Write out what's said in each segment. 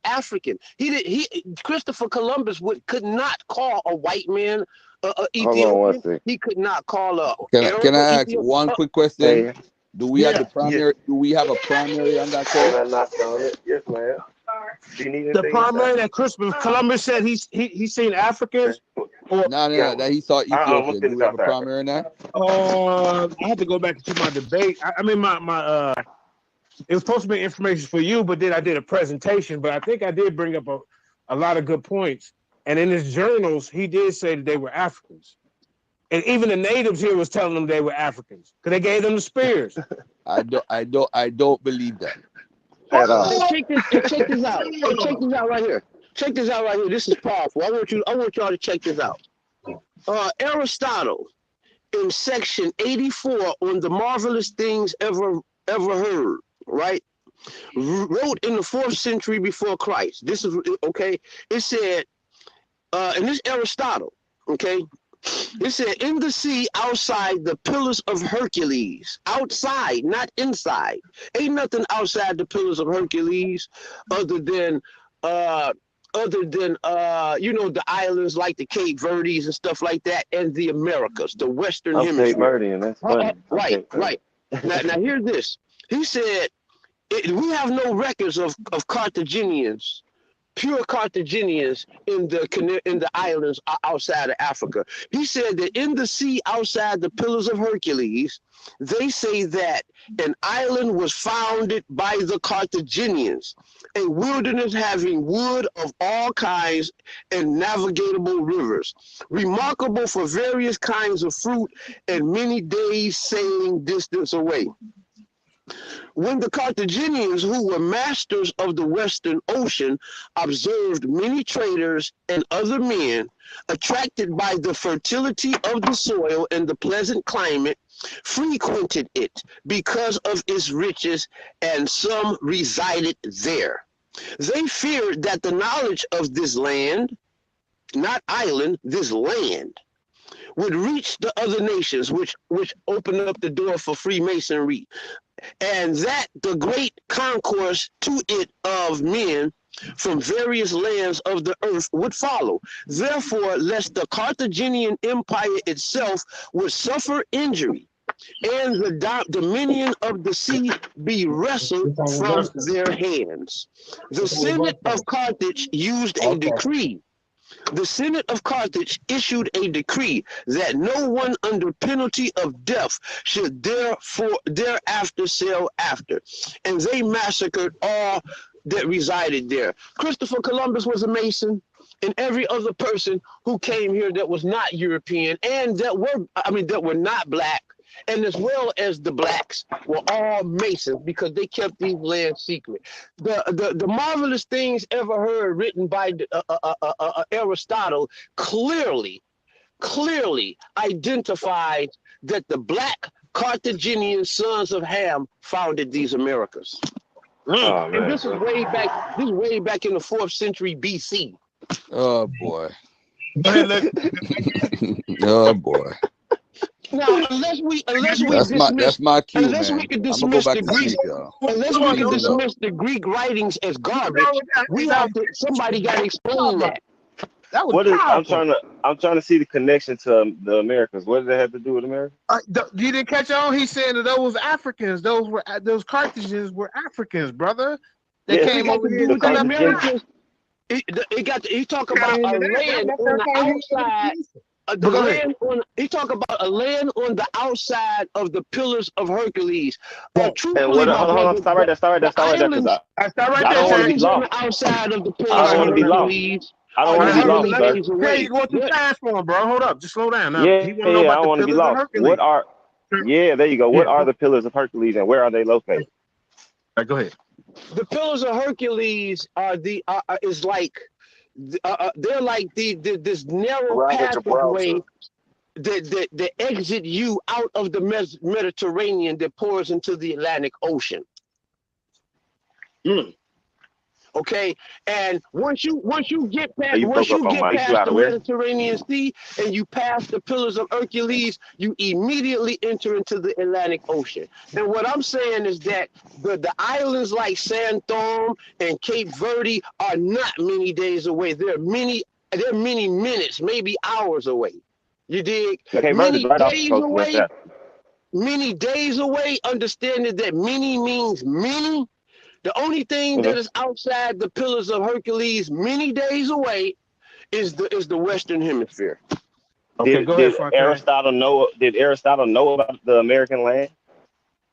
African. Christopher Columbus could not call a white man Hold on one Ethiopian. second. He could not call a Can Arab I ask Ethiopian. one quick question? Hey, Do we have Yeah, the primary? Do we have a primary on that case? I knocked on it. Yes, ma'am. Do you need the anything? primary that Christopher Columbus said he seen Africans. Or No. That he saw Ethiopia. Do we have a primary in that? I had to go back to my debate. I mean, my it was supposed to be information for you, but then I did a presentation. But I think I did bring up a lot of good points. And in his journals, he did say that they were Africans. And even the natives here was telling them they were Africans because they gave them the spears. I don't believe that. At all. Check this out. Check this out right here. Check this out right here. This is powerful. I want y'all to check this out. Aristotle, in section 84 on the marvelous things ever heard, right? Wrote in the 4th century before Christ. This is okay. It said, and this Aristotle, okay. It said, in the sea outside the Pillars of Hercules, outside, not inside. Ain't nothing outside the Pillars of Hercules other than the islands like the Cape Verdes and stuff like that, and the Americas, the Western Hemisphere. Cape Verdean, that's funny. Right. Now hear this. He said, we have no records of Carthaginians, pure Carthaginians in the islands outside of Africa. He said that in the sea outside the Pillars of Hercules, they say that an island was founded by the Carthaginians, a wilderness having wood of all kinds and navigatable rivers, remarkable for various kinds of fruit and many days sailing distance away. When the Carthaginians, who were masters of the Western Ocean, observed many traders and other men, attracted by the fertility of the soil and the pleasant climate, frequented it because of its riches, and some resided there. They feared that the knowledge of this land, not island, this land, would reach the other nations, which opened up the door for Freemasonry, and that the great concourse to it of men from various lands of the earth would follow. Therefore, lest the Carthaginian Empire itself would suffer injury, and the dominion of the sea be wrestled from their hands. The Senate of Carthage used a decree. The Senate of Carthage issued a decree that no one under penalty of death should thereafter sail after, and they massacred all that resided there. Christopher Columbus was a Mason, and every other person who came here that was not European and that were not black, and as well as the blacks, were all Masons because they kept these lands secret. The marvelous things ever heard, written by Aristotle, clearly identified that the black Carthaginian sons of Ham founded these Americas. Oh, And this is way back in the 4th century BC. Oh boy. Oh boy. Now, unless we that's my cue, unless man. we could I'm gonna go dismiss back the to Greek, sleep, y'all. unless we could dismiss the Greek writings as garbage, we have to. Somebody got to explain that. That was What is? powerful. I'm trying to see the connection to the Americas. What does that have to do with America? You didn't catch on? He's saying that those Africans, those Carthaginians were Africans, brother. They came over here to the Americas. He talk about a land on the outside. He talk about a land on the outside of the Pillars of Hercules. Hold on, stop right there. Start right there. I don't want to be lost. Outside of the Pillars I don't want to be lost. I don't want to be lost, sir. Hey, you going too fast for him, bro. Hold up. Just slow down. Now, I don't want to be lost. What are? Yeah, there you go. What are the Pillars of Hercules and where are they located? All right, go ahead. The Pillars of Hercules are they're like this narrow passageway that exit you out of the Mediterranean that pours into the Atlantic Ocean. Okay, and once you get Oh, past you broke up on Mike. You out the of where? Mediterranean Sea and you pass the Pillars of Hercules, you immediately enter into the Atlantic Ocean. And what I'm saying is that the islands like San Thome and Cape Verde are not many days away. They're many minutes, maybe hours away. You dig? Okay, Bird is Many right off the days coast of West away. Africa. Many days away. Understanding that many means many. The only thing that is outside the Pillars of Hercules, many days away, is the Western Hemisphere. Okay, go ahead, Fontaine. Did Aristotle know about the American land,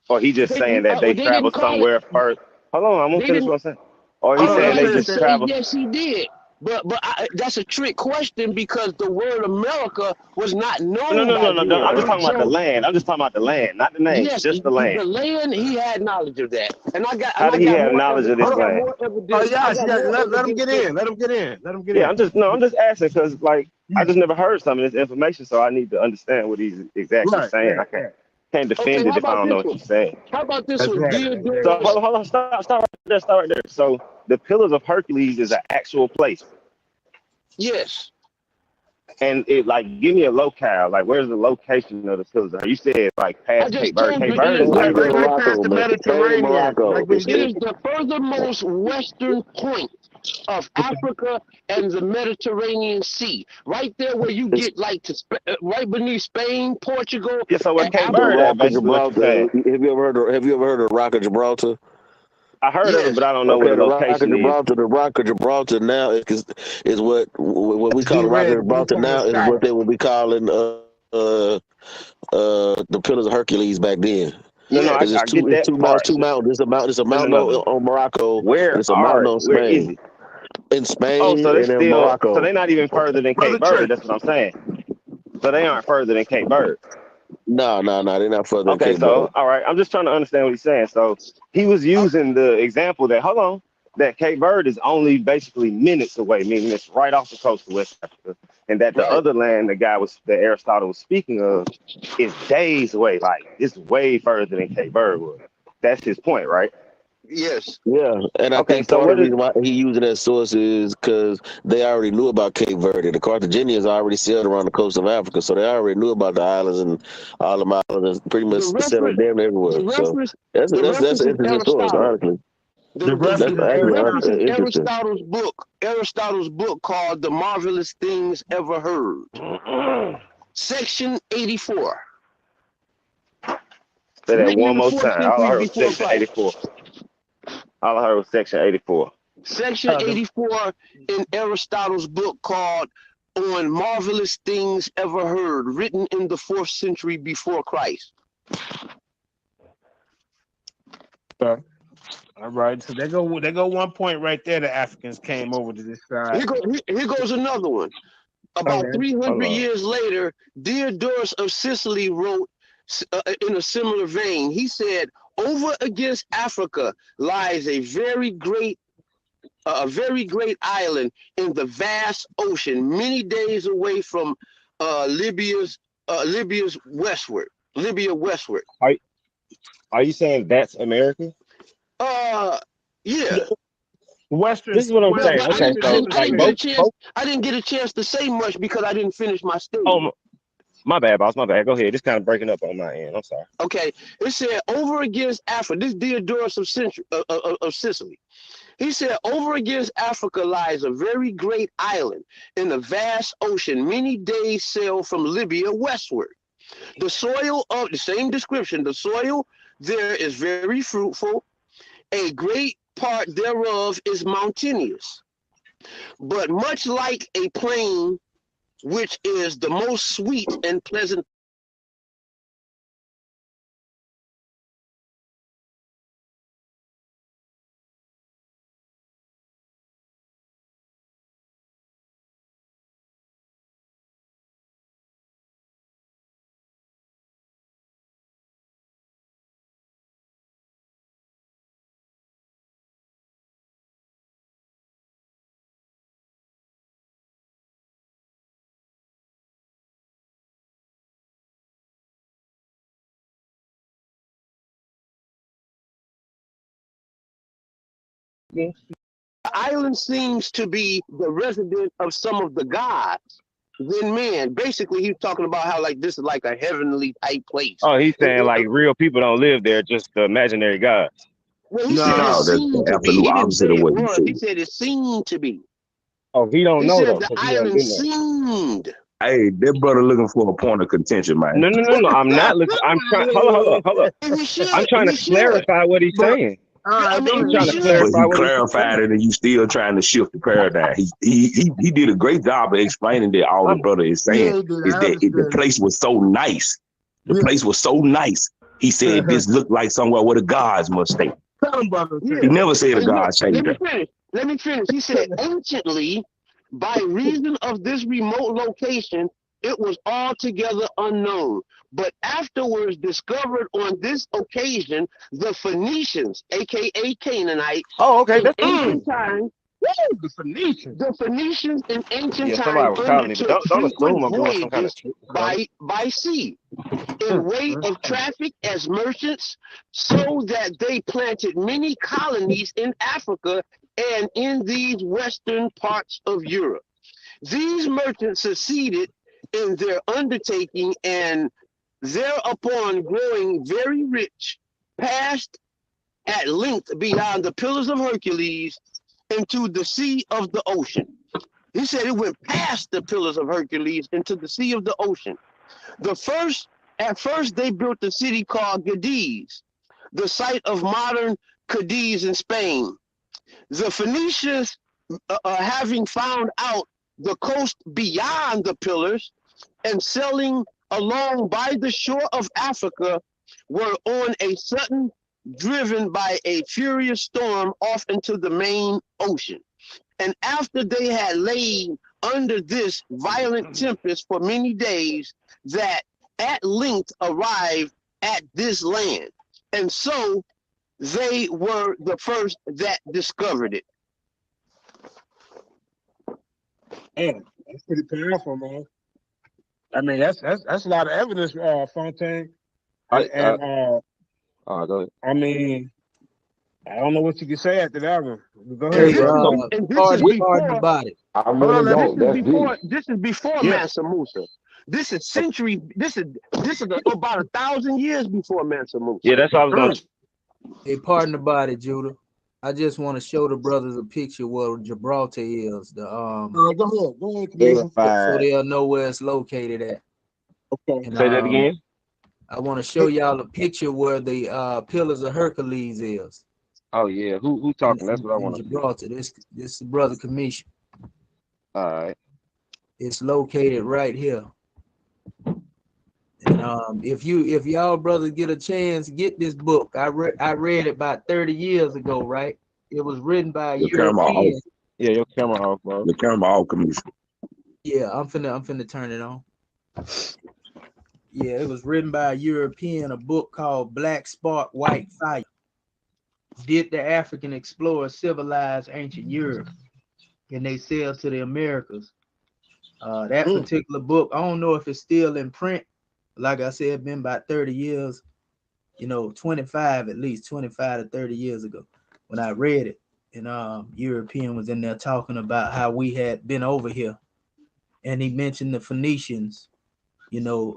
or he just saying that they They didn't traveled call it. somewhere first? Hold on, I'm gonna They finish didn't. what I'm saying. Or he I saying was they gonna just say traveled. yes, he did. But that's a trick question because the word America was not known No. back then. I'm just talking about the So land. I'm just talking about the land, not the name, yes, just the land. the land he had knowledge of that, and How did he have knowledge of I this got land? more Oh evidence. I yeah, got more let him evidence. get in. Let him get in. Let him get Yeah, in. I'm just asking because like I just never heard some of this information, so I need to understand what he's exactly Right. saying. I can't Okay, defend it how if I about don't know this what one? you're saying. How about this That's one? right. So Diodorus. hold on, start right there. So the Pillars of Hercules is an actual place, Yes. and it like give me a locale. Like where's the location of the Pillars? You said like I past just Cape Verde. told Cape you it Verde is is Right, like the right past the Spain and Mediterranean. Like Morocco. when you it get is the furthermost western point of Africa and the Mediterranean Sea. Right there where you It's get like to right beneath Spain, Portugal, yeah. So where and Cape the Verde Africa. at? Rock of Basically, what you're Gibraltar. saying. Have you ever heard of the Rock of Gibraltar? I heard of it, Yes. but I don't know where Okay, the the Rock of location is. Gibraltar. The Rock of Gibraltar now is what we call D the Rock of Red, what we Gibraltar call the now is what South. they will be calling the Pillars of Hercules back then. No, Yes. Because I get it's that two mountains, part. two mountains. It's a mountain No. on Morocco, and Where it's a mountain on where is Spain. it? In Oh, Spain so and in Morocco. they're not even further than Brother Cape Verde. Trent. That's what I'm saying. So they aren't further than Cape Verde. No, they're not further than Okay, Cape Verde. so all right, I'm just trying to understand what he's saying. So he was using the example that Cape Verde is only basically minutes away, meaning it's right off the coast of West Africa, and that the Right. other land that Aristotle was speaking of is days away, like it's way further than Cape Verde was. That's his point, right? Yes. Yeah, and I Okay, think so part of what the is reason why he used it as source is because they already knew about Cape Verde. The Carthaginians already sailed around the coast of Africa, so they already knew about the islands and all the islands, pretty much The settled reference. damn near everywhere. The So reference. that's The that's reference an is interesting source, Aristotle. honestly. The The That's reference is actually reference is Aristotle. interesting. Aristotle's book called "The Marvelous Things Ever Heard," section 84, say that written in one the more 4th time? All I century heard was before section Christ. 84. All I heard was section 84. Section 84 in Aristotle's book called "On Marvelous Things Ever Heard," written in the 4th century before Christ. All right. So they go 1 point right there. The Africans came over to this side. Here goes another one. About Okay. 300 years later, Diodorus of Sicily wrote in a similar vein. He said, "Over against Africa lies a very great island in the vast ocean, many days away from Libya westward. Are you saying that's America? Yeah. Western. This is what I'm But saying. but Okay, I so didn't I like didn't get a Hemisphere. chance. I didn't get a chance to say much because I didn't finish my statement. oh my bad, boss. My bad. Go ahead. It's kind of breaking up on my end. I'm sorry. Okay, it said over against Africa. This Diodorus of Sicily. He said, over against Africa lies a very great island in the vast ocean, many days' sail from Libya westward. The soil of the same description, the soil there is very fruitful. A great part thereof is mountainous, but much like a plain, which is the most sweet and pleasant. island seems to be the residence of some of the gods than man. Basically, he's talking about how like this is like a heavenly type place. Oh, he's saying like real people don't live there, just the imaginary gods. Well, he said it No, that's seemed the to be. absolute He didn't opposite say of it what he was. said. He said it seemed to be. Oh, he don't He know said though, the because he hasn't island been there. seemed. Hey, that brother looking for a point of contention, man. No. I'm not looking. I'm trying. Hold up. And we should. I'm trying We to should. clarify what he's But saying. I mean, I'm we trying to should. But clarify he what he's clarified saying. it, and you still trying to shift the paradigm. He did a great job of explaining that all the brother is saying yeah, dude, is I that the understand. place was so nice. The Yeah. place was so nice. He said this looked like somewhere where the gods must stay. Tell him, brother. Yeah. He never said the And look, gods stayed there. let me finish. He said, anciently, by reason of this remote location, it was altogether unknown. But afterwards discovered on this occasion, the Phoenicians, aka Canaanites, Oh, okay, in that's ancient times. The Phoenicians. The Phoenicians in ancient yeah. times Somebody was calling me, but undertook don't assume frequent I'm doing some kind of voyages by sea in way of traffic as merchants, so that they planted many colonies in Africa and in these western parts of Europe. These merchants succeeded in their undertaking, and thereupon growing very rich, passed at length beyond the Pillars of Hercules into the sea of the ocean. He said it went past the Pillars of Hercules into the sea of the ocean. At first, they built a city called Gades, the site of modern Cadiz in Spain. The Phoenicians, having found out the coast beyond the Pillars and sailing along by the shore of Africa, were on a sudden driven by a furious storm off into the main ocean. And after they had lain under this violent tempest for many days, that at length arrived at this land. And so they were the first that discovered it. Man, that's pretty powerful, man. I mean, that's a lot of evidence, Fontaine. All And right, go ahead. I mean, I don't know what you can say after that one. Go And ahead, this, bro. and this is before. I really don't. That's deep. This is before Yeah. Mansa Musa. This is century. This is about 1,000 years before Mansa Musa. Yeah, that's what I was going to. Hey, pardon about it, Judah. I just want to show the brothers a picture where Gibraltar is. The Go ahead. so they'll know where it's located at. Okay. And, Say that again. I want to show y'all a picture where the Pillars of Hercules is. Oh yeah, who talking? That's what I want to. Gibraltar. This is Brother Commission. All right. It's located right here. And if y'all brothers get a chance, get this book. I read it about 30 years ago, right? It was written by a European. Yeah, your camera off, bro. The camera off, Commission. Yeah, I'm finna turn it on. Yeah, it was written by a European, a book called Black Spark, White Fire. Did the African explorers civilize ancient Europe? And they sailed to the Americas. That particular book, I don't know if it's still in print. Like I said, it's been about 30 years, 25 to 30 years ago when I read it. And European was in there talking about how we had been over here. And he mentioned the Phoenicians,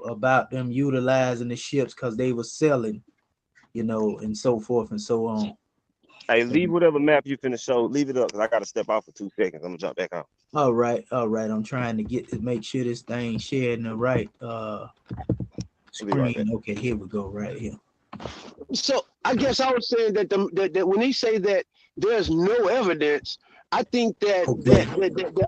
about them utilizing the ships because they were selling, and so forth and so on. Hey, leave whatever map you finna show. Leave it up, because I got to step out for 2 seconds. I'm going to jump back on. All right. I'm trying to make sure this thing shared in the right screen. Right, okay, here we go, right here. So I guess I was saying that that when they say that there's no evidence, I think that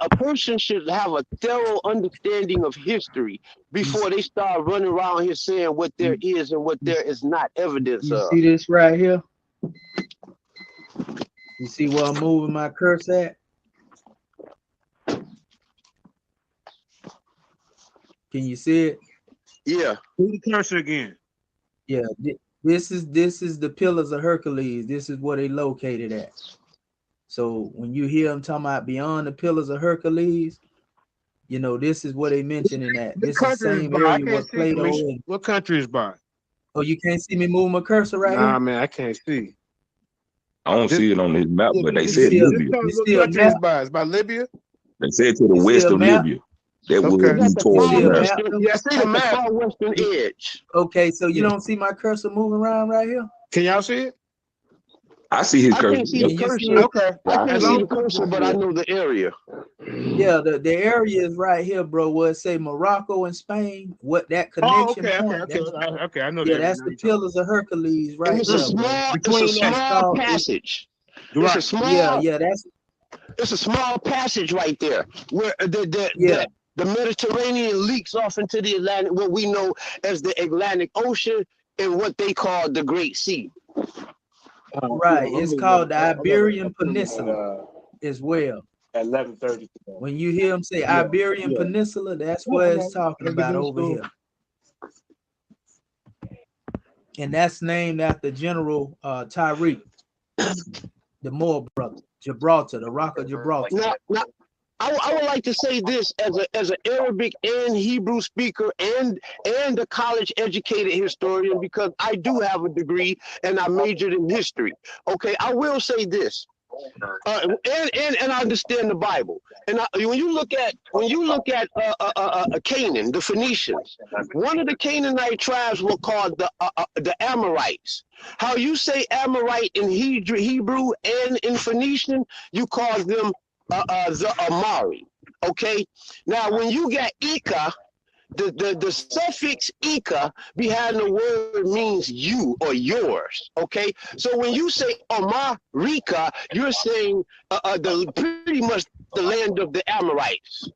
a person should have a thorough understanding of history before they start running around here saying what there is and what there is not evidence of. You see this right here? You see where I'm moving my cursor at? Can you see it? Yeah. Who the cursor again? Yeah. This is the Pillars of Hercules. This is where they located at. So when you hear them talking about beyond the Pillars of Hercules, this is what they mentioning that. This is the same area where Plato. What country is by? Oh, you can't see me moving my cursor right here? Nah, man, I can't see. I don't see it on his map, but they You said see a Libya. Tell you us what see a country map? it's by. It's by Libya. They said to the You see west a of map? Libya. That Okay. would be That's the You towards see far a America. map? western. Yeah, I see the That's the map. far western You- edge. Okay, so you Yeah. don't see my cursor moving around right here? Can y'all see it? I see his I cursor. can't see the Can you see cursor. it? Okay. I Yeah, I can't As see see long the it. as cursor, but I know the area. Yeah, the area is right here, bro. Where it say Morocco and Spain, what that Oh, connection okay, point? okay. I know Yeah, that. that's the Pillars of Hercules And right it's a there, bro. small, Between that, It's called passage. It's a right. small, that's it's a small passage right there where yeah. the Mediterranean leaks off into the Atlantic, what we know as the Atlantic Ocean, and what they call the Great Sea. Right. It's called the Iberian Put them Peninsula as well. at 11:30. When you hear them say Yeah, Iberian yeah. Peninsula, that's what it's talking about over here. And that's named after General Tariq, the Moor brother, Gibraltar, the Rock of Gibraltar. Now, I would like to say this as an Arabic and Hebrew speaker and a college educated historian, because I do have a degree and I majored in history. Okay, I will say this. And I understand the Bible. And when you look at Canaan, the Phoenicians, one of the Canaanite tribes were called the Amorites. How you say Amorite in Hebrew and in Phoenician, you call them the Amari. Okay. Now, when you get Ika, the suffix Ika behind the word means you or yours. Okay, so when you say Amarika, you're saying pretty much the land of the Amorites.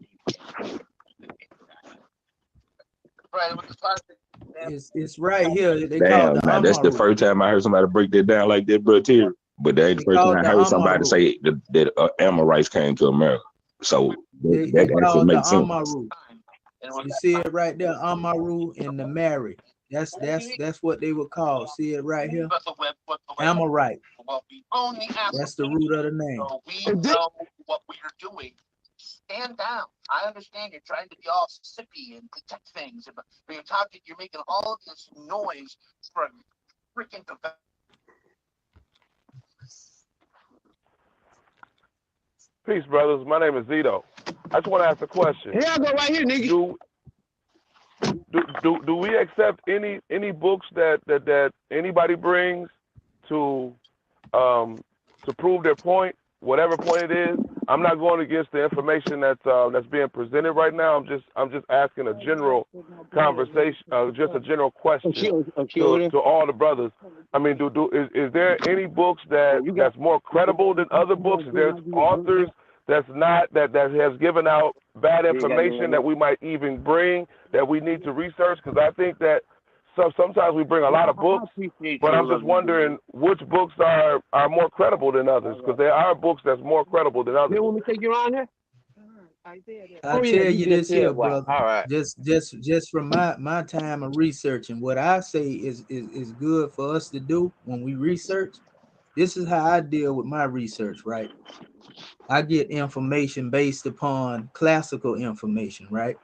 It's right here. They call it Damn, the now that's the Amaru. first time I heard somebody break that down like that, bro. Terry. But that ain't the They first call time it I the heard somebody Amaru. say that Amorites came to America. So They that call actually it the makes sense. Amaru. You see it right there, Amaru and the Mary. That's what they would call. See it right here, Amorite. That's the root of the name. And this, What we are doing. Stand down. I understand you're trying to be all sippy and protect things, but you're making all of this noise for freaking development. Peace, brothers. My name is Zito. I just want to ask a question. here I go right here, nigga. Do we accept any books that anybody brings to prove their point, whatever point it is? I'm not going against the information that's being presented right now. I'm just asking a general conversation, just a general question to all the brothers. I mean, is there any books that's more credible than other books? Is there authors that has given out bad information that we might even bring that we need to research? Because I think that sometimes we bring a lot of books, but I'm just wondering which books are more credible than others, because there are books that's more credible than others. You want me to take you around here? I tell you this here, brother. All right. Just from my time of researching, what I say is good for us to do when we research. This is how I deal with my research, right? I get information based upon classical information, right?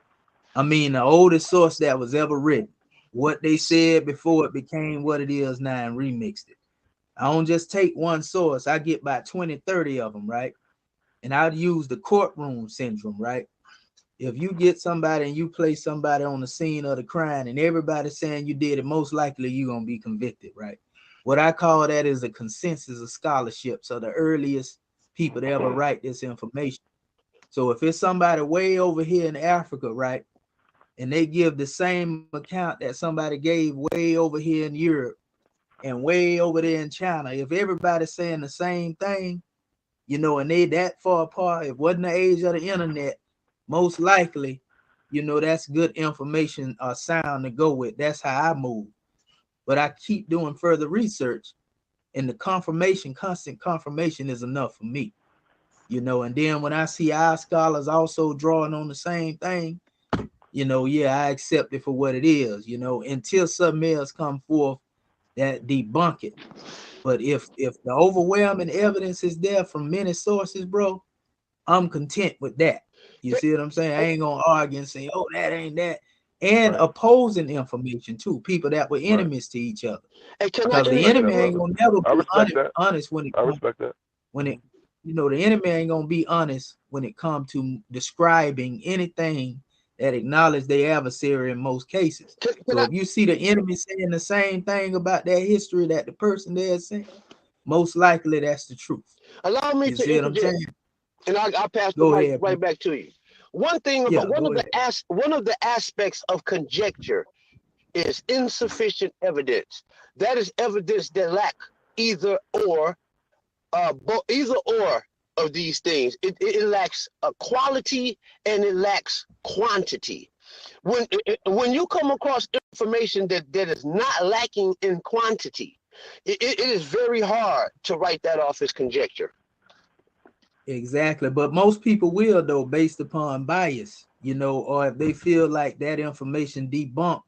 I mean, the oldest source that was ever written, what they said before it became what it is now and remixed it. I don't just take one source. I get about 20, 30 of them, right? And I'd use the courtroom syndrome, right? If you get somebody and you place somebody on the scene of the crime and everybody's saying you did it, most likely you're going to be convicted, right? What I call that is a consensus of scholarship. So the earliest people to ever write this information. So if it's somebody way over here in Africa, right, and they give the same account that somebody gave way over here in Europe and way over there in China, if everybody's saying the same thing, you know, and they that far apart, it wasn't the age of the internet, most likely, you know, that's good information or sound to go with. That's how I move. But I keep doing further research, and the confirmation, constant confirmation is enough for me. You know, and then when I see our scholars also drawing on the same thing, you know, yeah, I accept it for what it is, you know, until something else come forth that debunk it. But if the overwhelming evidence is there from many sources, bro, I'm content with that. You see what I'm saying? I ain't gonna argue and say, oh, that ain't that. and opposing information too. People that were enemies to each other. Because the enemy ain't gonna never be honest when it comes. I respect that. When it, the enemy ain't gonna be honest when it comes to describing anything that acknowledge their adversary in most cases. So if you see the enemy saying the same thing about their history that the person there is saying, most likely that's the truth. Allow me to interject, and I'll pass the mic right back to you. One thing about one of the aspects of conjecture is insufficient evidence. That is evidence that lack either or of these things. It lacks a quality and it lacks quantity. When you come across information that is not lacking in quantity, it is very hard to write that off as conjecture. Exactly, but most people will, though, based upon bias, or if they feel like that information debunked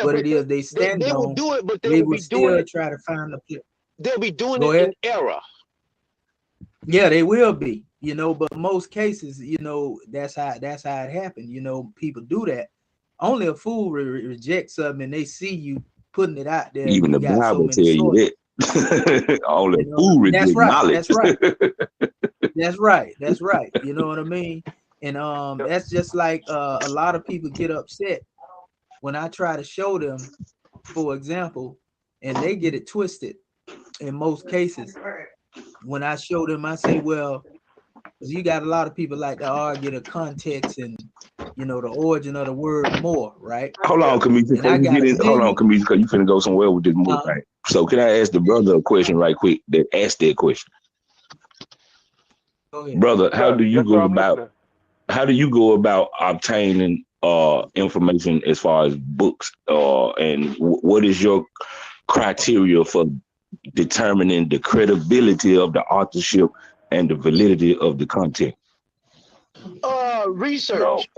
what it is they stand on, will do it, but they will still try to find the. They'll be doing it in error. Yeah, they will be, but most cases, that's how it happened. People do that. Only a fool rejects something and they see you putting it out there. Even the Bible tell you that. Only a fool rejects knowledge. That's right. You know what I mean? And that's just like a lot of people get upset when I try to show them, for example, and they get it twisted in most cases. When I show them, I say, well, because you got a lot of people like to argue the context and the origin of the word more, right? Hold on, Kamis, before you get in, hold on, Kamis, because you finna go somewhere with this more thing. So can I ask the brother a question right quick that asked that question? Go ahead. Brother, how do you go about obtaining information as far as books, and what is your criteria for determining the credibility of the authorship and the validity of the content? Research.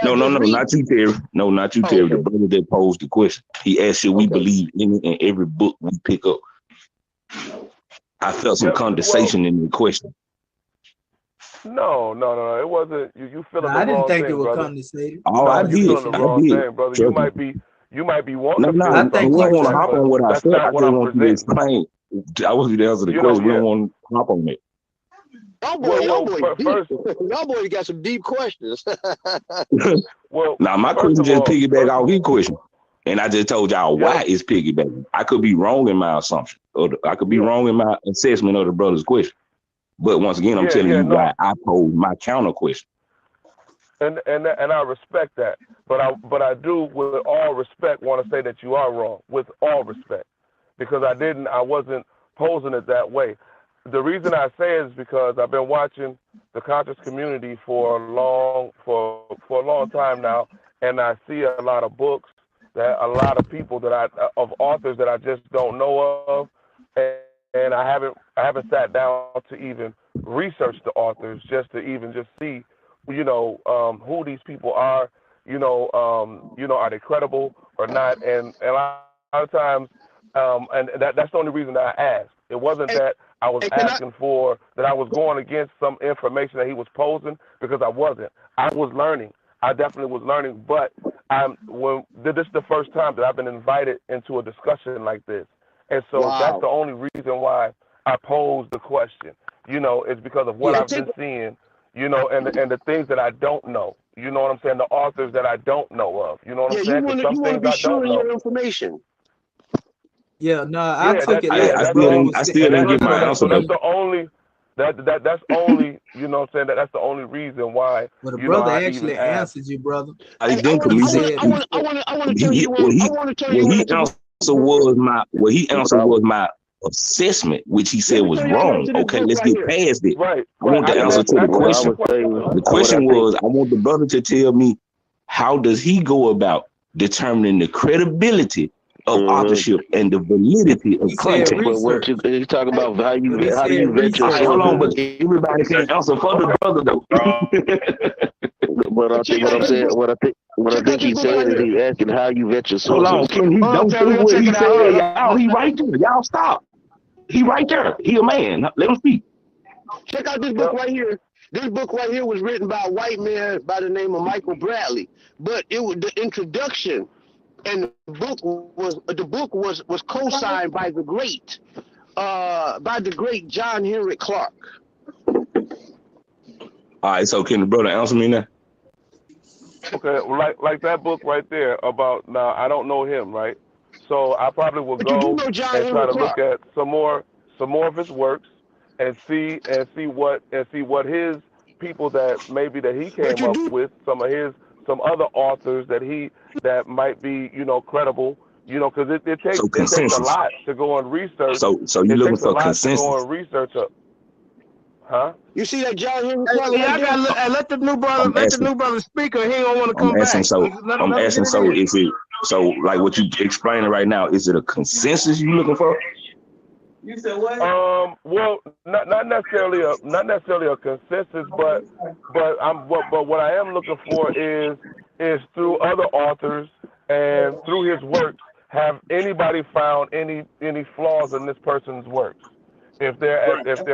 No, not you, Terry. No, not you, Terry. The brother that posed the question. He asked, should we believe in every book we pick up? I felt some condensation in the question. No. It wasn't. You feeling the I didn't wrong think thing, it was brother. condescending. Oh, I did. You feeling the wrong thing, brother. You might be wanting to feel I something we don't want to that, hop on what I said. I just want you to explain. I want you to answer the question. We don't want to hop on it. Y'all boy got some deep questions. Now my question just piggyback off his question, and I just told y'all why it's piggybacking. I could be wrong in my assumption, or I could be wrong in my assessment of the brother's question. But once again, I'm telling you why I pose my counter question. And I respect that, but I do, with all respect, want to say that you are wrong, with all respect, because I wasn't posing it that way. The reason I say it is because I've been watching the conscious community for a long time now, and I see a lot of books that a lot of people of authors that I just don't know of, and I haven't sat down to even research the authors just to see, who these people are, are they credible or not, and a lot of times, and that's the only reason that I asked. It wasn't that I was asking for that I was going against some information that he was posing, because I wasn't. I was learning. I definitely was learning, but this is the first time that I've been invited into a discussion like this, and so that's the only reason why I posed the question. It's because of what I've been seeing, and the things that I don't know. You know what I'm saying? The authors that I don't know of. You know what I'm saying? You want to be sure in your information. Yeah, no, I took it. I still didn't get my answer. So that's the only. That's only. You know what I'm saying? That's the only reason why. Well, the brother actually answered you, brother. I want to tell you what he answered was my assessment, which he said was wrong. Okay, let's get past it. Right. I want the answer to the question. The question was, I want the brother to tell me, how does he go about determining the credibility of authorship and the validity of content? What you talking about? How you vet your hold on, but everybody can answer for the brother though. But what I think he's saying is he's asking how you vet your sources. Hold on, can he don't say what he said? Y'all, he right there. Y'all stop. He right there. He a man. Let him speak. Check out this book right here. This book right here was written by a white man by the name of Michael Bradley, but it was the introduction, and the book was co-signed by the great John Henry Clark. All right, so can the brother answer me now? Okay, like that book right there about, now I don't know him, right? So I probably will But you do go know John and try Henry to look Clark. at some more of his works and see what his people that maybe that he But came you up do. with, some other authors that might be, credible, because it So takes a consensus. lot to go and research. So you It looking takes a for lot to go consensus? and research up, huh? You see that John Henry Clark Hey, right y'all there? gotta let the new brother I'm asking. speak, or he don't want to I'm come asking. back. So Let I'm him get asking. it So in. if it. So like what you explaining right now, is it a consensus you looking for? You said what? Well, not necessarily a consensus, but what I am looking for is through other authors and through his works, have anybody found any flaws in this person's works? If there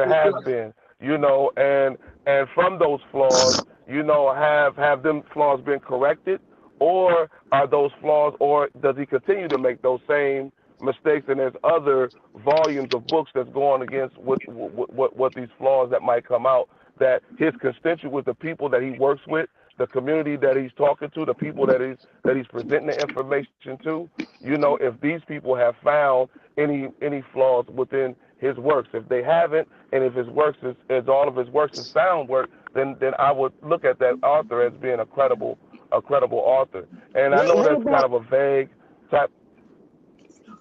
has been, and from those flaws, have them flaws been corrected, or are those flaws, or does he continue to make those same mistakes, and there's other volumes of books that's going against what these flaws that might come out, that his constituents, the people that he works with, the community that he's talking to, the people that he's presenting the information to, if these people have found any flaws within his works. If they haven't, and if his works is all of his works is sound work, then I would look at that author as being a credible author. And I know What that's kind about of a vague type.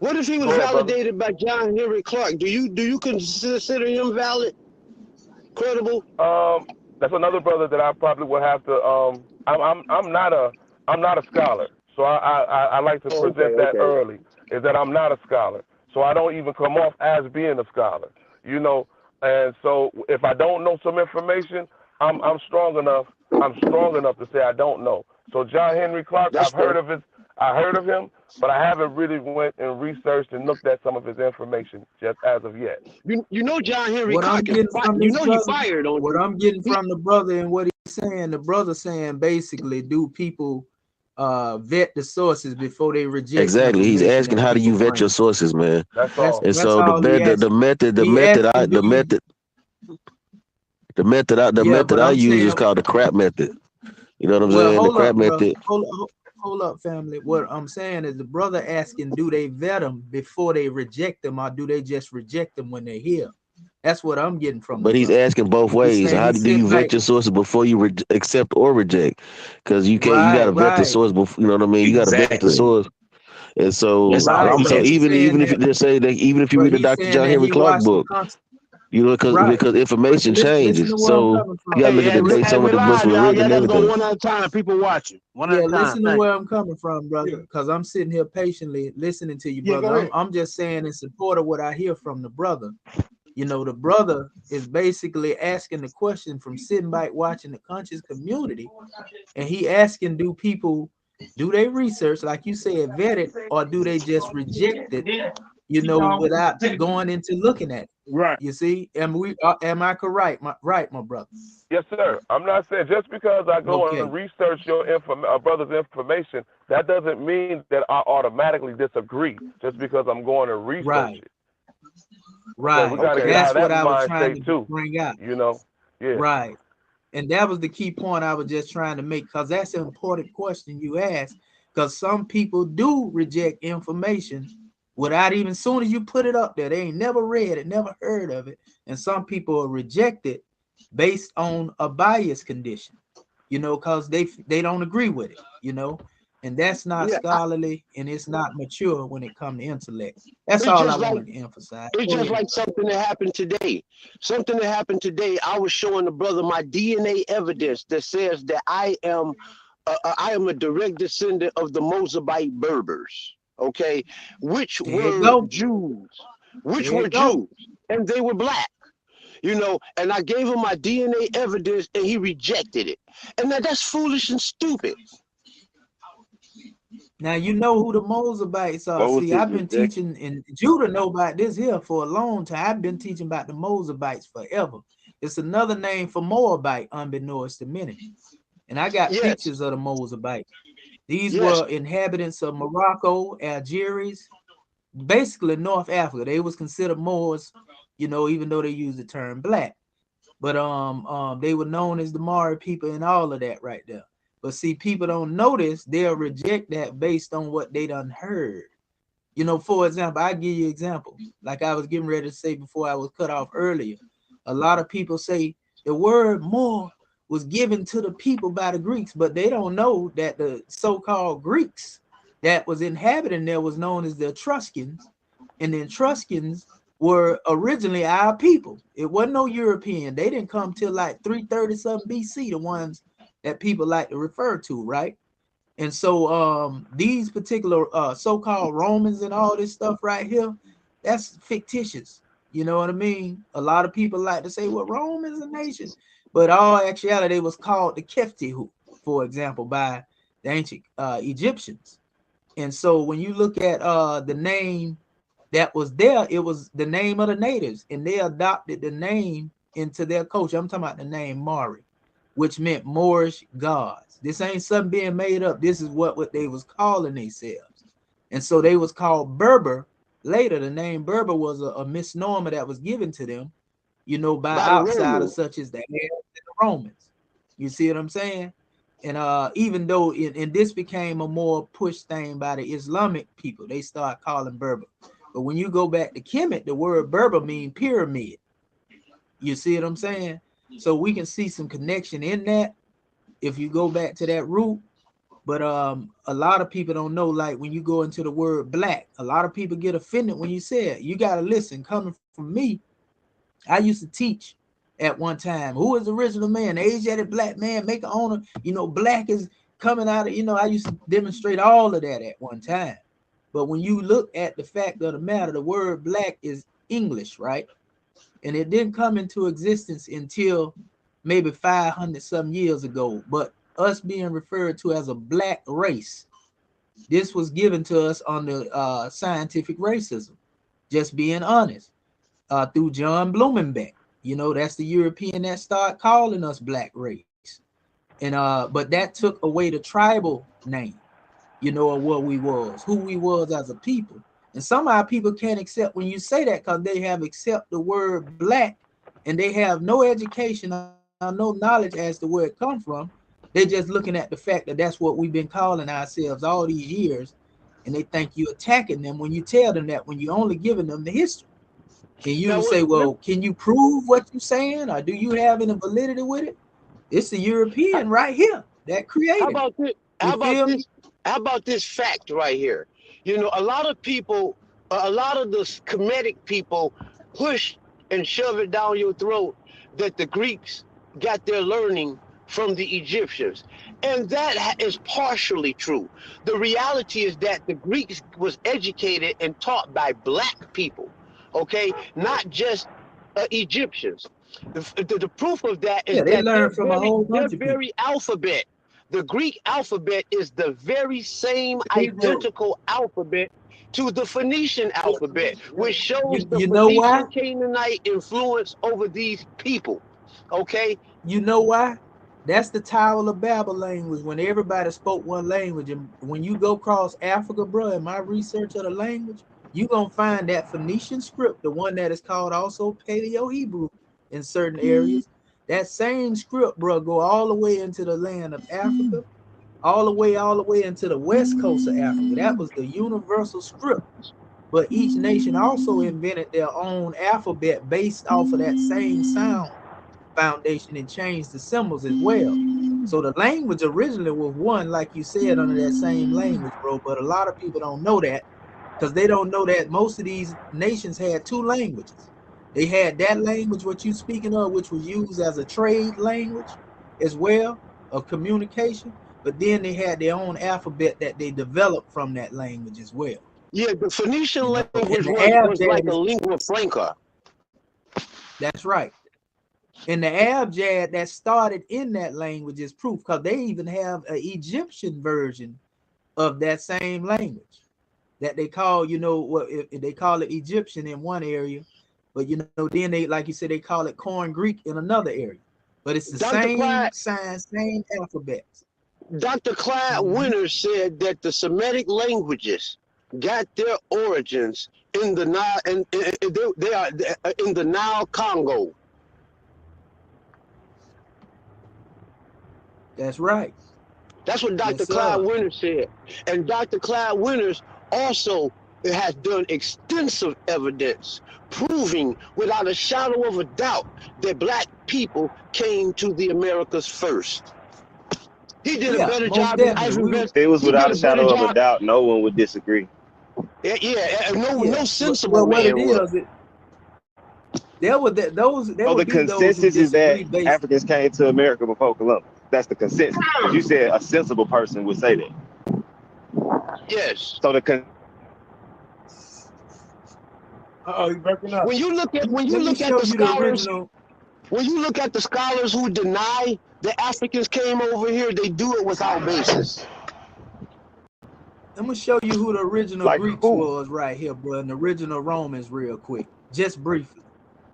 what if he was Go ahead, brother. validated by John Henry Clark? Do you consider him valid, credible? That's another brother that I probably would have to. I'm not a scholar, so I like to Oh, okay, present that okay. early. Is that I'm not a scholar, so I don't even come off as being a scholar, And so if I don't know some information, I'm strong enough. I'm strong enough to say I don't know. So John Henry Clark, That's fair. I heard of him, but I haven't really went and researched and looked at some of his information just as of yet. You know John Henry What I'm Clark is getting from you this know he brother, fired, don't what you? I'm getting from the brother and what he's saying, the brother saying basically, do people vet the sources before they reject Exactly. He's information asking that how do people you vet bring? your sources, man. That's all. And That's so all he asking. the He asking, do you? Yeah, method but I I'm use is saying, called the crap method. You know what I'm well, saying? The hold crap up, bro. method. Hold up, family. What I'm saying is the brother asking, do they vet them before they reject them, or do they just reject them when they're here? That's what I'm getting from the But he's brother. asking both He's ways. saying How he do sit you back. vet your sources before you accept or reject? Because you can't. You got to vet the Right. source before. You know what I mean? You got to vet the Exactly. source. And That's so, all Right, I'm but he's asking. saying even if you that, just say that, even if you but read the he's Dr. saying John that Henry he Clark watched some book, you know, right. because But information listen changes. to where I'm So coming you from. got to Hey, look at hey, the we, date hey, some of we the books live, were y'all. written Y'all and got to go everything. one at a time. People watching. One at Yeah, a time. listen to Thank where I'm coming from, brother, because I'm sitting here patiently listening to you, you. Yeah, brother. go ahead. I'm just saying in support of what I hear from the brother. You know, the brother is basically asking the question from sitting back watching the conscious community, and he asking, do they research, like you said, vet it, or do they just reject it, without going into looking at it? Right. You see, am I correct, my brother? Yes, sir. I'm not saying just because I go Okay, and research your brother's information, that doesn't mean that I automatically disagree just because I'm going to research right, it. Okay, we right. got to get out That's of that what I was mind trying state to too. bring out. Yeah. Right. And that was the key point I was just trying to make, because that's an important question you asked, because some people do reject information without even, soon as you put it up there, they ain't never read it, never heard of it. And some people are rejected based on a bias condition, because they don't agree with it, and that's not Yeah, scholarly, and it's not mature when it comes to intellect. That's it's all I just like wanted to emphasize. it's Go just ahead. like something that happened today. Something that happened today. I was showing the brother my DNA evidence that says that I am a direct descendant of the Mozabite Berbers. Okay, which There you were go. Jews, There you go. and they were black. And I gave him my DNA evidence, and he rejected it. And that's foolish and stupid. Now you know who the Moabites are. What was See, his I've been rejection? teaching, and Judah know about this here for a long time. I've been teaching about the Moabites forever. It's another name for Moabite, unbeknownst to many. And I got Yes, pictures of the Moabite. These yes. were inhabitants of Morocco, Algeria, basically North Africa. They was considered Moors, you know, even though they used the term black. But they were known as the Mari people and all of that right there. But see, people don't notice, they'll reject that based on what they done heard. You know, for example, I give you an example. Like I was getting ready to say before I was cut off earlier. A lot of people say the word more was given to the people by the Greeks, but they don't know that the so-called Greeks that was inhabiting there was known as the Etruscans, and the Etruscans were originally our people. It wasn't no European. They didn't come till like 330 something BC, the ones that people like to refer to, right? And so these particular so-called Romans and all this stuff right here, that's fictitious. You know what I mean? A lot of people like to say, well, Rome is a nation, but all actuality it was called the Keftihu, for example, by the ancient Egyptians. And so when you look at the name that was there, it was the name of the natives, and they adopted the name into their culture. I'm talking about the name Mari, which meant Moorish gods. This ain't something being made up. This is what they was calling themselves. And so they was called Berber. Later, the name Berber was a misnomer that was given to them, you know, by By the outsiders Romans. such as the Arabs and the Romans. You see what I'm saying? And even though and this became a more push thing by the Islamic people, they start calling Berber. But when you go back to Kemet, the word Berber means pyramid. You see what I'm saying? So we can see some connection in that if you go back to that root. But a lot of people don't know, like when you go into the word black, a lot of people get offended when you say it. You got to listen. Coming from me, I used to teach at one time, who is the original man, the Asiatic black man, make an owner, you know, black is coming out of, you know, I used to demonstrate all of that at one time. But when you look at the fact of the matter, the word black is English, right? And it didn't come into existence until maybe 500 some years ago. But us being referred to as a black race, this was given to us under scientific racism, just being honest, through John Blumenbach. You know, that's the European that started calling us black race. And but that took away the tribal name, you know, of what we was, who we was as a people. And some of our people can't accept when you say that because they have accept the word black and they have no education or no knowledge as to where it come from. They're just looking at the fact that that's what we've been calling ourselves all these years, and they think you're attacking them when you tell them that, when you're only giving them the history. And you Now, say, well, can you prove what you're saying, or do you have any validity with it? It's the European right here that how created it. about this? You How about feel me? this? How about this fact right here? You know, a lot of people, a lot of the Kemetic people push and shove it down your throat that the Greeks got their learning from the Egyptians. And that is partially true. The reality is that the Greeks was educated and taught by black people, okay? Not just Egyptians. The proof of that is Yeah, they that learned from a whole their bunch of people. very alphabet, the Greek alphabet, is the very same Hebrew. identical alphabet to the Phoenician alphabet, which shows the You know why? Phoenician Canaanite influence over these people. Okay? You know why? That's the Tower of Babel language, when everybody spoke one language. And when you go across Africa, bro, in my research of the language, you're going to find that Phoenician script, the one that is called also Paleo-Hebrew in certain areas. That same script, bro, go all the way into the land of Africa, all the way into the west coast of Africa. That was the universal script. But each nation also invented their own alphabet based off of that same sound foundation and changed the symbols as well. So the language originally was one, like you said, under that same language, bro. But a lot of people don't know that because they don't know that most of these nations had two languages. They had that language, what you speaking of, which was used as a trade language as well, of communication. But then they had their own alphabet that they developed from that language as well. Yeah, the Phoenician You know, and language the was like Abjad a is, lingua franca. that's right. And the Abjad that started in that language is proof, because they even have an Egyptian version of that same language that they call, you know, what they call it Egyptian in one area, But you know, then they, like you said, they call it Corn Greek in another area. But it's the Dr. same Clyde, sign, same alphabet. Dr. Clyde Winter said that the Semitic languages got their origins in the Nile, and they are in the Nile Congo. That's right. That's what Dr. Yes, Clyde sir. Winters said. And Dr. Clyde Winters also has done extensive evidence proving without a shadow of a doubt that black people came to the Americas first. He did a Yeah, better most job than definitely. Ivan. If it was He did without a a better shadow of a job. doubt, no one would disagree. No sensible Well, what it man would. is, there would The be those who consensus is that disagree based. Africans came to America before Columbus. That's the consensus. But you said a sensible person would say that. Yes. So the You're breaking up. When you look at The scholars, original. when you look at the scholars who deny that Africans came over here, they do it without basis. I'm gonna show you who the original like Greeks who? was right here, bro, and the original Romans real quick, just briefly.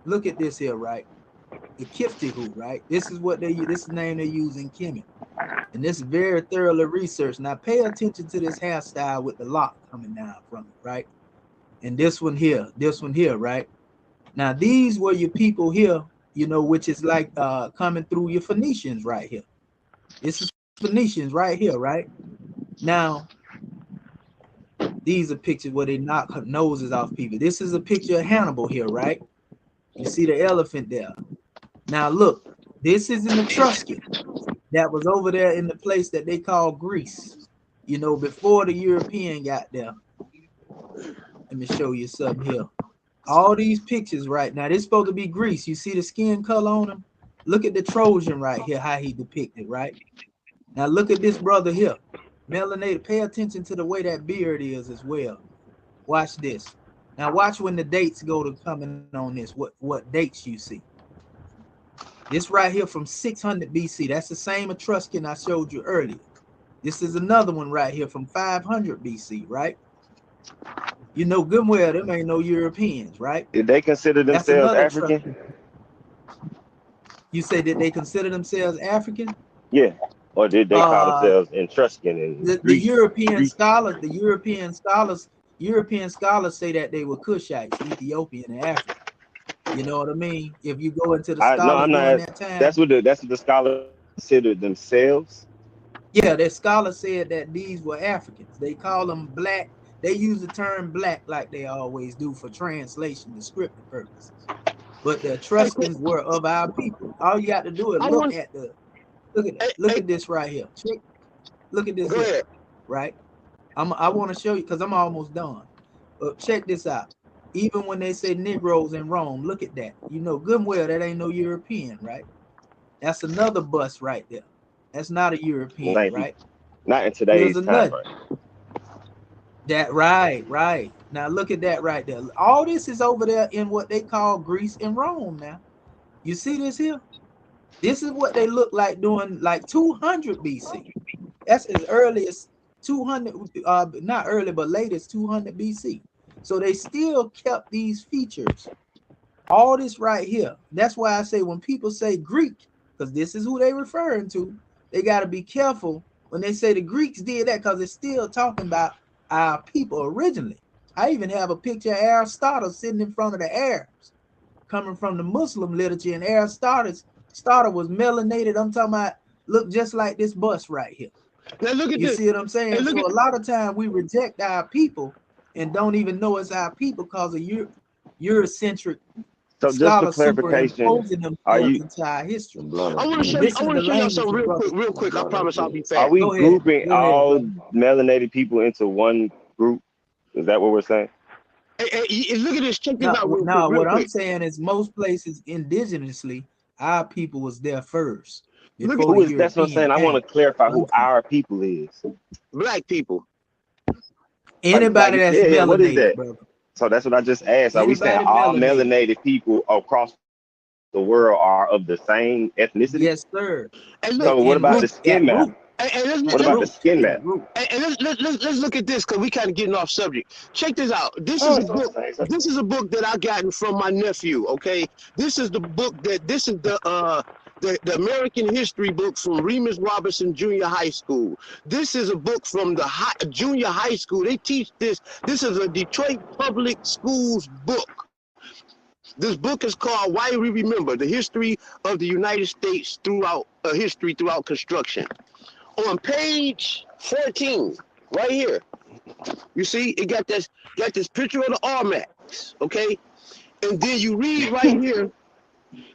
Look at this here, right? The Kiftihu, right? This is what this is the name they use in Kemet. And this is very thoroughly researched. Now pay attention to this hairstyle with the lock coming down from it, right? And this one here, right? Now these were your people here, you know, which is like coming through your Phoenicians right here. This is Phoenicians right here, right? Now, these are pictures where they knock noses off people. This is a picture of Hannibal here, right? You see the elephant there. Now look, this is an Etruscan that was over there in the place that they call Greece, you know, before the European got there. Let me show you something here. All these pictures right now, this is supposed to be Greece. You see the skin color on him? Look at the Trojan right here, how he depicted, right? Now look at this brother here. Melanated, pay attention to the way that beard is as well. Watch this. Now watch when the dates go to coming on this, what dates you see. This right here from 600 BC. That's the same Etruscan I showed you earlier. This is another one right here from 500 BC, right? You know good and well, them ain't no Europeans, right? Did they consider themselves African? Etruscan. You say that they consider themselves African? Yeah. Or did they call themselves Etruscan? And the European scholars, European scholars say that they were Cushites, Ethiopian and African. You know what I mean? If you go into the scholars during that time, that's what the scholars considered themselves. Yeah, the scholars said that these were Africans. They call them black. They use the term black like they always do for translation, descriptive purposes. But the Etruscans were of our people. All you got to do is look at this right here. Look at this here, right? I want to show you because I'm almost done. But check this out. Even when they say Negroes in Rome, look at that. You know good and well that ain't no European, right? That's another bus right there. That's not a European, right? Not in today's time. That right. Now look at that right there. All this is over there in what they call Greece and Rome now. You see this here? This is what they look like doing like 200 BC. That's as early as 200, not early, but late as 200 BC. So they still kept these features. All this right here. That's why I say when people say Greek, because this is who they referring to, they got to be careful when they say the Greeks did that, because it's still talking about our people originally. I even have a picture of Aristotle sitting in front of the Arabs, coming from the Muslim literature, and Aristotle was melanated. I'm talking about look just like this bus right here. Now look at you this. See what I'm saying? So a lot of time we reject our people and don't even know it's our people because of Eurocentric. So just for clarification, are you into our history? I want to show you something real quick. I promise I'll be fast. Are we grouping all melanated people into one group? Is that what we're saying? Hey, look at this. Check this out. What I'm saying is most places indigenously, our people was there first. That's what I'm saying. I want to clarify who our people is. Black people. Anybody that's melanated, what is that? Brother. So that's what I just asked. Are we saying all melanated people across the world are of the same ethnicity? Yes, sir. So what about the skin map? And What about the skin map? let's look at this because we kind of getting off subject. Check this out. This is a book. This is a book that I gotten from my nephew. Okay, this is the book this is the American history book from Remus Robinson Junior High School. This is a book from the junior high school. They teach this. This is a Detroit Public Schools book. This book is called Why We Remember: The History of the United States Throughout History Throughout Construction. On page 14, right here, you see it got this picture of the Armax, okay? And then you read right here,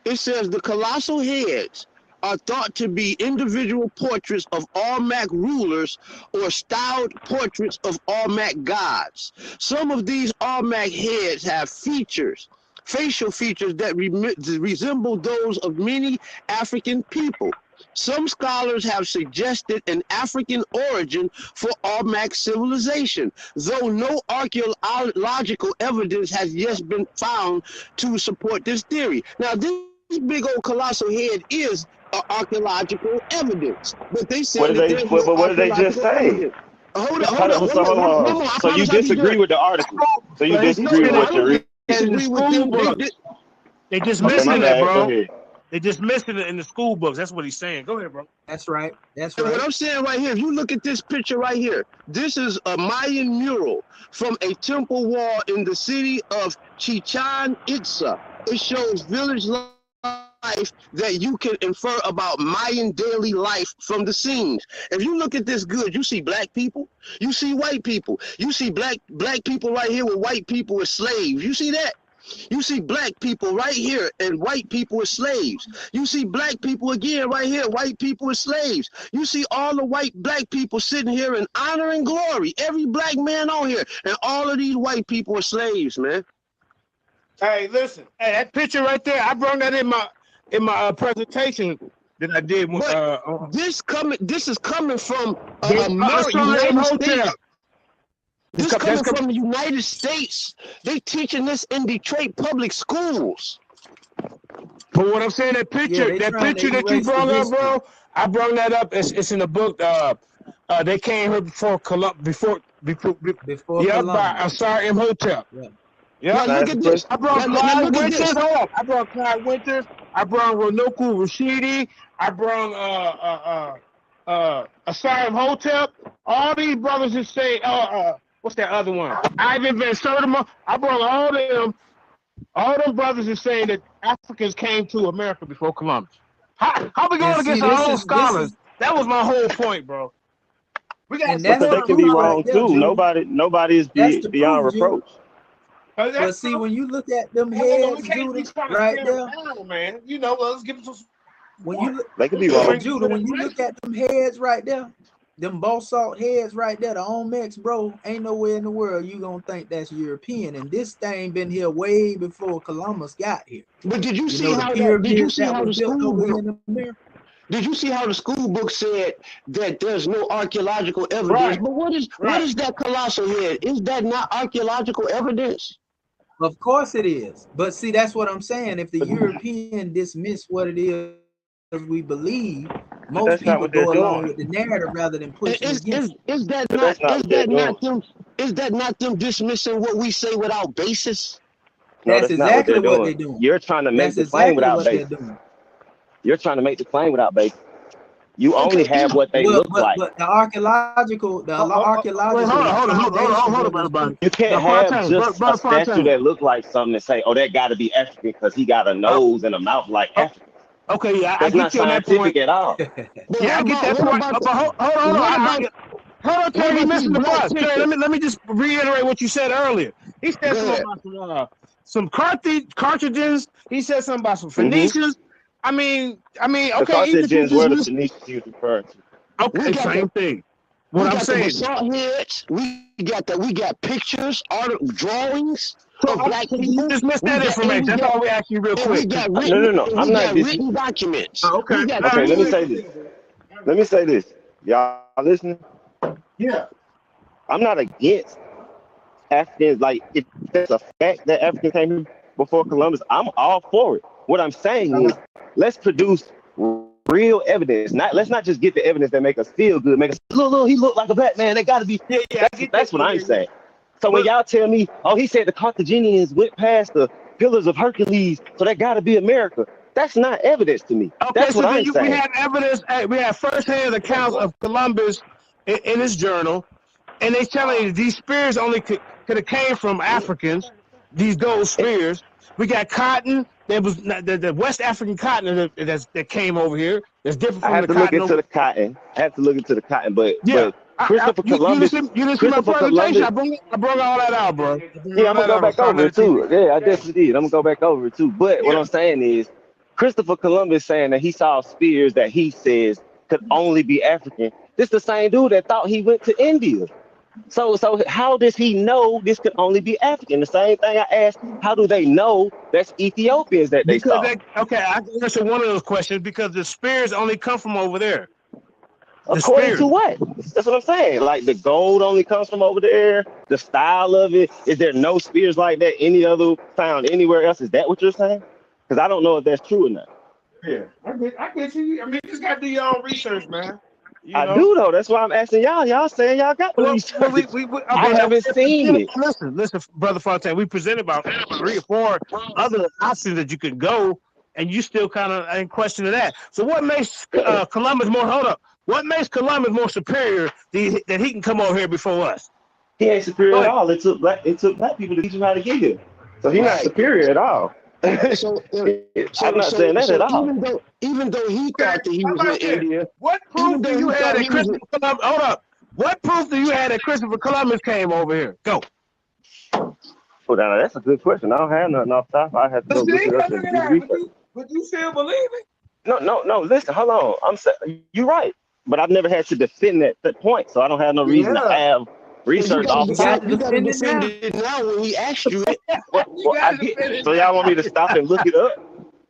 it says the colossal heads are thought to be individual portraits of Armac rulers or styled portraits of Armac gods. Some of these Armac heads have facial features that resemble those of many African people. Some scholars have suggested an African origin for Armac civilization, though no archaeological evidence has yet been found to support this theory. Now, this big old colossal head is archaeological evidence, but they say What did they just say? Hold on. So you disagree with the article? So you disagree with what you're reading? In the school books. They just missing it, bro. They just missing it in the school books. That's what he's saying. Go ahead, bro. That's right. That's right. And what I'm saying right here, if you look at this picture right here, this is a Mayan mural from a temple wall in the city of Chichen Itza. It shows village life that you can infer about Mayan daily life from the scenes. If you look at this good, you see black people, you see white people, you see black people right here with white people as slaves. You see that? You see black people right here and white people as slaves. You see black people again right here, white people as slaves. You see all the black people sitting here in honor and glory. Every black man on here, and all of these white people are slaves, man. Hey, listen. Hey, that picture right there, I brought that in my presentation that I did. This is coming from United States. This coming from the United States. They teaching this in Detroit public schools. But what I'm saying, that picture that you brought up, bro, I brought that up. It's in the book. They came here before Columbus. By Asar Imhotep. Yeah. Look at this. I brought Clyde Winters. I brought Clyde Winters. I brought Ronoku Rashidi. I brought Asar Imhotep. All these brothers that say what's that other one? Ivan Van Sertima. I brought all them brothers are saying that Africans came to America before Columbus. How we going against our own scholars? That was my whole point, bro. Because they can be wrong too. Nobody is beyond reproach. But see, when you look at them heads, Judah, right there, man, you know, let's give them some. They could be wrong. Judah, when you look at them heads right there, them basalt heads right there, the Olmecs, bro, ain't nowhere in the world you gonna think that's European. And this thing been here way before Columbus got here. But did you see how the school book? Did you see how the school book said that there's no archaeological evidence? Right. But what is that colossal head? Is that not archaeological evidence? Of course it is. But see, that's what I'm saying. If the European dismiss what it is we believe, most people go along with the narrative rather than pushing against it. Is that not them dismissing what we say without basis? No, that's exactly what they're doing. You're trying to make the claim without basis. You're trying to make the claim without basis. You only have what they look like. But the archaeological. Hold on. You can't have just a statue that look like something and say, "Oh, that got to be African because he got a nose and a mouth like African." Okay, yeah, that's not scientific at all. Yeah, I get that point. Hold on, Terry, you missing the bus. Let me just reiterate what you said earlier. He said something about some Carthaginians. He said something about some Phoenicians. I mean, okay. The Carthaginians were the Phoenicians you referred to. Okay, same thing. What I'm saying. Heads, we got pictures, art, drawings. So black people dismiss that information. That's all we ask you real quick. No. I'm not written documents. Okay. Okay. Let me say this. Y'all listening? Yeah. I'm not against Africans. Like, if there's a fact that Africans came here before Columbus, I'm all for it. What I'm saying is, let's produce real evidence. Let's not just get the evidence that make us feel good, make us look, he looked like a black man. They got to be. Yeah, That's what I'm saying. So when y'all tell me, oh, he said the Carthaginians went past the Pillars of Hercules, so that got to be America. That's not evidence to me. Okay, That's so what I'm saying. we have evidence. We have firsthand accounts of Columbus in his journal, and they telling you these spears only could have came from Africans. These gold spears. We got cotton. There was the West African cotton that came over here. That's different from I have to look into the cotton. But Christopher Columbus. You didn't see my Christopher presentation. Columbus. I brought all that out, bro. Yeah, I'm gonna go back over it too. Yeah, I definitely did. I'm gonna go back over it too. But what I'm saying is, Christopher Columbus saying that he saw spears that he says could only be African. This the same dude that thought he went to India. So how does he know this could only be African? The same thing I asked, how do they know that's Ethiopians that they saw? Okay, I can answer one of those questions because the spears only come from over there. According to what? That's what I'm saying. Like the gold only comes from over there. The style of it. Is there no spears like that found anywhere else? Is that what you're saying? Because I don't know if that's true or not. Yeah, I get you. I mean, you just got to do your own research, man. I do though. That's why I'm asking y'all. Y'all saying y'all got the research. I haven't seen it. Listen, Brother Fontaine. We presented about 3 or 4 other options that you could go, and you still kind of in question of that. So what makes Columbus more? Hold up. What makes Columbus more superior that he can come over here before us? He ain't superior at all. It took black people to teach him how to get here. So he's not superior at all. I'm not saying that at all. Even though he thought that he was in India, what proof do you have that Christopher Columbus? Hold up. What proof do you have that Christopher Columbus came over here? Go. Oh, now that's a good question. I don't have nothing off top. I have to go look it up and do research. But you still believe it? No. Listen, hold on. I'm saying you're right, but I've never had to defend that point, so I don't have no reason to have research off top. You got to defend it now when he asked you it. So y'all want me to stop and look it up?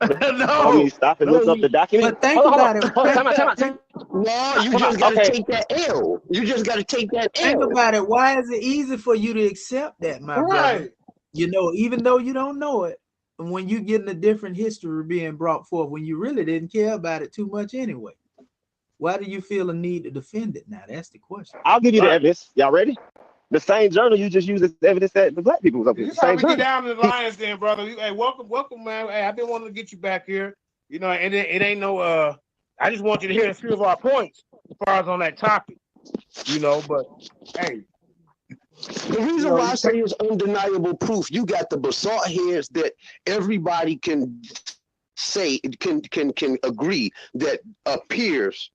No. Want me to stop and look up the document? But think about it. No, you just got to take that L. You just got to take that L. Think about it. Why is it easy for you to accept that, my brother? You know, even though you don't know it, when you getting a different history being brought forth, when you really didn't care about it too much anyway. Why do you feel a need to defend it now? That's the question. I'll give you the evidence. Y'all ready? The same journal you just used as evidence that the black people was up here. You gotta get down to the Lions then, brother. Hey, welcome, man. Hey, I've been wanting to get you back here. You know, and it ain't no I just want you to hear a few of our points as far as on that topic. You know, but hey. The reason why I say it's undeniable proof, you got the basalt heads that everybody can say can agree that appears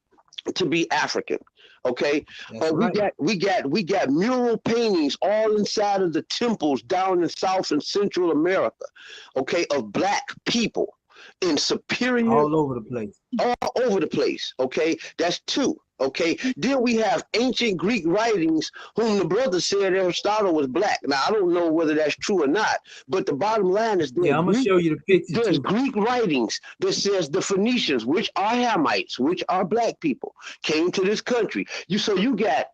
to be African. Okay, we got mural paintings all inside of the temples down in South and Central America. Okay, of black people in superior all over the place. Okay, that's 2. Okay, then we have ancient Greek writings whom the brother said Aristotle was black. Now I don't know whether that's true or not, but the bottom line is I'm gonna show you the picture. There's Greek writings that says the Phoenicians, which are Hamites, which are black people, came to this country. You got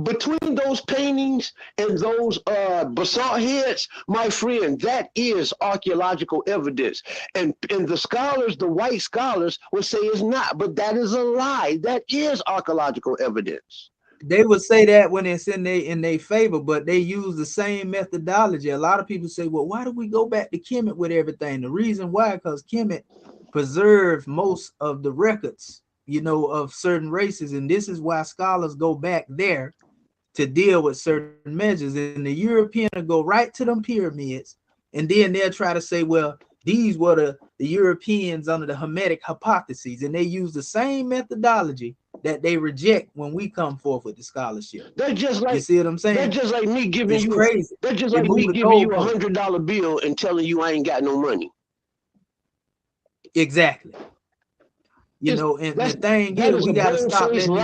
between those paintings and those basalt heads, my friend, that is archaeological evidence. And the scholars, the white scholars, will say it's not, but that is a lie. That is archaeological evidence. They would say that when it's in their favor, but they use the same methodology. A lot of people say, well, why do we go back to Kemet with everything? The reason why, because Kemet preserved most of the records, you know, of certain races. And this is why scholars go back there to deal with certain measures. And the European will go right to them pyramids. And then they'll try to say, well, these were the Europeans under the Hermetic hypotheses. And they use the same methodology that they reject when we come forth with the scholarship. They're just like, you see what I'm saying? They're just like me giving it's you crazy. They're just like me giving you $100 bill and telling you I ain't got no money. Exactly. You know, and the thing is, we gotta stop letting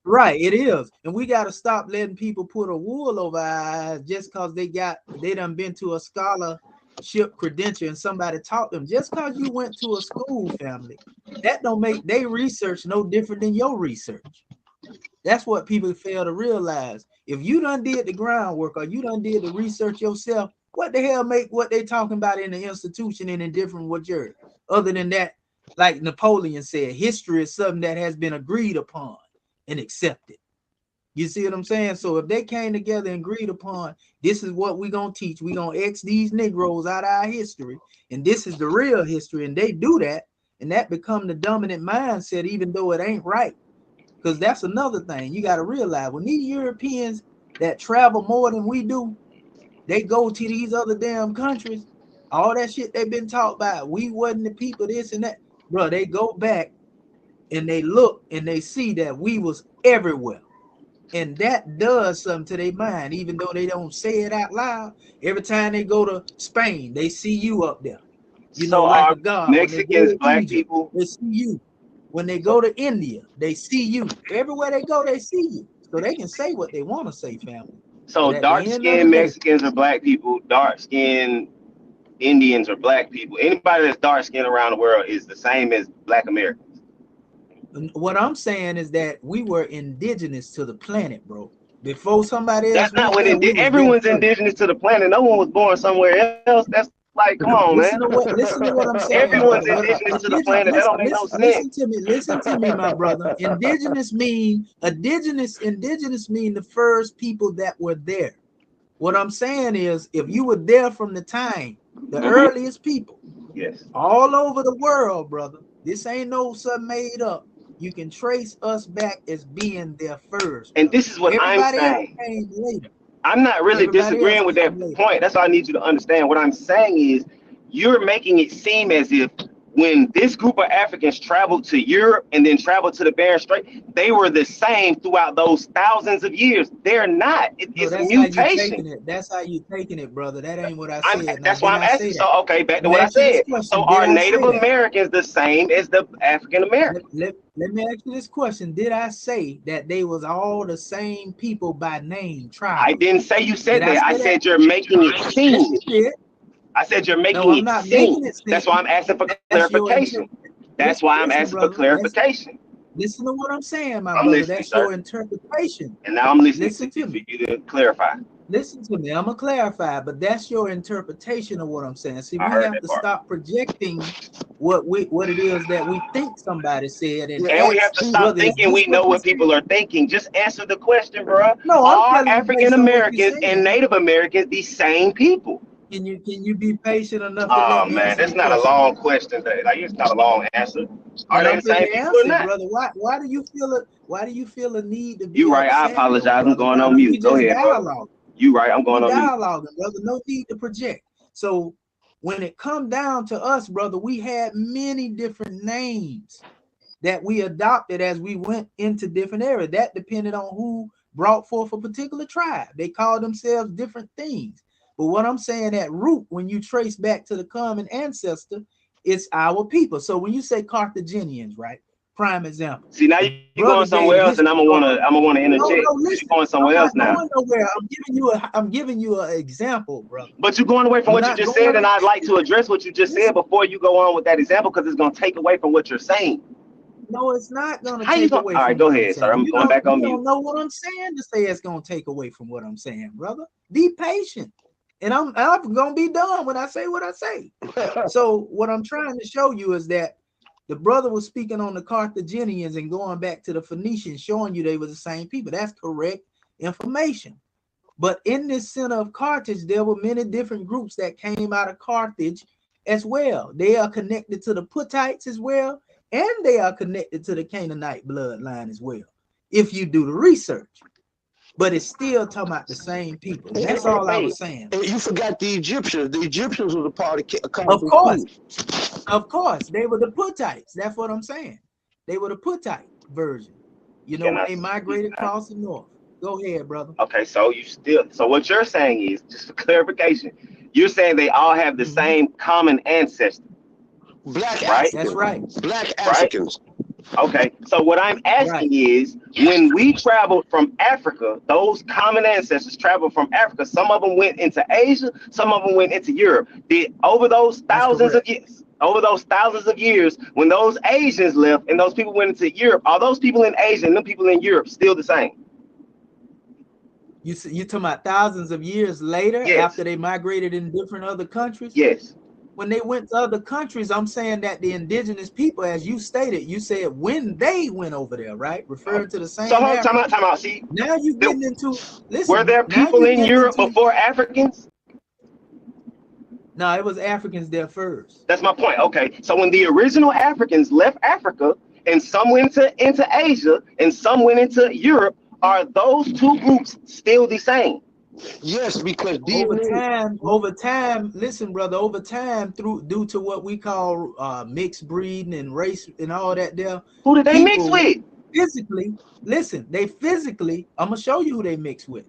right, it is. And we gotta stop letting people put a wool over our eyes just because they done been to a scholarship credential and somebody taught them. Just because you went to a school, family, that don't make their research no different than your research. That's what people fail to realize. If you done did the groundwork or you done did the research yourself, what the hell make what they talking about in the institution any different with yours? Other than that, like Napoleon said, history is something that has been agreed upon and accepted. You see what I'm saying? So if they came together and agreed upon, this is what we're going to teach. We're going to X these Negroes out of our history. And this is the real history. And they do that. And that become the dominant mindset, even though it ain't right. Because that's another thing. You got to realize when these Europeans that travel more than we do, they go to these other damn countries, all that shit they've been taught about. We wasn't the people, this and that. Bro, they go back and they look and they see that we was everywhere. And that does something to their mind, even though they don't say it out loud. Every time they go to Spain, they see you up there. You know, like a god. Mexicans, black Egypt, people, they see you. When they go to India, they see you. Everywhere they go, they see you. So they can say what they want to say, family. So dark-skinned Mexicans are black people, dark-skinned Indians are black people. Anybody that's dark-skinned around the world is the same as black Americans. What I'm saying is that we were indigenous to the planet, bro. Before somebody else. That's not what everyone's indigenous to the planet. No one was born somewhere else. That's like, come on, listen man. Listen to what I'm saying. Everyone's indigenous to the planet. That don't make no sense. Listen to me, my brother. Indigenous mean the first people that were there. What I'm saying is, if you were there from the time, the earliest people, yes, all over the world, brother. This ain't no something made up. You can trace us back as being there first. And this is what I'm saying. I'm not really disagreeing with that point. That's all I need you to understand. What I'm saying is, you're making it seem as if when this group of Africans traveled to Europe and then traveled to the Bering Strait, they were the same throughout those thousands of years. They're not. It's a mutation. That's how you taking it, brother. That ain't what I said. That's why I'm asking. So, okay, back to what I said. So are Native Americans the same as the African Americans? Let me ask you this question. Did I say that they was all the same people by name, tribe? I didn't say you said that. I said you're making it seem. I said you're making it seem. That's why I'm asking for clarification. That's why I'm asking for clarification. Listen to what I'm saying, my brother. That's your interpretation. And now I'm listening to you to clarify. Listen to me. I'm gonna clarify, but that's your interpretation of what I'm saying. See, we have to stop projecting what it is that we think somebody said, and we have to stop thinking we know what people are thinking. Just answer the question, bro. No, are African Americans and Native Americans the same people? Can you be patient enough? Oh man, that's not a long question. Like, it's not a long answer. Are they the same people or not? Brother, why do you feel it? Why do you feel a need to be? You right. I apologize. I'm going on mute. Go ahead, bro. You right. I'm going on mute. Dialogue, brother. No need to project. So when it come down to us, brother, we had many different names that we adopted as we went into different areas. That depended on who brought forth a particular tribe. They called themselves different things. But what I'm saying, at root, when you trace back to the common ancestor, it's our people. So when you say Carthaginians, right? Prime example. See, now you're going somewhere else, and I'm gonna wanna interject. You're going somewhere else now. I'm giving you an example, brother. But you're going away from what you just said, and I'd like to address what you just said before you go on with that example, because it's gonna take away from what you're saying. No, it's not gonna take away. All right, go ahead, sir. I'm going back on mute. You don't know what I'm saying to say it's gonna take away from what I'm saying, brother. Be patient. And I'm gonna be done when I say what I say. So what I'm trying to show you is that the brother was speaking on the Carthaginians and going back to the Phoenicians, showing you they were the same people. That's correct information. But in this center of Carthage, there were many different groups that came out of Carthage as well. They are connected to the Puttites as well, and they are connected to the Canaanite bloodline as well, if you do the research. But it's still talking about the same people. That's all I was saying. And you forgot the Egyptians. The Egyptians were the part of course. Of course. They were the Puttites. That's what I'm saying. They were the Puttite version. You know, they migrated across the north. Go ahead, brother. Okay, so what you're saying is, just for clarification, you're saying they all have the same common ancestor. Black right? That's right. Black Africans. Right? Okay, so what I'm asking is, when we traveled from Africa, those common ancestors traveled from Africa. Some of them went into Asia, some of them went into Europe. Over those thousands of years, when those Asians left and those people went into Europe, are those people in Asia and them people in Europe still the same? You talking about thousands of years later, after they migrated in different other countries? Yes. when they went to other countries, I'm saying that the indigenous people, as you stated, you said when they went over there, right? Referring to the same. So time out. See, now you getting into listen. Were there people in Europe before Africans? No, it was Africans there first. That's my point. Okay, so when the original Africans left Africa and some went into Asia and some went into Europe, are those two groups still the same? Yes, because over time, listen, brother, over time, due to what we call mixed breeding and race and all that there. Who did they mix with? Physically, listen, I'm gonna show you who they mix with.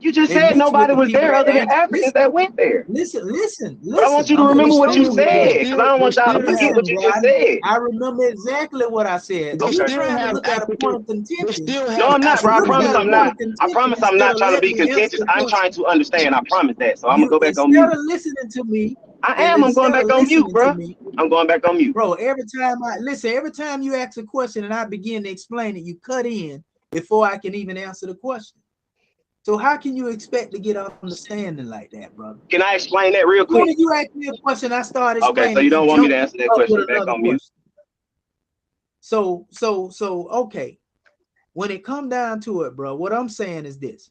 You just said nobody was there other than Africans that went there. Listen. But I want you to remember what you said, because I don't want y'all to forget what you just said. I remember exactly what I said. They You're still trying to have look at a point of contention. No, I'm not, bro. I promise I'm not. I promise I'm not trying to be contentious. I'm trying to understand. I promise that. So I'm gonna go back on mute. Instead of listening to me, I am. I'm going back on mute, bro. I'm going back on mute, bro. Every time you ask a question and I begin to explain it, you cut in before I can even answer the question. So how can you expect to get an understanding like that, brother? Can I explain that real quick? When you ask me a question, I started explaining. Okay, so you don't want me to answer that question back on mute. So, okay. When it come down to it, bro, what I'm saying is this.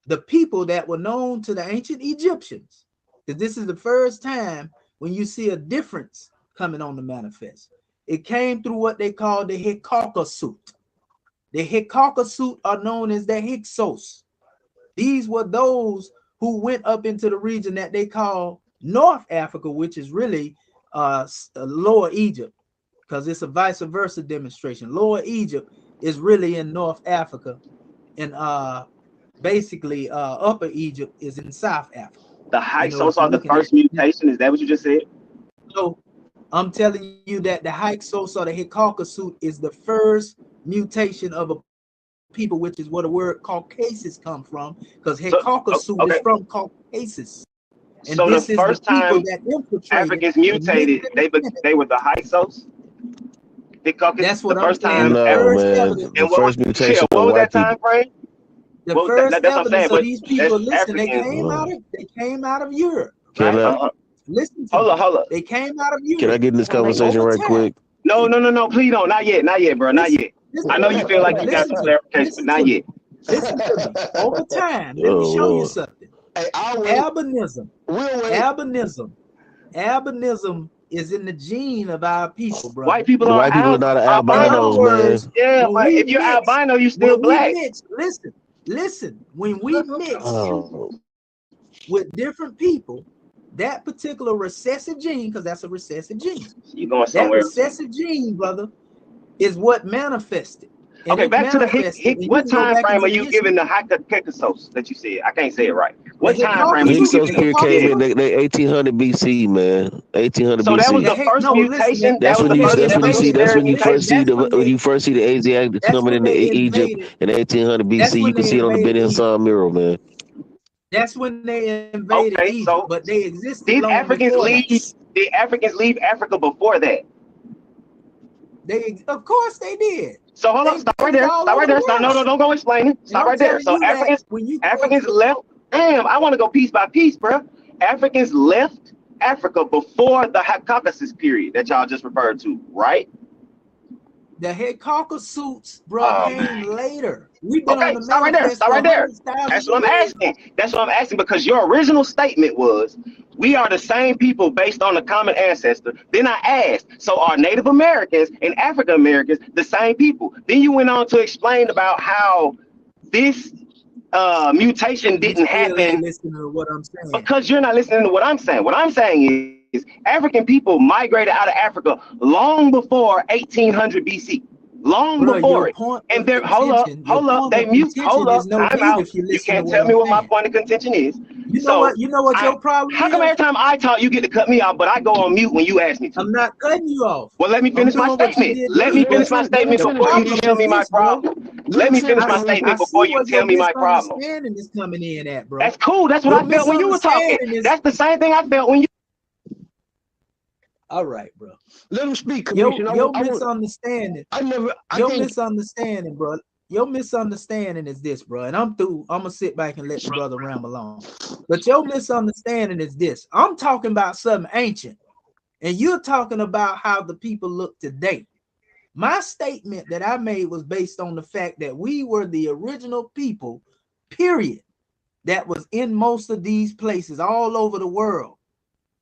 The people that were known to the ancient Egyptians, because this is the first time when you see a difference coming on the manifest. It came through what they call the Hyksos. The Hyksos are known as the Hyksos. These were those who went up into the region that they call North Africa, which is really Lower Egypt, because it's a vice versa demonstration. Lower Egypt is really in North Africa, and basically Upper Egypt is in South Africa. The Hyksos are the first mutation. Is that what you just said? So I'm telling you that the Hyksos or the Hyksos is the first mutation of a people, which is where the word Caucasus come from, because Hyksos is from Caucasus. And so the first time Africans mutated, they were the Hyksos. That's what the first I'm saying. time. The first mutation. What was that time frame? The first evidence of these people, listen, they came out of Europe. Right? Listen to me. Hold up. They came out of Europe. Can I get in this conversation right quick? No, please don't. Not yet, bro. Not yet. I know you feel like you got some clarification, but not yet. Listen to me. Over time, let me show you something. Albinism is in the gene of our people, bro. White people are not albinos, man. Yeah, but if you're albino, you're still black. Listen. When we mix with different people, that particular recessive gene, because that's a recessive gene. You're going somewhere. That recessive gene, brother, is what manifested. Okay, back to the what time frame are you giving the Hyksos that you said? I can't say it right. What time frame are you giving? Hyksos came in they 1800 BC, man. 1800 BC. So that was the first mutation. That's when you first see the Asiatics coming into Egypt in 1800 BC. You can see it on the Ben Hassan mural, man. That's when they invaded Egypt, but they existed. Did Africans leave Africa before that? Of course they did. So hold on, stop right there. No, don't go explaining. Stop right there. So Africans left. Damn, I want to go piece by piece, bro. Africans left Africa before the Caucasus period that y'all just referred to, right? The Hyksos, bro, came later. Okay, stop right there. That's what I'm asking because your original statement was, we are the same people based on a common ancestor. Then I asked, so are Native Americans and African Americans the same people? Then you went on to explain about how this mutation didn't happen. Listen to what I'm saying. Because you're not listening to what I'm saying. What I'm saying is African people migrated out of Africa long before 1800 BC. Long before it. And they're hold up. Time out. You can't tell me what my point of contention is. You know what your problem is? How come every time I talk, you get to cut me off, but I go on mute when you ask me to? I'm not cutting you off. Well, let me finish my statement. Let me finish my statement before you tell me my problem. Let me finish my statement before you tell me my problem. Is coming in at, bro. That's cool. That's what I felt when you were talking. That's the same thing I felt when you. All right, bro. Let him speak. Your misunderstanding. Your misunderstanding, bro. Your misunderstanding is this, bro. And I'm through. I'm gonna sit back and let the brother ramble on. But your misunderstanding is this. I'm talking about something ancient. And you're talking about how the people look today. My statement that I made was based on the fact that we were the original people, period, that was in most of these places all over the world.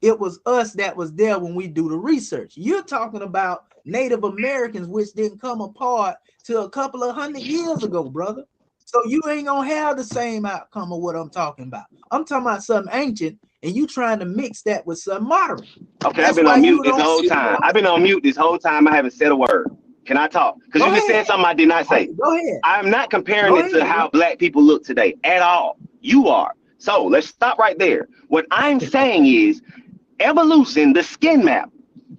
It was us that was there when we do the research. You're talking about Native Americans, which didn't come apart till a couple of 100 years ago, brother. So you ain't gonna have the same outcome of what I'm talking about. I'm talking about something ancient, and you trying to mix that with some modern. Okay, I've been on mute this whole time. I've been on mute this whole time. I haven't said a word. Can I talk? Because you just said something I did not say. Go ahead. I'm not comparing it to how black people look today at all. You are. So let's stop right there. What I'm saying is evolution, the skin map.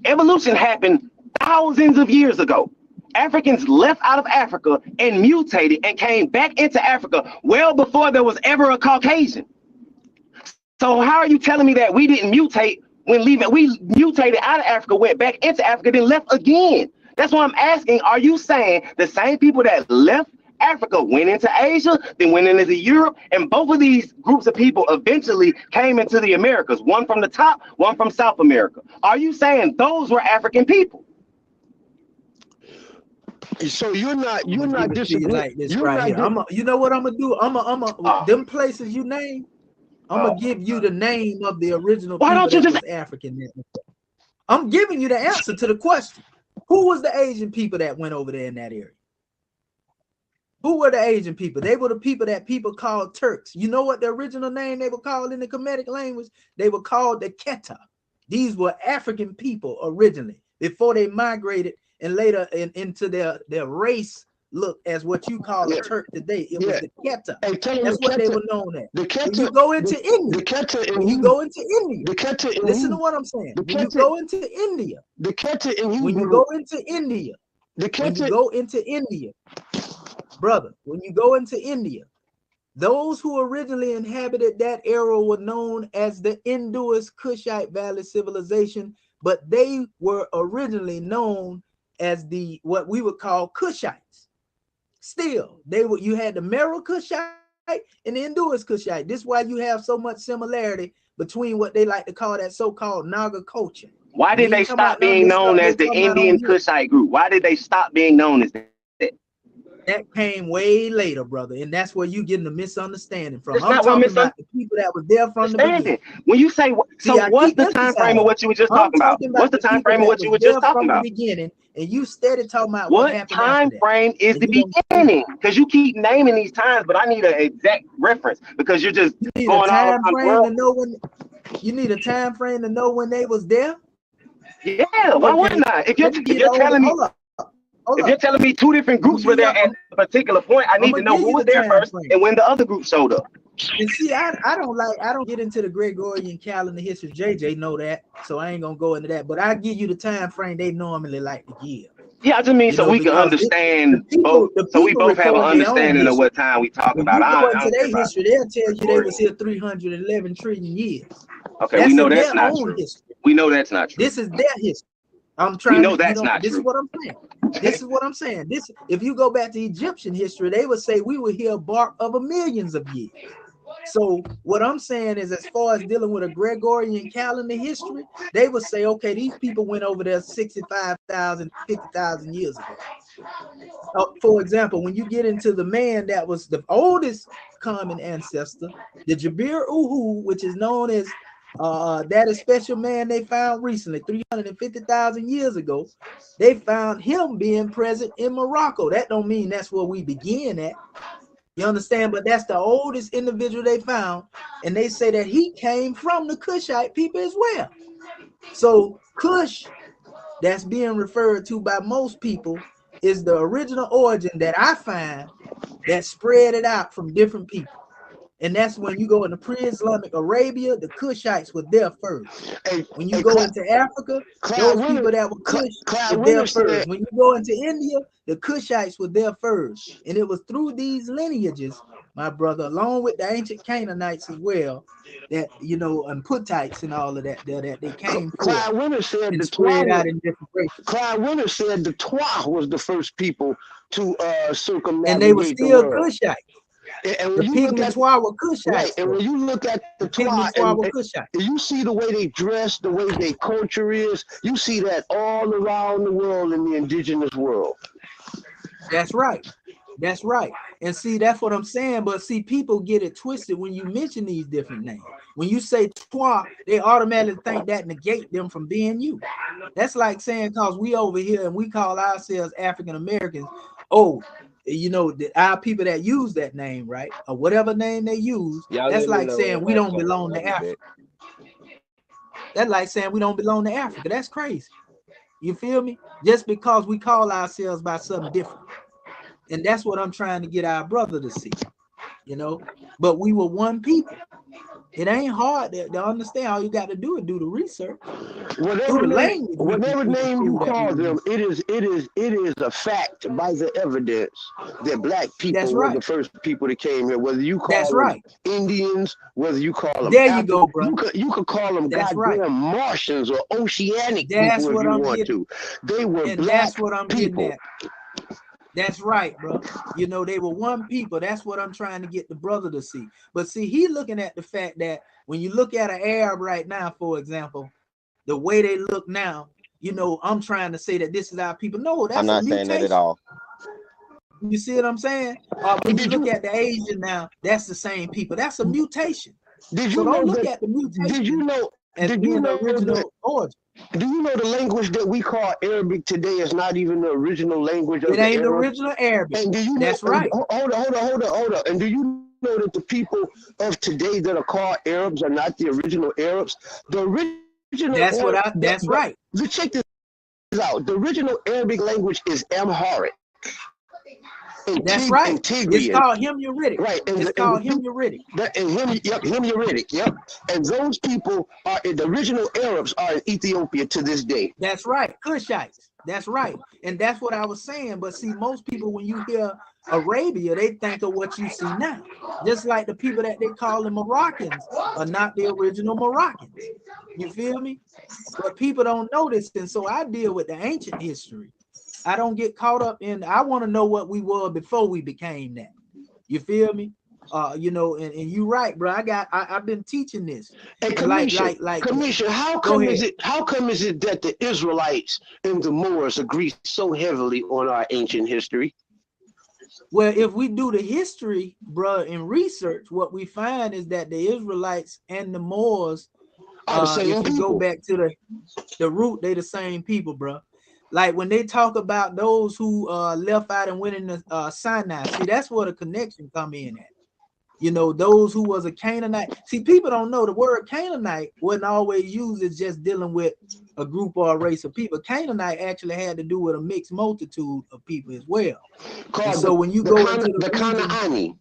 Evolution happened thousands of years ago. Africans left out of Africa and mutated and came back into Africa well before there was ever a Caucasian. So how are you telling me that we didn't mutate when leaving? We mutated out of Africa, went back into Africa, then left again. That's why I'm asking, are you saying the same people that left Africa went into Asia, then went into Europe, and both of these groups of people eventually came into the Americas, one from the top, one from South America? Are you saying those were African people? So you're not disagreeing like this right here. You know what I'm gonna do? Them places you name, I'm gonna give you the name of the original people that was African. I'm giving you the answer to the question. Who was the Asian people that went over there in that area? Who were the Asian people? They were the people that people called Turks. You know what the original name they were called in the Kemetic language? They were called the Keta. These were African people originally, before they migrated and later into their race look as what you call a Turk today. It was the Keta. That's what they were known as. The Keta, when you go into India, the Keta when you go into India, the Keta listen to what I'm saying. When you go into India, the Keta in when you go into India, the Keta, when you go into India, brother, when you go into India, those who originally inhabited that area were known as the Indus Kushite Valley civilization, but they were originally known as the what we would call Kushites. Still, you had the Meroe Kushite and the Indus Kushite. This is why you have so much similarity between what they like to call that so-called Naga culture. Why did they stop being known as the Indian Kushite group? Why did they stop being known as that? That came way later, brother, and that's where you getting the misunderstanding from. It's I'm talking about the people that were there from the beginning. When you say, so what's the time frame of what you were just talking about? What's the time frame of what you were just talking about? Beginning, and you steady talking about what time frame is the beginning? Because you keep naming these times, but I need an exact reference because you're just going all around the world. You need a time frame to know when they was there. Yeah, why wouldn't I? If you're telling me. If you're telling me two different groups were there at a particular point, I need to know who was there first and when the other group showed up. And see, I don't get into the Gregorian calendar history. JJ know that, so I ain't gonna go into that. But I give you the time frame they normally like to give. Yeah, I just mean so we can understand both. So we both have an understanding of what time we talking about. When you go into their history, they'll tell you they was here 311 trillion years. Okay, we know that's not true. We know that's not true. This is their history. I'm trying. We know that's not true. This is what I'm saying. This is what I'm saying. This, if you go back to Egyptian history, they would say we were here bark of millions of years. So what I'm saying is, as far as dealing with a Gregorian calendar history, they would say, okay, these people went over there 65,000, 50,000 years ago. For example, when you get into the man that was the oldest common ancestor, the Jabir Uhu, which is known as that is special man they found recently, 350,000 years ago, they found him being present in Morocco. That don't mean that's where we begin at. You understand? But that's the oldest individual they found, and they say that he came from the Kushite people as well. So Kush, that's being referred to by most people, is the original origin that I find that spread it out from different people. And that's when you go into pre-Islamic Arabia, the Kushites were there first. When you go into Africa, those people that were Kush were there first. When you go into India, the Kushites were there first. And it was through these lineages, my brother, along with the ancient Canaanites as well, that, you know, and Puttites and all of that, that they came Clyde Winter said the spread out in different races. Clyde Winter said the Twa was the first people to circumnavigate, and they were still Kushites. And The when you look at Pygmy-Twa were Cushites. right, and when you look at the Twa Pygmy-Twa were Cushites. and you see the way they dress, the way their culture is, you see that all around the world in the indigenous world. That's right. That's right. And see, that's what I'm saying. But see, people get it twisted when you mention these different names. When you say Twa, they automatically think that negate them from being you. That's like saying, because we over here and we call ourselves African Americans, oh, you know, our people that use that name, right? Or whatever name they use, that's like saying we don't belong to Africa. That's like saying we don't belong to Africa. That's crazy. You feel me? Just because we call ourselves by something different. And that's what I'm trying to get our brother to see, you know. But we were one people. It ain't hard to understand. All you got to do is do the research. Whatever name you call them, it is a fact by the evidence that black people were the first people that came here. Whether you call them Indians, whether you call them you go, bro. You could call them goddamn Martians or oceanic people if you want to. They were black people. That's right, bro. You know, they were one people. That's what I'm trying to get the brother to see. But see, he looking at the fact that when you look at an Arab right now, for example, the way they look now, you know, I'm trying to say that this is our people. No, that's I'm not saying that at all. You see what I'm saying? When you look at the Asian now, that's the same people. That's a mutation. Did you don't look at the mutation? Did you know? Did you know original origin? Do you know the language that we call Arabic today is not even the original language of it ain't the original Arabic. And do you That's know, right. Hold on. And do you know that the people of today that are called Arabs are not the original Arabs? The original That's right. Check this out. The original Arabic language is Amharic. That's right. It's called Himyaritic. Right. It's called Himyaritic. Himyaritic. Yep. And those people are the original Arabs are in Ethiopia to this day. That's right. Cushites. That's right. And that's what I was saying. But see, most people, when you hear Arabia, they think of what you see now. Just like the people that they call the Moroccans are not the original Moroccans. You feel me? But people don't know this. And so I deal with the ancient history. I don't get caught up in, I want to know what we were before we became that. You feel me? You know, and you right, bro. I've been teaching this. And Commissioner, how come is it that the Israelites and the Moors agree so heavily on our ancient history? Well, if we do the history, bro, in research, what we find is that the Israelites and the Moors, if you go back to the root, they the same people, bro. Like when they talk about those who left out and went into Sinai, see, that's where the connection come in at. You know, those who was a Canaanite. See, people don't know the word Canaanite wasn't always used as just dealing with a group or a race of people. Canaanite actually had to do with a mixed multitude of people as well. So when you go into the Canaani,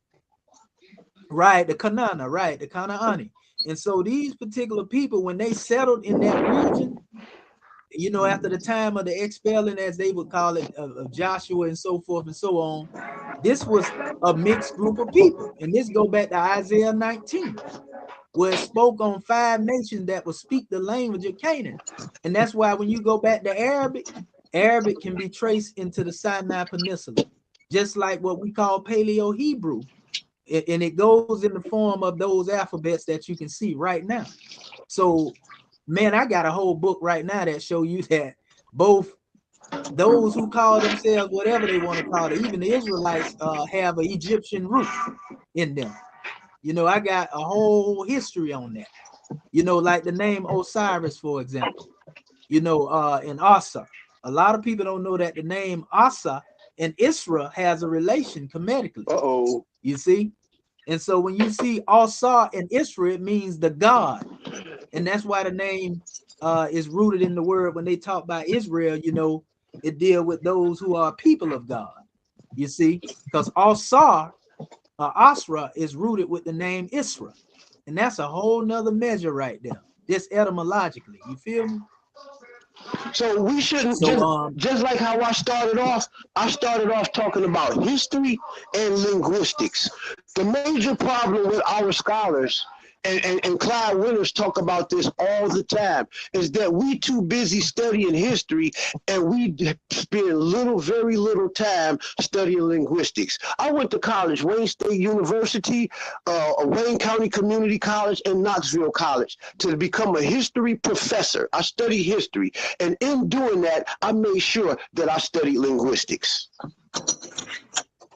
right, the Canaani. And so these particular people, when they settled in that region, you know, after the time of the expelling, as they would call it, of Joshua and so forth and so on, this was a mixed group of people. And this go back to Isaiah 19, where it spoke on 5 nations that would speak the language of Canaan. And that's why when you go back to Arabic can be traced into the Sinai Peninsula, just like what we call Paleo-Hebrew. And it goes in the form of those alphabets that you can see right now. So, man, I got a whole book right now that show you that both those who call themselves whatever they want to call it, even the Israelites, have an Egyptian root in them. You know, I got a whole history on that. You know, like the name Osiris, for example. You know, and Asa. A lot of people don't know that the name Asa and Isra has a relation comedically. You see? And so when you see Asa and Isra, it means the God. And that's why the name is rooted in the word. When they talk about Israel, you know, it deal with those who are people of God. You see? Because Asra is rooted with the name Isra. And that's a whole nother measure right there. Just etymologically. You feel me? So we shouldn't, just like how I started off talking about history and linguistics. The major problem with our scholars and Clyde Winters talk about this all the time, is that we too busy studying history and we spend very little time studying linguistics. I went to college, Wayne State University, Wayne County Community College, and Knoxville College to become a history professor. I studied history, and in doing that, I made sure that I studied linguistics.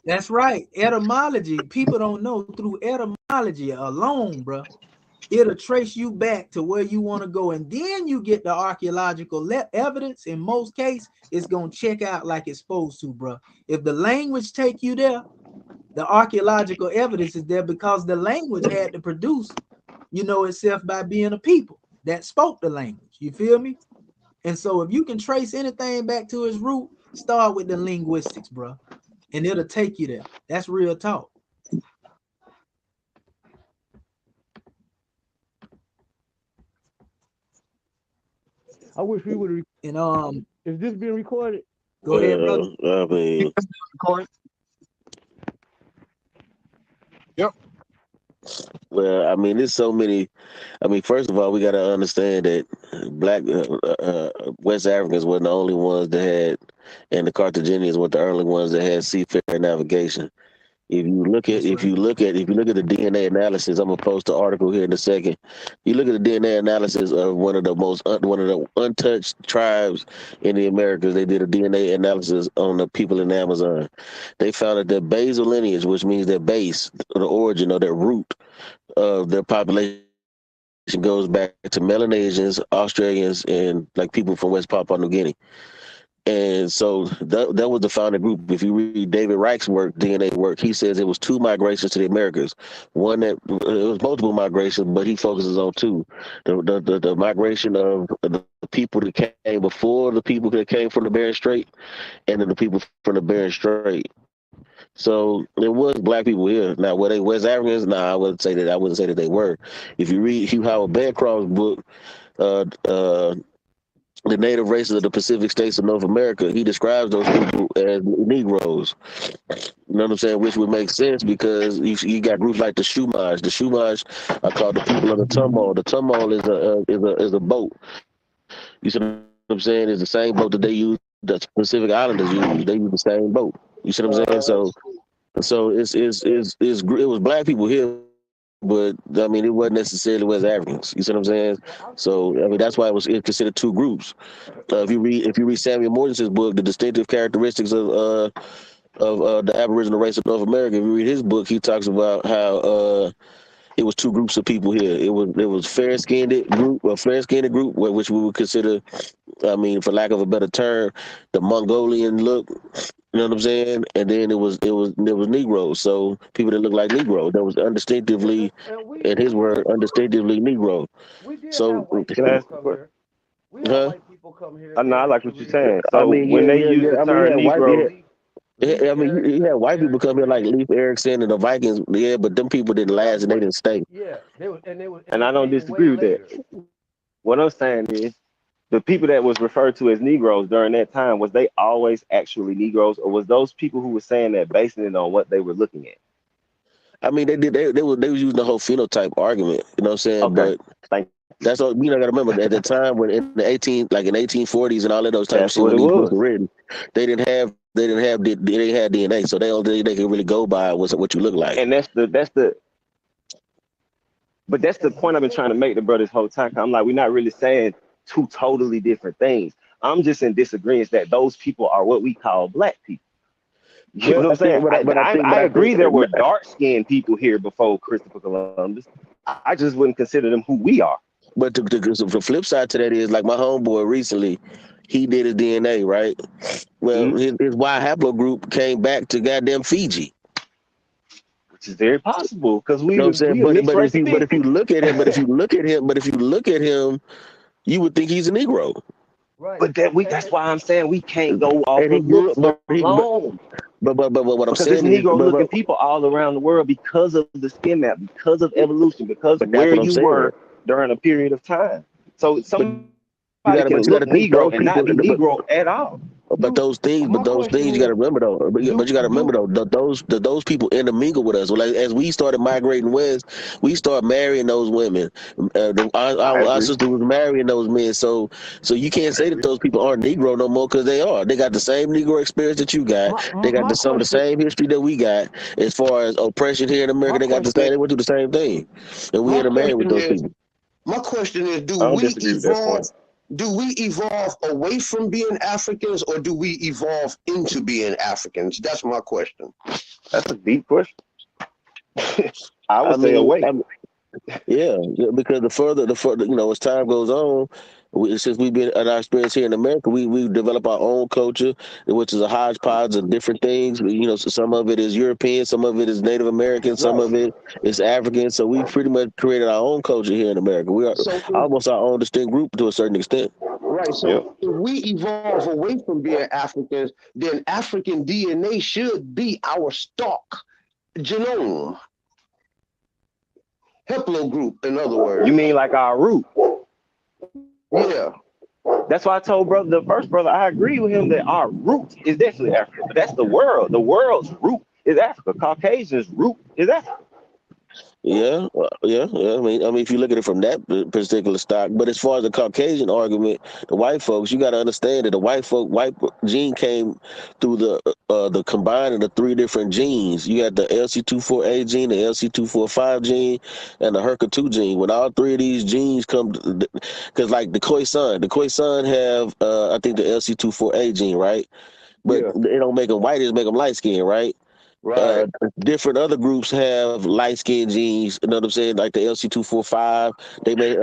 That's right. Etymology, people don't know, through etymology alone, bro, it'll trace you back to where you want to go, and then you get the archaeological evidence. In most cases, it's going to check out like it's supposed to, bro. If the language take you there, the archaeological evidence is there because the language had to produce, itself by being a people that spoke the language. You feel me? And so if you can trace anything back to its root, start with the linguistics, bro, and it'll take you there. That's real talk. I wish we would. And is this being recorded? Go ahead, brother. I mean, Yep. well, I mean, there's so many. I mean, first of all, we got to understand that Black West Africans weren't the only ones that had, and the Carthaginians were the early ones that had seafaring navigation. If you look at the DNA analysis, I'm gonna post the article here in a second. You look at the DNA analysis of one of the untouched tribes in the Americas. They did a DNA analysis on the people in the Amazon. They found that their basal lineage, which means their base, the origin or their root of their population, goes back to Melanesians, Australians, and like people from West Papua New Guinea. And so that was the founding group. If you read David Reich's work, DNA work, he says it was 2 migrations to the Americas. One that it was multiple migrations, but he focuses on 2. The migration of the people that came before the people that came from the Bering Strait, and then the people from the Bering Strait. So there was Black people here. Now, were they West Africans? No, I wouldn't say that. I wouldn't say that they were. If you read Hugh Howard Bancroft's book, the native races of the Pacific states of North America, he describes those people as Negroes. You know what I'm saying? Which would make sense because you got groups like the Chumash. The Chumash are called the people of the Tumul. The Tumul is a boat. You see what I'm saying? It's the same boat that they use. The Pacific Islanders use. They use the same boat. You see what I'm saying? So it was Black people here, but I mean it wasn't necessarily West Africans. You see what I'm saying? So I mean that's why it's considered 2 groups. If you read Samuel Morton's book, The Distinctive Characteristics of the Aboriginal Race of North America, if you read his book, he talks about how it was 2 groups of people here. It was fair-skinned group, which we would consider, I mean, for lack of a better term, the Mongolian look. You know what I'm saying? And then it was Negroes. So people that look like Negroes. That was undistinctively, in his word, undistinctively Negro. So can I ask a question? We had white people come here. I know, I like what you're saying. So I mean, when they use the term Negro, I mean, you had white people come here like Leif Erikson and the Vikings, yeah, but them people didn't last and they didn't stay. Yeah, and I don't disagree with that. What I'm saying is, the people that was referred to as Negroes during that time, was they always actually Negroes, or was those people who were saying that basing it on what they were looking at? I mean, they were using the whole phenotype argument, you know what I'm saying? Okay. But that's all you know. Got to remember at the time when in the 1840s and all of those types of shit when these books were written, they didn't have DNA, so they could really go by what you look like. And that's the point I've been trying to make the brother this whole time. I'm like, we're not really saying 2 totally different things. I'm just in disagreement that those people are what we call Black people. You know what I'm saying? But I agree there were dark-skinned people here before Christopher Columbus. I just wouldn't consider them who we are. But the flip side to that is, like my homeboy recently, he did his DNA, right? Well, his Y haplogroup came back to goddamn Fiji. Which is very possible because we. You know what I'm saying? But if you look at him, you would think he's a Negro. Right. But that's why I'm saying we can't go off of looks alone. But what I'm saying is, Negro looking people all around the world because of the skin map, because of evolution, because of where you were during a period of time. So Somebody can you look gotta think those Negro and not people. be Negro at all. But Do those things, my question you got to is, remember though. But you got to remember do though, those people intermingle with us. Well, like, as we started migrating west, we start marrying those women. I Our agree. sister was marrying those men. So you can't say that those people aren't Negro no more because they are. They got the same Negro experience that you got. my They got my some of the question same history that we got as far as oppression here in my America. They got the same. question They went through the same thing, and we my intermarried with question those is people. I don't disagree with that point. Do we evolve away from being Africans, or do we evolve into being Africans? That's my question. That's a deep question. I I would say mean, away. yeah, because the further, as time goes on, since we've been in our experience here in America, we develop our own culture, which is a hodgepodge of different things. So some of it is European, some of it is Native American, some Right. of it is African. So we pretty much created our own culture here in America. We are So if, almost our own distinct group to a certain extent. right. Yeah. So if we evolve away from being Africans, then African DNA should be our stock genome, haplogroup, in other You words. mean like our root? Yeah. That's why I told the first brother, I agree with him that our root is definitely Africa, but that's the world. The world's root is Africa. Caucasian's root is Africa. Yeah. I mean, if you look at it from that particular stock, but as far as the Caucasian argument, the white folks, you got to understand that the white gene came through the combining of three different genes. You had the LC24A gene, the LC245 gene, and the HERCA2 gene. When all three of these genes come, because like the Khoisan have I think the LC24A gene, right? But Yeah. it don't make them white; it make them light skinned, right? Right. uh, Different other groups have light skin genes. You know what I'm saying? Like the LC245. They made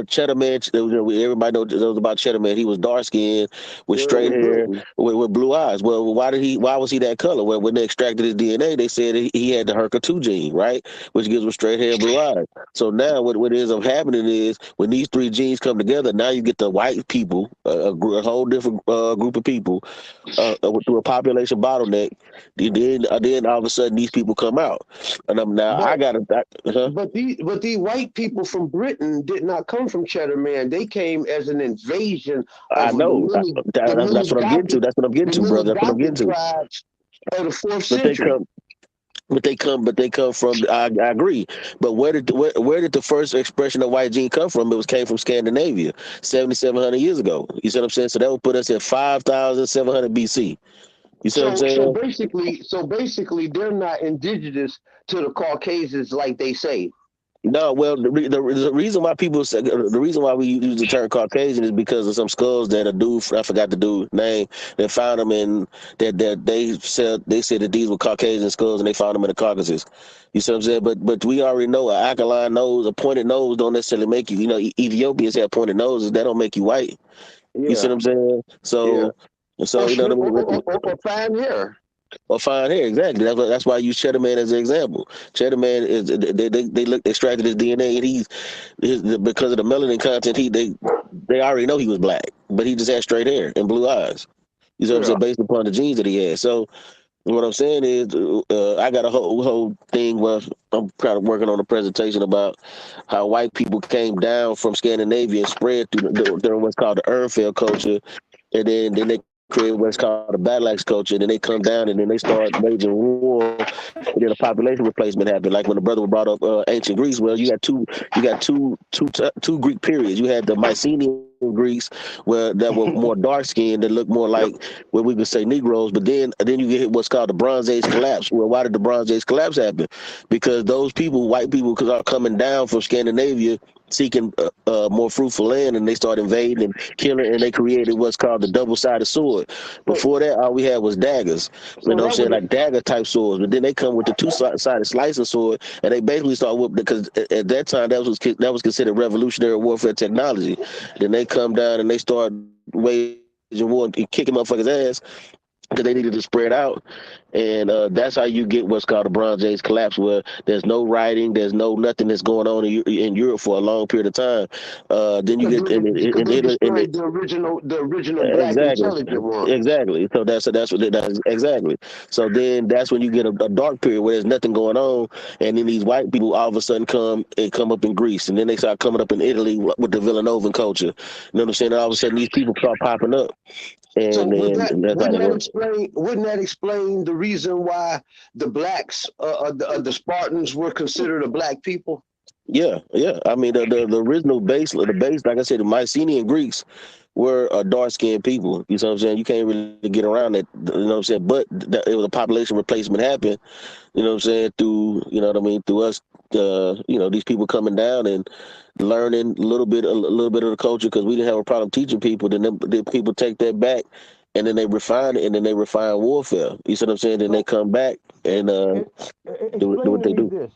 Cheddar Man. Everybody knows about Cheddar Man. He was dark skinned with Yeah, straight with hair, Britain. with blue eyes. Well, why was he that color? Well, when they extracted his DNA, they said he had the HERCA2 gene, right, which gives him straight hair, blue eyes. So now what ends up happening is when these three genes come together, now you get the white people, a whole different group of people through a population bottleneck. Then all of a sudden these people come out, and I But got to. Huh? but the white people from Britain did not come from Cheddar Man. They came as an invasion I of know. the That's many what I'm getting to. Gothic That's what I'm getting the to, many brother. That's what I'm getting Gothic to. tribes of the fourth But they century. come. But they come from. I agree. But where did the first expression of white gene come from? Came from Scandinavia, 7,700 years ago. You see what I'm saying? So that would put us at 5,700 BC. You see what I'm So so saying? basically so basically they're not indigenous to the Caucasians like they say. No, well, the reason why people say the reason why we use the term Caucasian is because of some skulls that a dude, I forgot the dude's name, that found them in that they said that these were Caucasian skulls and they found them in the Caucasus. You see what I'm saying? But we already know an aquiline nose, a pointed nose, don't necessarily make you. Ethiopians have pointed noses, that don't make you white. You see Yeah, what I'm saying? yeah. So you know what I mean. Or fine hair. Or fine hair, exactly. That's why I use Cheddar Man as an example. Cheddar Man is they extracted his DNA and because of the melanin content they already know he was black, but he just had straight hair and blue eyes. You know what I'm Yeah. saying? Based upon the genes that he had. So what I'm saying is, I got a whole thing where I'm kind of working on a presentation about how white people came down from Scandinavia and spread during what's called the Urnfeld culture, and then they create what's called the battle axe culture, and then they come down and then they start waging war, and then a population replacement happened. Like when the brother brought up ancient Greece, well, you got two Greek periods. You had the Mycenaean Greeks, that were more dark skinned, that looked more like Yep. what we would say Negroes, but then you get what's called the Bronze Age collapse. Well, why did the Bronze Age collapse happen? Because those people, white people, are coming down from Scandinavia seeking more fruitful land, and they start invading and killing, and they created what's called the double-sided sword. So Before that, all we had was daggers. You so know what I'm that saying? would Like dagger type swords. But then they come with the two-sided slicing sword, and they basically start whooping, because at that time that was considered revolutionary warfare technology. Then they come down and they start waging war and kicking motherfuckers' ass, and because they needed to spread out, and that's how you get what's called the Bronze Age collapse, where there's no writing, there's no nothing that's going on in Europe for a long period of time. Then you Because get because they in destroyed the original black exactly, intelligent ones. exactly. So that's what that's exactly. So then that's when you get a dark period where there's nothing going on, and then these white people all of a sudden come up in Greece, and then they start coming up in Italy with the Villanovan culture. You know what I'm saying? And all of a sudden these people start popping up, So and then that's how they work. wouldn't that explain the reason why the blacks the Spartans were considered a black people? Yeah, yeah. I mean, the original base, like I said, the Mycenaean Greeks were a dark skinned people. You know what I'm saying? You can't really get around that. You know what I'm saying? But it was a population replacement happened. You know what I'm saying? Through, you know what I mean? Through us, these people coming down and learning a little bit of the culture, because we didn't have a problem teaching people. Then people take that back, and then they refine it, and then they refine warfare. You see what I'm saying? Then they So come back and do explain what to they me do. this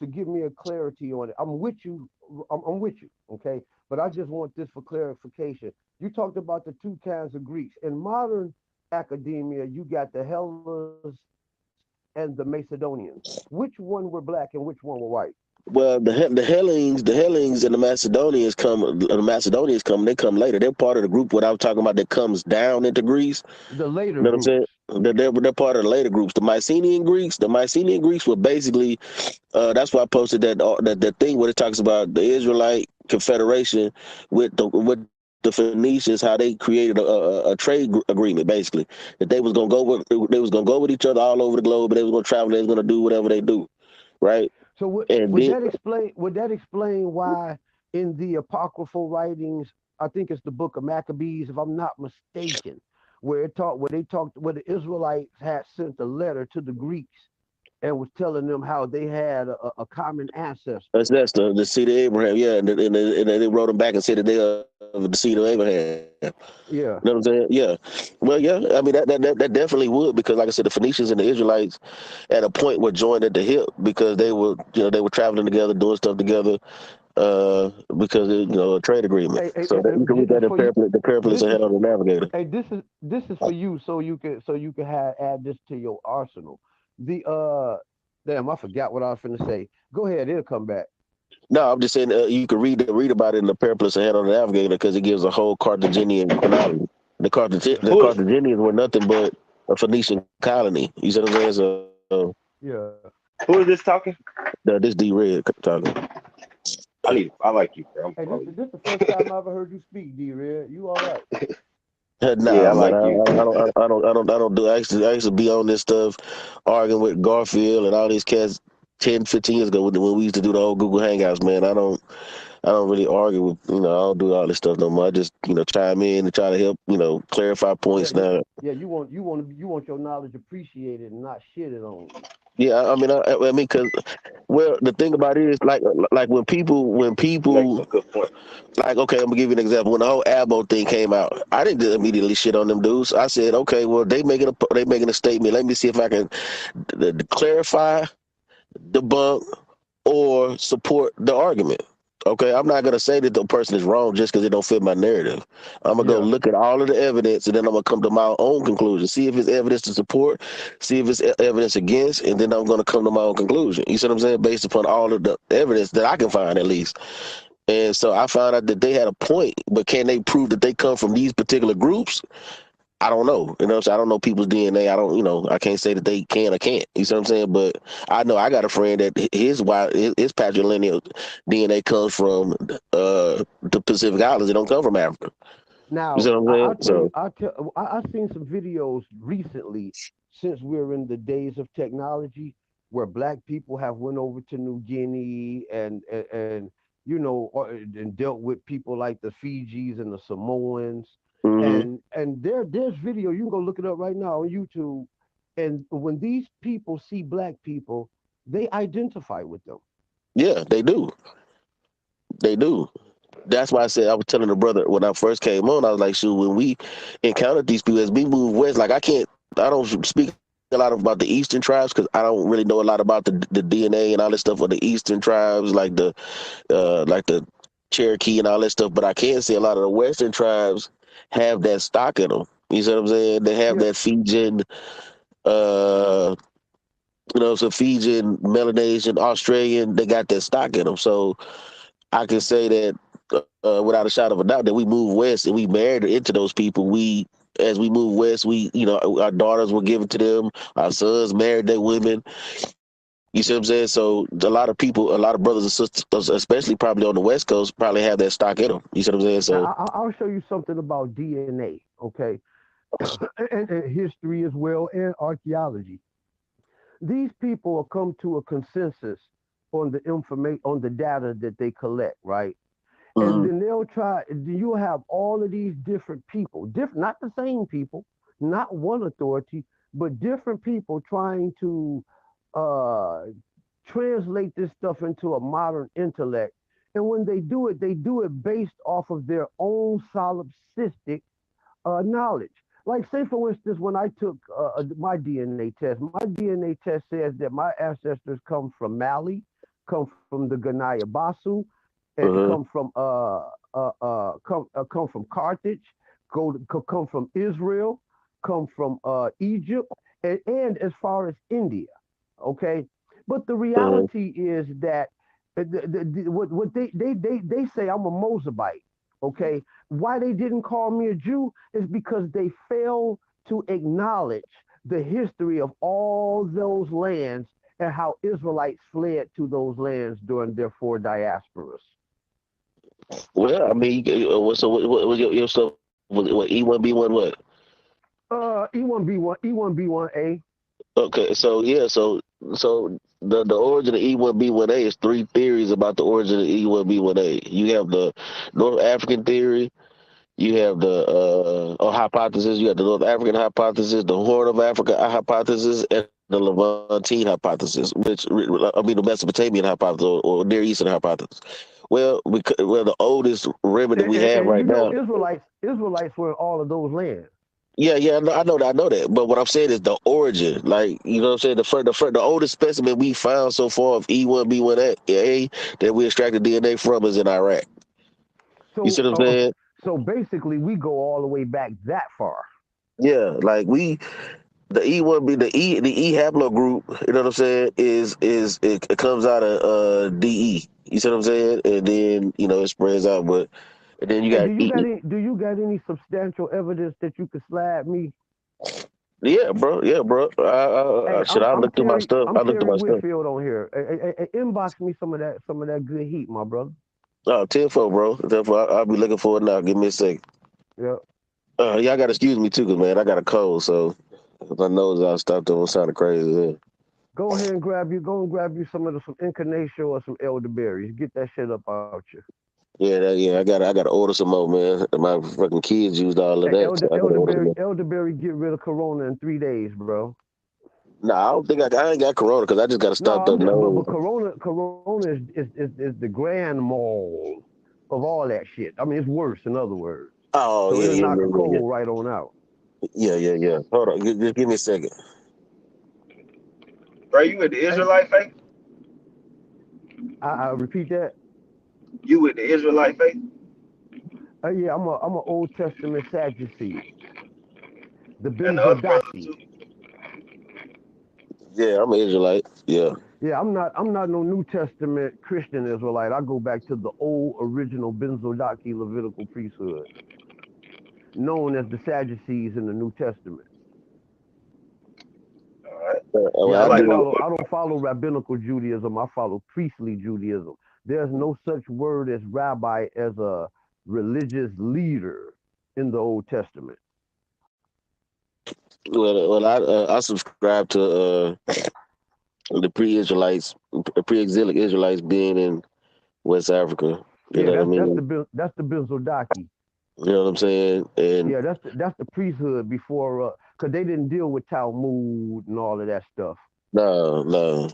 to give me a clarity on it. I'm with you. I'm with you. Okay, but I just want this for clarification. You talked about the two kinds of Greeks in modern academia. You got the Hellas and the Macedonians. Which one were black and which one were white? Well, the Hellings and the Macedonians come. They come later. They're part of the group. What I was talking about that comes down into Greece. The later You know what I'm groups. saying? They're part of the later groups. The Mycenaean Greeks were basically. That's why I posted that thing where it talks about the Israelite Confederation with the Phoenicians, how they created a trade agreement, basically that they was gonna go with each other all over the globe, and they was gonna travel. They was gonna do whatever they do, right? So And would then that explain? Would that explain why in the apocryphal writings, I think it's the Book of Maccabees, if I'm not mistaken, where the Israelites had sent a letter to the Greeks and was telling them how they had a common ancestor. that's the seed of Abraham, yeah, and they wrote them back and said that they are the seed of Abraham. You know what I'm Yeah. saying? Yeah. Well, yeah. I mean, that definitely would, because, like I said, the Phoenicians and the Israelites at a point were joined at the hip, because they were traveling together, doing stuff together, because of, a trade agreement. So that you can read This that is in for you. the pamphlets This is ahead on the Navigator. Hey, this is for you, so you can add this to your arsenal. The damn, I forgot what I was finna say. Go ahead, it'll come back. No, I'm just saying you can read about it in the pamphlets ahead on the Navigator, because it gives a whole Carthaginian chronology. The Who Carthaginians were nothing but a Phoenician colony. You see what I'm saying? So Yeah. who is this talking? this D Red talking. I like you, bro. I'm Hey, this follow you. this the first time I ever heard you speak, D Red. You all right? Yeah, I Nah, man, like you. I used to be on this stuff, arguing with Garfield and all these cats 10, 15 years ago when we used to do the old Google Hangouts. Man, I don't really argue with, I don't do all this stuff no more. I just, chime in and try to help, clarify Yeah, points now. yeah. You want your knowledge appreciated and not shitted on. Yeah, I mean, because, well, the thing about it is, like when You make people some good points. like, okay, I'm gonna give you an example. When the whole Abo thing came out, I didn't just immediately shit on them dudes. I said, okay, well, they making a statement. Let me see if I can clarify, debunk, or support the argument. Okay, I'm not gonna say that the person is wrong just because it don't fit my narrative. I'm gonna go Yeah. look at all of the evidence, and then I'm gonna come to my own conclusion. See if it's evidence to support, see if it's evidence against, and then I'm gonna come to my own conclusion. You see what I'm saying? Based upon all of the evidence that I can find, at least. And so I found out that they had a point, but can they prove that they come from these particular groups? I don't know. You know what I'm saying? I don't know people's DNA. I don't, I can't say that they can or can't. You see what I'm saying? But I know I got a friend that his patrilineal DNA comes from the Pacific Islands. It don't come from Africa. You Now, see what I'm saying? I'll tell you, So I've seen some videos recently since we're in the days of technology where black people have went over to New Guinea and and dealt with people like the Fijis and the Samoans. hmm And there's video, you can go look it up right now on YouTube. And when these people see black people, they identify with them. yeah, they do. They do. That's why I said, I was telling the brother when I first came on, I was like, shoot, when we encountered these people as we move west, like I don't speak a lot about the eastern tribes, because I don't really know a lot about the DNA and all this stuff of the eastern tribes, like the Cherokee and all that stuff. But I can say a lot of the western tribes have that stock in them. You see what I'm saying? They have Yeah, that Fijian, uh, so Fijian, Melanesian, Australian. They got that stock in them. So I can say that without a shadow of a doubt that we move west and we married into those people. As we move west, our daughters were given to them. Our sons married their women. You see what I'm saying? So a lot of people, a lot of brothers and sisters, especially probably on the West Coast, probably have that stock in them. You see what I'm saying? So, I'll show you something about DNA, okay, and history as well, and archaeology. These people will come to a consensus on the information, on the data that they collect, right? And mhm. then you'll have all of these different people, not the same people, not one authority, but different people trying to uh, translate this stuff into a modern intellect. And when they do it based off of their own solipsistic knowledge. Like, say, for instance, when I took my DNA test, my DNA test says that my ancestors come from Mali, come from the Ganaya Basu, and Uh-huh. come from Carthage, come from Israel, come from Egypt, and as far as India. Okay, but the Uh-huh. reality is that what they say I'm a Mosabite. Okay, why they didn't call me a Jew is because they fail to acknowledge the history of all those lands and how Israelites fled to those lands during their four diasporas. Well, I mean, what was your stuff? What E1B1 what? E1B1, E1B1A. Okay, so yeah, so the origin of E1B1A is three theories about the origin of E1B1A. You have the North African theory, you have the or hypothesis, you have the North African hypothesis, the Horn of Africa hypothesis, and the Levantine hypothesis, the Mesopotamian hypothesis or Near Eastern hypothesis. Well, the oldest remnant that we have And right you know, now. Israelites were in all of those lands. Yeah, yeah, I know that. But what I'm saying is the origin. Like, you know what I'm saying? The oldest specimen we found so far of E1B1A that we extracted DNA from is in Iraq. You see So, what I'm saying? so basically, we go all the way back that far. Yeah, like the E1B, the E haplogroup, you know what I'm saying, it comes out of DE. You see what I'm saying? And then, it spreads out, but and then you Hey, got E. do you got any substantial evidence that you could slap me? Yeah, bro. Hey, Shit, I looked through my stuff. I'm I looked through Terry my stuff. Whitfield on here. Inbox me some of that good heat, my brother. Oh, 10-4, bro. Therefore, I'll be looking for it now. Give me a second. Yeah. Y'all got to excuse me too, cause man, I got a cold, so if my nose all stopped up, I'm sounding crazy. Yeah, Go and grab you some incarnation or some elderberries. Get that shit up out you. yeah. I got to order some more, man. My fucking kids used all of Hey, that, so I got to order some more. elderberry get rid of corona in 3 days, bro. Nah, I don't think I ain't got corona, cause I just got a No, stopped up but nose. corona is the grand mal of all that shit. I mean, it's worse, in other words. Oh So yeah, it'll yeah, knock a yeah, yeah, cold right on out. yeah. Hold on, just give me a second. Bro, you with the Hey, Israelite faith? I repeat that. You with the Israelite faith? Yeah, I'm a Old Testament Sadducee, the And the other brothers Benzodaki. too? Yeah, I'm an Israelite. Yeah. Yeah, I'm not no New Testament Christian Israelite. I go back to the old original Benzodaki Levitical priesthood, known as the Sadducees in the New Testament. All right. Yeah, Well, I I like my do. I don't follow rabbinical Judaism. I follow priestly Judaism. There's no such word as rabbi as a religious leader in the Old Testament. I subscribe to the pre-exilic Israelites being in West Africa. You Yeah, know what I mean? that's the Benzodaki. You know what I'm saying? And Yeah, that's the priesthood before, cause they didn't deal with Talmud and all of that stuff. no, no.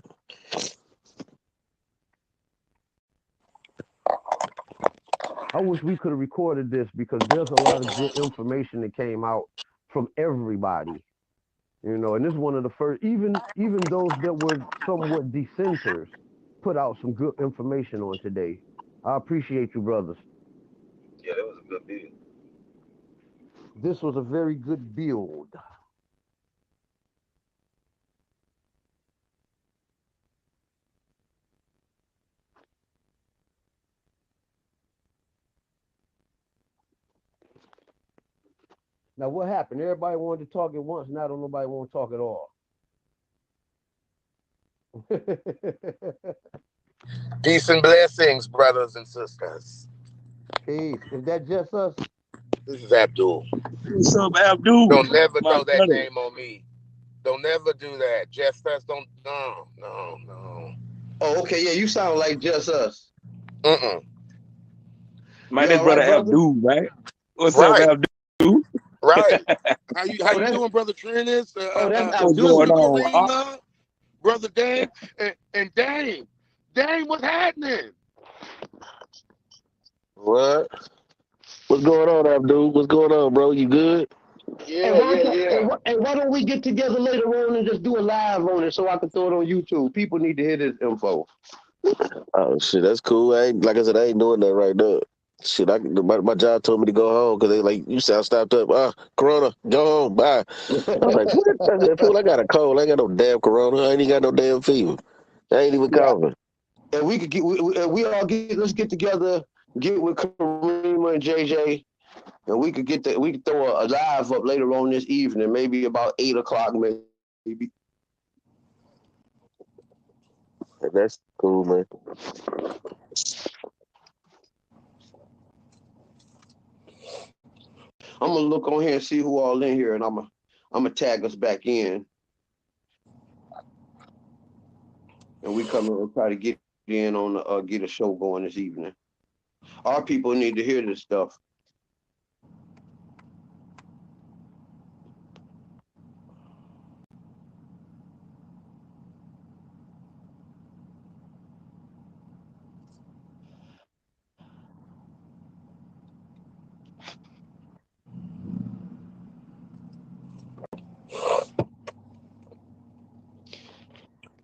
I wish we could have recorded this because there's a lot of good information that came out from everybody. You know, and this is one of the first. Even those that were somewhat dissenters put out some good information on today. I appreciate you, brothers. yeah, that was a good video. This was a very good build. Now, what happened? Everybody wanted to talk at once. Now, don't nobody want to talk at all. Peace and blessings, brothers and sisters. Peace. Is that just us? This is Abdul. What's up, Abdul? Don't never My throw that brother. name on me. Don't never do that. Just us. Don't. No. Oh, okay, yeah, you sound like just us. Mm-mm. Man, You this all brother right, brother? Abdul, right? What's up, Right. Abdul? Right. How you Oh, doing, brother Trennis? that's What's Abdul. going Sister on? Karima, brother Dame, and Dame. Dame, what's happening? What? What's going on, Abdul? What's going on, bro? You good? Yeah. And why don't we get together later on and just do a live on it so I can throw it on YouTube? People need to hear this info. Oh shit, that's cool. Like I said, I ain't doing that right now. Shit, my job told me to go home because they like you sound stopped up. Corona, go home, bye. I was like, what? I said, fool, I got a cold. I ain't got no damn corona. I ain't even got no damn fever. I ain't even Yeah. coughing. And we could get let's get together, get with Karima and JJ, and we could throw a live up later on this evening, maybe about 8 o'clock, maybe. That's cool, man. I'm gonna look on here and see who all in here, and I'm gonna tag us back in, and we come and try to get in on get a show going this evening. Our people need to hear this stuff.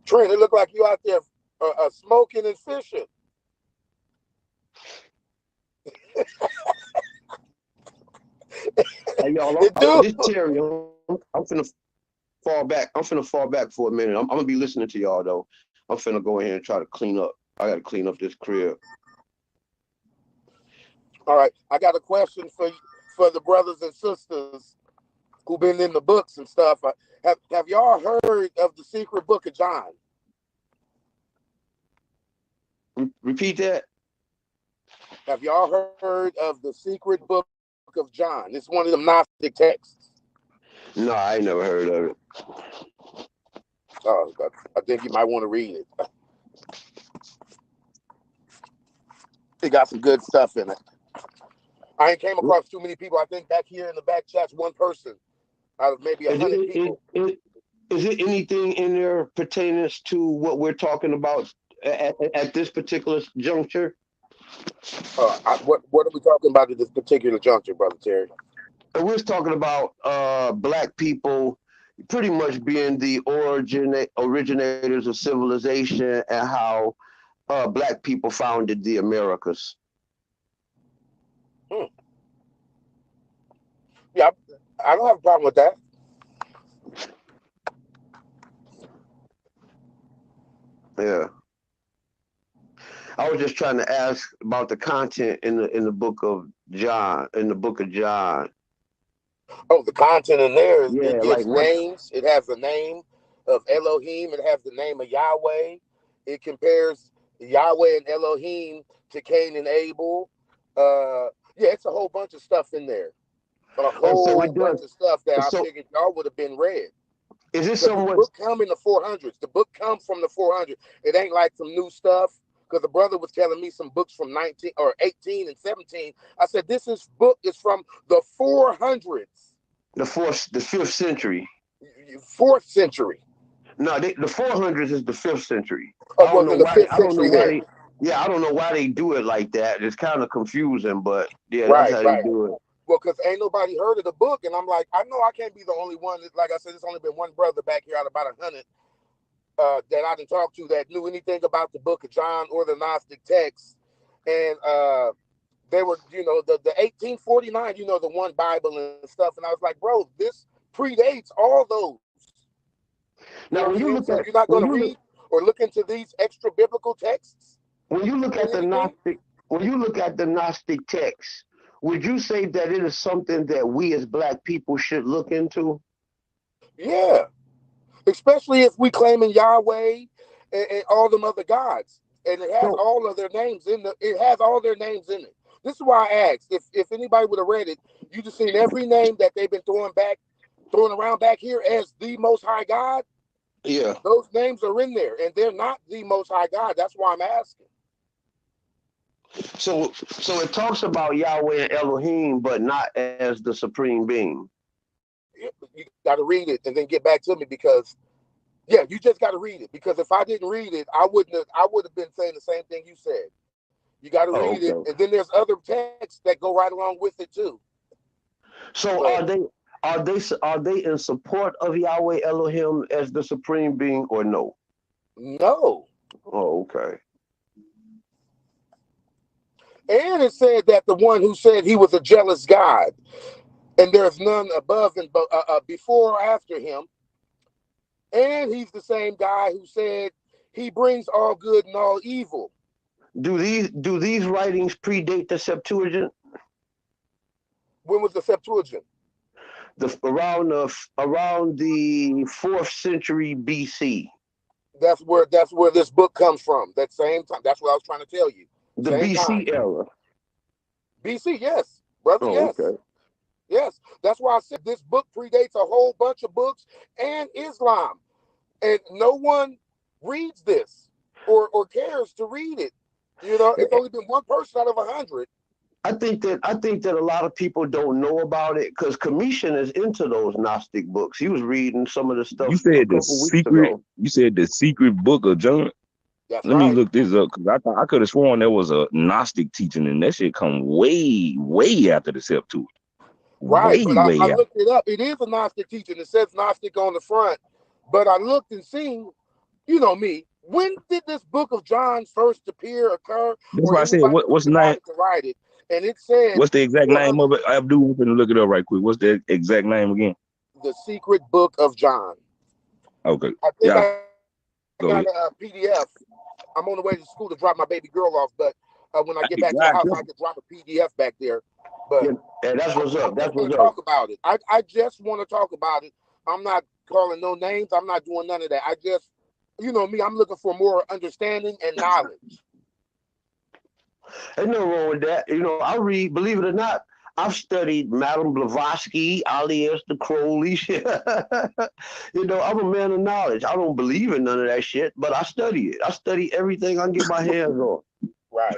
Trent, it look like you out there smoking and fishing. Hey, y'all, this Terry, I'm finna fall back. I'm finna fall back for a minute. I'm gonna be listening to y'all though. I'm finna go in here and try to clean up. I gotta clean up this crib. All right, I got a question for the brothers and sisters who've been in the books and stuff. Have y'all heard of the secret book of John? Repeat that. Have y'all heard of the secret book of John? It's one of them Gnostic texts. No, I ain't never heard of it. Oh, I think you might want to read it. It got some good stuff in it. I ain't came across too many people. I think back here in the back chat's one person out of maybe 100 people. Is it anything in there pertaining to what we're talking about at this particular juncture? What are we talking about at this particular juncture, Brother Terry? We're talking about black people pretty much being the originators of civilization and how black people founded the Americas. Yeah, I don't have a problem with that. Yeah. I was just trying to ask about the content in the book of John, Oh, the content in there is Yeah, it gives names. It has the name of Elohim. It has the name of Yahweh. It compares Yahweh and Elohim to Cain and Abel. Yeah, it's a whole bunch of stuff in there. A whole bunch of stuff that I figured y'all would have been read. Is this somewhat? The book come in the 400s. The book comes from the 400s. It ain't like some new stuff. Because the brother was telling me some books from 19 or 18 and 17. I said, this book is from the 400s. The 5th century. 4th century. No, the 400s is the 5th century. Oh, well, the 5th century there. Yeah, I don't know why they do it like that. It's kind of confusing, but yeah, right, that's how they do it. Well, because ain't nobody heard of the book, and I'm like, I know I can't be the only one. Like I said, it's only been one brother back here out of about 100 that I didn't talk to that knew anything about the book of John or the Gnostic text. And They were, you know, the 1849, you know, the one Bible and stuff. And I was like, bro, this predates all those. You know Now, what when I'm you saying? look So at you're not going when to you look read or look into these extra biblical texts when you look and at the anything? Gnostic text, would you say that it is something that we as black people should look into? Yeah. Especially if we claiming Yahweh and all them other gods. And it has So all of their names in it has all their names in it. This is why I asked if anybody would have read it, you just seen every name that they've been throwing around back here as the Most High God. yeah. Those names are in there, and they're not the Most High God. That's why I'm asking. So it talks about Yahweh and Elohim, but not as the supreme being. You got to read it and then get back to me because, yeah, you just got to read it because if I didn't read it, I would have been saying the same thing you said. You got to Oh, read it, okay. and then there's other texts that go right along with it too. So But are they in support of Yahweh Elohim as the supreme being or no? no. Oh, okay. And it said that the one who said he was a jealous God, and there's none above and before or after him. And he's the same guy who said he brings all good and all evil. Do these writings predate the Septuagint? When was the Septuagint? Around the 4th century BC. That's where this book comes from. That same time. That's what I was trying to tell you. The Same BC time. era. BC, yes, brother, Oh, yes. okay. Yes. That's why I said this book predates a whole bunch of books and Islam. And no one reads this or cares to read it. You know, it's only been one person out of 100. I think that a lot of people don't know about it because Commission is into those Gnostic books. He was reading some of the stuff You a said the couple weeks secret. ago. You said the secret book of John. That's Let me right. look this up because I could have sworn there was a Gnostic teaching, and that shit come way, way after the Septuagint. Right. Way, But I way after. looked it up. It is a Gnostic teaching. It says Gnostic on the front. But I looked and seen, you know me, when did this book of John first occur, That's or why I said, anybody what's the name? decided to write it? And it said What's the exact name 400, of it? I'm gonna look it up right quick. What's the exact name again? the secret book of John. Okay. I think Yeah. I got a PDF. I'm on the way to school to drop my baby girl off, but when I get back to the house, I can drop a PDF back there. But yeah, that's what's up. That's what's up. talk about it. I just want to talk about it. I'm not calling no names. I'm not doing none of that. I just, you know me, I'm looking for more understanding and knowledge. There's no wrong with that. You know, I read, believe it or not, I've studied Madame Blavatsky, Aleister Crowley. You know, I'm a man of knowledge. I don't believe in none of that shit, but I study it. I study everything I can get my hands on. Right.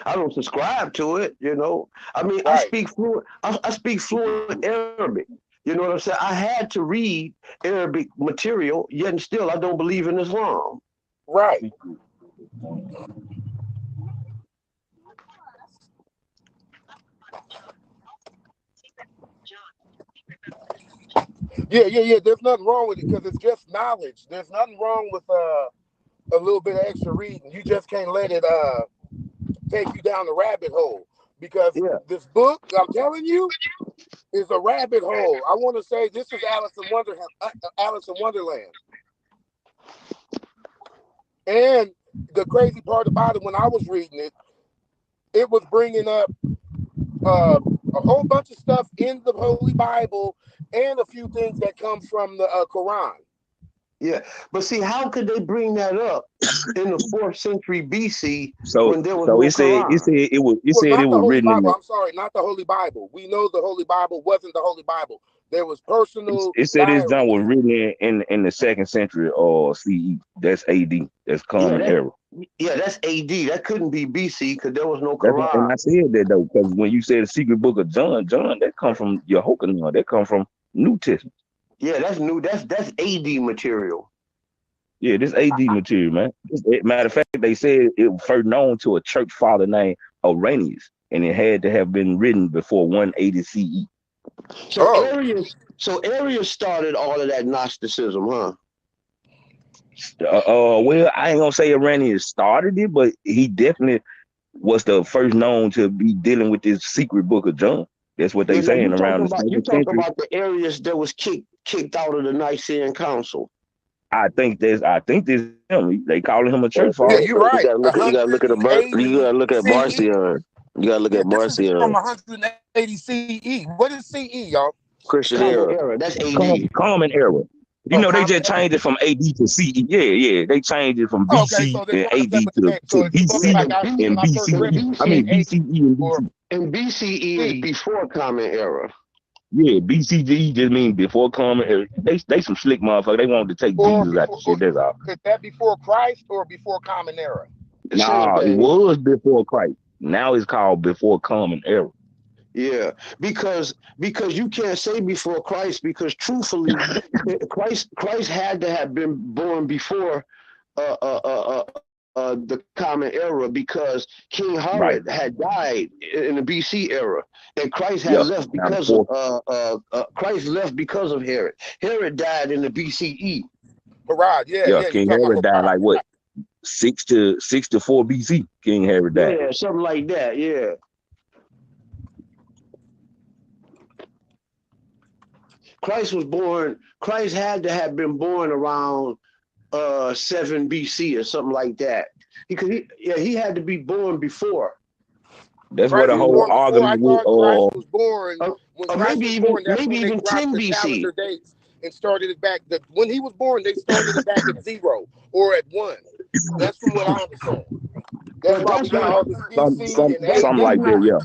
I don't subscribe to it, you know. I mean, Right. I speak fluent Arabic. You know what I'm saying? I had to read Arabic material, yet and still I don't believe in Islam. Right. Yeah. There's nothing wrong with it because it's just knowledge. There's nothing wrong with a little bit of extra reading. You just can't let it take you down the rabbit hole because Yeah. this book, I'm telling you, is a rabbit hole. I want to say this is Alice in Wonderland. And the crazy part about it, when I was reading it, it was bringing up a whole bunch of stuff in the Holy Bible and a few things that come from the Quran. Yeah, but see, how could they bring that up in the 4th century BC So when there was no it said Quran? Not the Holy written in Bible. the. I'm sorry, not the Holy Bible. We know the Holy Bible wasn't the Holy Bible. There was personal It said this John was written in the 2nd century or CE. That's AD. That's common era. That's AD. That couldn't be BC because there was no That's what, and Quran. I said that though because when you said the secret book of John, that come from Yehokanah. That come from New Testament. Yeah, that's new. That's AD material. Yeah, this AD material, man. Matter of fact, they said it was first known to a church father named Irenaeus, and it had to have been written before 180 CE. So Arius started all of that Gnosticism, huh? Well, I ain't gonna say Iranian started it, but he definitely was the first known to be dealing with this secret book of John. That's what they But now saying around the you 7th talk century. about the areas that was kicked out of the Nicene Council. I think this him. They calling him a church Yeah, father. you're right. You gotta look at you 180 gotta look at CE. Marcion. You gotta look Yeah, at this is from Marcion. 180 CE. What is CE, y'all? Christian Common era. era. That's AD. Common era. You Oh, know, they common just era. changed it from AD to CE. Yeah. They changed it from Oh, okay, BC so they're and trying to AD separate. to So it's supposed to Yeah, be BC like and when I first read it, BCE. it I said mean BCE AD BCE and or BC. and BCE is C. before Common Era. Yeah, BCE just means before common era. They some slick motherfuckers. They wanted to take Or Jesus out the before, shit. That's all. is that before Christ or before Common Era? Same Nah, it thing. was before Christ. Now it's called before common era. Yeah, because you can't say before Christ, because truthfully, Christ had to have been born before the Common Era, because King Herod Right. had died in the BC era, and Christ had Yeah. left Now because before Christ left because of Herod. Herod died in the BCE. Herod, yeah, yeah, yeah. You King talking Herod about died Herod? like what? 6 to 4 BC. King Herod died. Yeah, something like that. Yeah. Christ had to have been born around 7 BC or something like that. He had to be born before. That's what Christ the was whole born before. I argument with thought Christ was born when Or Christ maybe was born. That's maybe when they even dropped 10 the BC. calendar dates and started it back. When he was born, they started it back at 0 or at 1. That's from what I understand. That's But why we that's got not all this BC and something that's like AD. that, not yeah.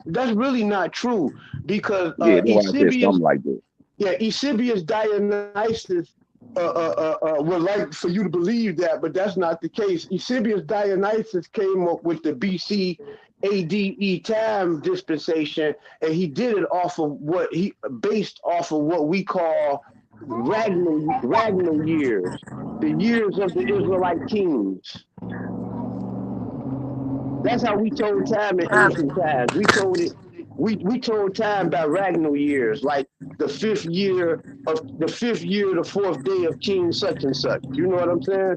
that's really not true, because Yeah, that's why I said something like that. Eusebius Dionysius would like for you to believe that, but that's not the case. Eusebius Dionysius came up with the BC ADE time dispensation, and he did it based off of what we call Ragnar years, the years of the Israelite kings. That's how we told time in ancient times. We told it. We told time by Ragnar years, like the fifth year, the fourth day of King such and such. You know what I'm saying?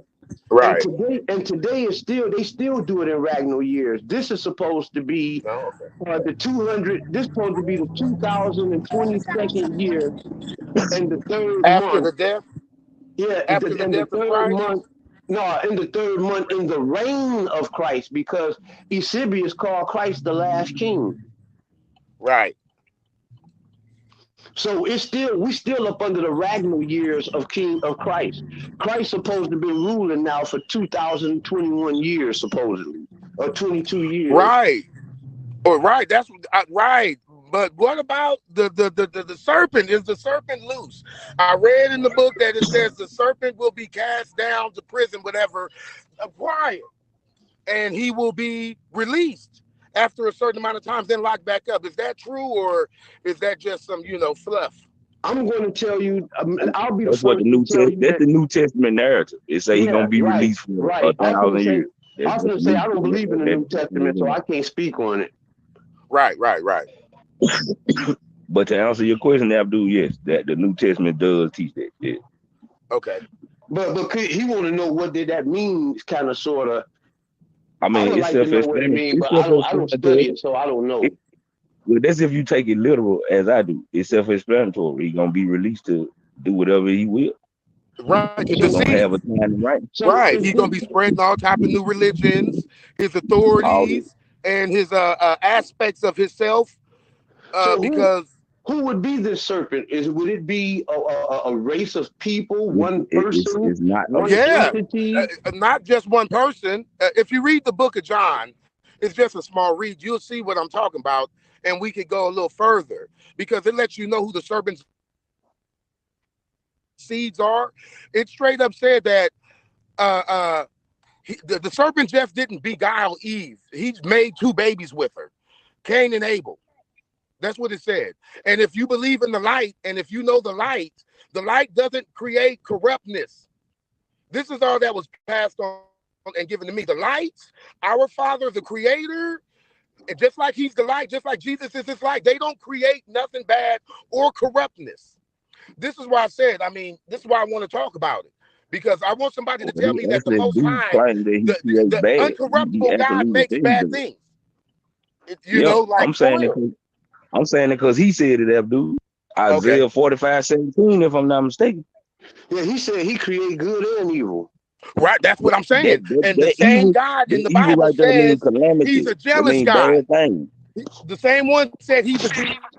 Right. And today is they still do it in Ragnar years. This is supposed to be Oh, okay. the 200. This is supposed to be the 2022nd year and the third After the month. death, Yeah, after the and the death of third Christ. month. No, in the third month in the reign of Christ, because Eusebius called Christ the last king. Right. So we still up under the Ragnar years of Christ. Christ supposed to be ruling now for 2021 years, supposedly, or 22 years. Right. Or right. That's right. But what about the serpent? Is the serpent loose? I read in the book that it says the serpent will be cast down to prison, whatever, quiet, and he will be released after a certain amount of time, then locked back up. Is that true, or is that just some fluff? I'm going to tell you. I'll be the That's what first to tell you That's that. the New Testament narrative. It say he's Yeah, gonna be right, released for right. I was 1,000 years. That's what gonna the say I don't believe in the New Testament, so New. I can't speak on it. Right. But to answer your question, Abdul, yes, that the New Testament does teach that. Yeah. Okay. But he want to know what did that mean? Kind of, sort of. I I mean, would it's like to know what it self-explanatory. means, It's but I don't study self-explanatory. it, so I don't know. Well, that's if you take it literal, as I do. It's self-explanatory. He's gonna be released to do whatever he will. Right. To He's gonna have deceive. a time, right? So Right. is He's gonna be spreading all type of new religions, his authorities, and his aspects of himself. so Because who would be this serpent? Would it be a race of people, one person, It's not a one yeah, entity? not just one person. If you read the book of John, it's just a small read. You'll see what I'm talking about, and we could go a little further because it lets you know who the serpent's seeds are. It straight up said that the serpent just didn't beguile Eve. He made 2 babies with her, Cain and Abel. That's what it said. And if you believe in the light, and if you know the light doesn't create corruptness. This is all that was passed on and given to me. The light, our Father, the Creator, and just like He's the light, just like Jesus is His light, they don't create nothing bad or corruptness. This is why I said, this is why I want to talk about it. because I want somebody to Well, tell he me that the actually Most do High, claim that he create the bad. He uncorruptible God absolutely makes said he bad does. things. You Yeah, know, like I'm for saying it. real. I'm saying it because he said it, Abdul. Okay. Isaiah 45:17, if I'm not mistaken. Yeah, he said he create good and evil. Right, that's what I'm saying. And the That same evil, God in that the evil Bible right there means says he's calamity. a That jealous means God. bad thing. The same one said he's a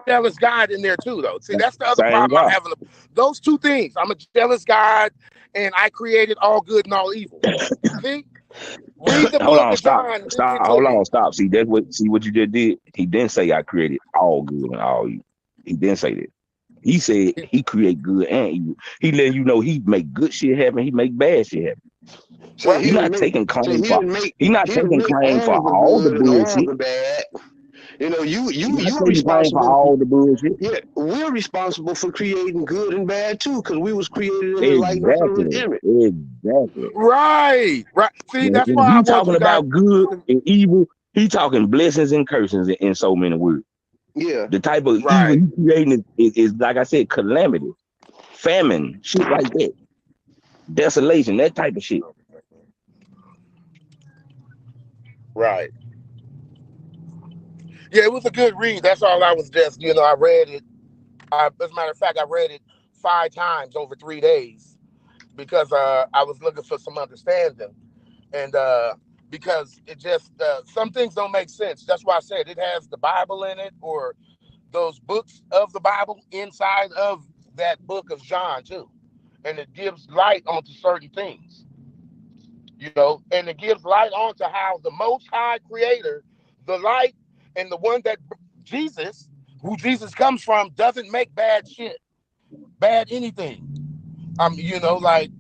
jealous God in there too, though. See, that's the other Same problem I'm God. having. Those two things. I'm a jealous God, and I created all good and all evil. See, read the Hold book on, of stop, John. stop, To hold on, me. stop. See, that's what. See what you just did. He didn't say I created all good and all evil. He didn't say that. He said he create good and evil. He letting you know he make good shit happen. He make bad shit happen. So Right. he He didn't not make. taking So claim he for. didn't make. He not He didn't taking make claim for all the all the good and all bullshit. the bad. You know, He not you're taking claim for responsible. all the bullshit. Yeah, we're responsible for creating good and bad too, because we was created in the likeness of His Exactly. image. Exactly. Right. See, that's When why I he want talking you guys. about good and evil, he talking blessings and curses in so many words. Yeah. The type of evil Right. he creating is like I said, calamity, famine, shit like that, desolation, that type of shit. Right. Yeah, it was a good read. That's all I was just, I read it. As a matter of fact, I read it 5 times over 3 days because I was looking for some understanding. And because it just, some things don't make sense. That's why I said it has the Bible in it, or those books of the Bible inside of that book of John, too. And it gives light onto certain things, and it gives light onto how the Most High Creator, the light, and the one that Jesus, who Jesus comes from, doesn't make bad shit, bad anything. Like,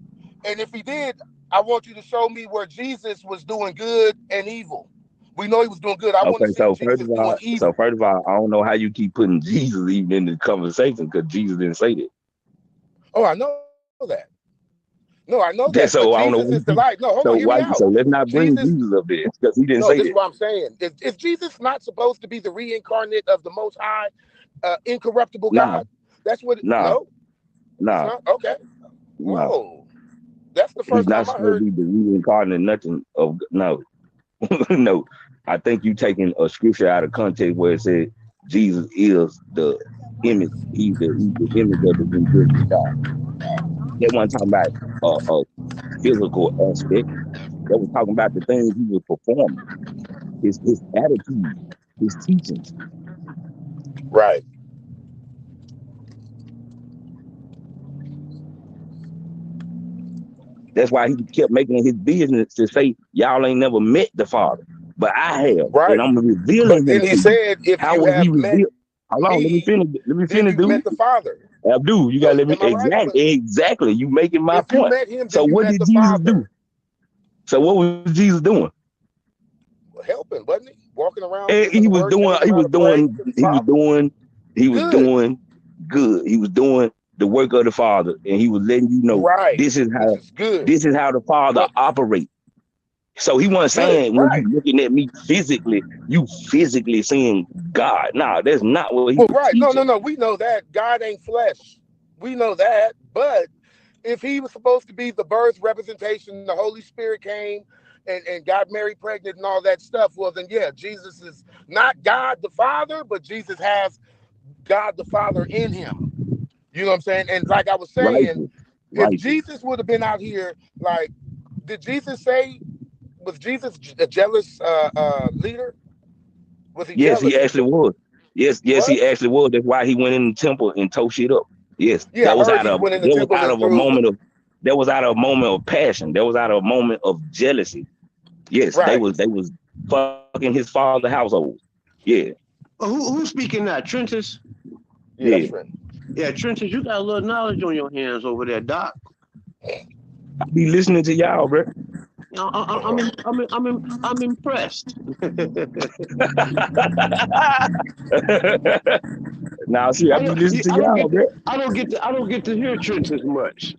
and if he did, I want you to show me where Jesus was doing good and evil. We know he was doing good. I want Okay, to see Jesus doing evil. first of all, I don't know how you keep putting Jesus even in the conversation because Jesus didn't say that. Oh, I know that. No, I know that. But That's so I Jesus don't is know. the light. No, hold on, hear me out. So let's not bring Jesus. Jesus up there because he didn't No, say this is that. what I'm saying. Is Jesus not supposed to be the reincarnate of the Most High, incorruptible Nah, God? That's what. nah, No, he's nah, not. Okay. nah. Whoa, that's the He's first not time I supposed to heard. be the reincarnate nothing of no. No, I think you taking a scripture out of context where it says Jesus is the image. He's the image of the invisible God. They weren't talking about a physical aspect. They were talking about the things he was performing, his attitude, his teachings. Right. That's why he kept making it his business to say, y'all ain't never met the Father. But I have, and Right. I'm But revealing him then he to you. said, if How you was he have met revealed? Hold on, let me me, finish. Let me then finish, you've dude. met the Father. Abdul, you gotta let me Am I right? But exactly. You making my if you point. met him, So then you what met did the Jesus do? Father. So what was Jesus doing? Helping, wasn't he? Walking around, And giving the word, telling them how to pray to the Father. he was Good. doing good. He was doing the work of the Father, and he was letting you know Right. Which is good. this is how the Father What? operates. So he wasn't Good. saying when you Right. looking at me physically, you physically seeing God. Nah, that's not what he Well, was right. No, no, teaching. no. We know that God ain't flesh. We know that. But if he was supposed to be the birth representation, the Holy Spirit came and got Mary pregnant and all that stuff, well, then, yeah, Jesus is not God the Father, but Jesus has God the Father in him. You know what I'm saying? And like I was saying, Righteous, if righteous. Jesus would have been out here, like, did Jesus say, was Jesus a jealous leader? Was he Yes, he jealous? actually was. He Yes, he was? actually was. That's why he went in the temple and tore shit up. Yes, Yeah, I heard he went in the temple and threw. that was out of a moment of passion. That was out of a moment of jealousy. Yes, Right. they was fucking his father's household. Yeah, Who's speaking now? Trentus? Yeah, that's yeah. right. Yeah, Trentus, you got a little knowledge on your hands over there, Doc. I be listening to y'all, bro. I'm impressed. Now, see, I be listening to y'all, bro. I don't get to hear Trentus much.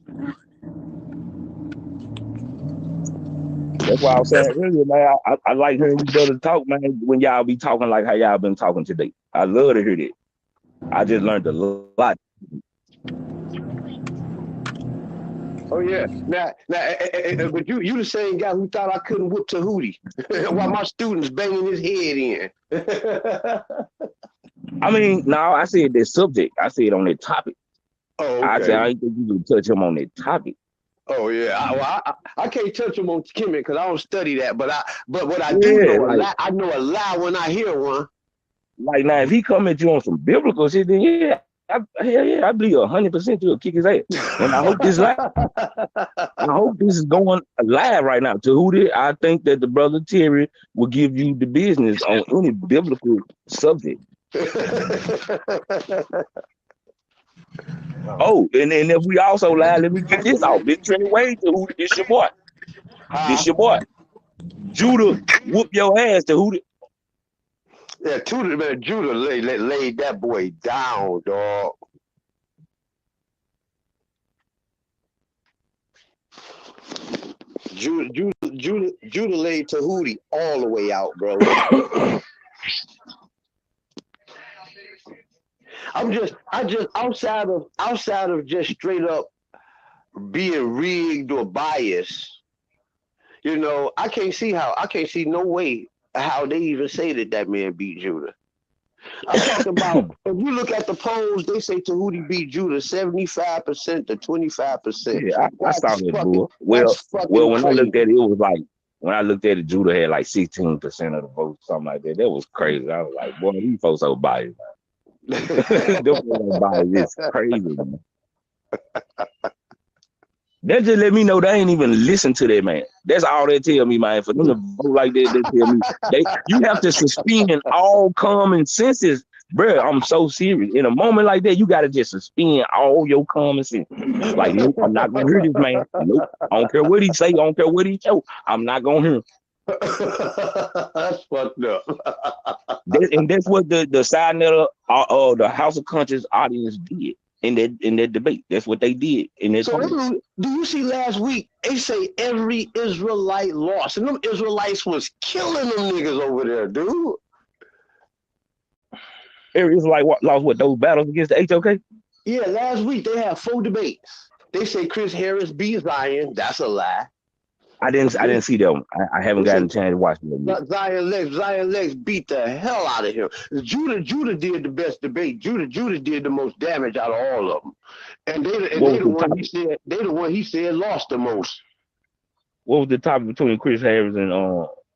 That's why I was saying earlier, man. I like hearing you brothers talk, man. When y'all be talking like how y'all been talking today, I love to hear that. I just learned a lot. Oh yeah. Now, but you the same guy who thought I couldn't whoop Tahuti while my students banging his head in. I mean, no, I said that subject. I said on that topic. Oh, I said okay. I ain't think you could touch him on that topic. Oh yeah. I can't touch him on Kemet because I don't study that. But what I do know, like, I know a lie when I hear one. Like now, if he come at you on some biblical shit, then yeah, hell yeah, I believe 100% you'll kick his ass. And I hope this is going live right now. Tahuti, I think that the brother Terry will give you the business on any biblical subject. Oh, and then if we also live, let me get this out. Big Trenny Wade, Tahuti, this your boy. This your boy. Judah, whoop your ass, Tahuti. Yeah, Judah laid that boy down, dog. Judah laid Tahuti all the way out, bro. I just outside of just straight up being rigged or biased, you know, I can't see no way how they even say that man beat Judah. I'm talking about, if you look at the polls, they say Tahuti beat Judah 75% to 25%. Yeah, I saw that bull. Well, when crazy. I looked at it, it was like, when I looked at it, Judah had like 16% of the votes, something like that. That was crazy. I was like, boy, these folks are biased. Them folks are biased. It's crazy, man. That just let me know they ain't even listen to that man. That's all they tell me, man. For them to vote like that, they tell me you have to suspend all common senses. Bro, I'm so serious. In a moment like that, you gotta just suspend all your common sense. Like, nope, I'm not gonna hear this man. Nope, I don't care what he say, I don't care what he show. I'm not gonna hear him. That's fucked up. And that's what the side net of the House of Conscience audience did in that debate. That's what they did in that. So do you see last week they say every Israelite lost, and them Israelites was killing them niggas over there, dude. Every Israelite lost what, those battles against the HOK? Yeah, last week they had 4 debates. They say Chris Harris beat Zion. That's a lie. I didn't see that one. I haven't gotten a chance to watch it. Zion Lex beat the hell out of him. Judah did the best debate. Judah did the most damage out of all of them. And they the one he said lost the most. What was the topic between Chris Harris and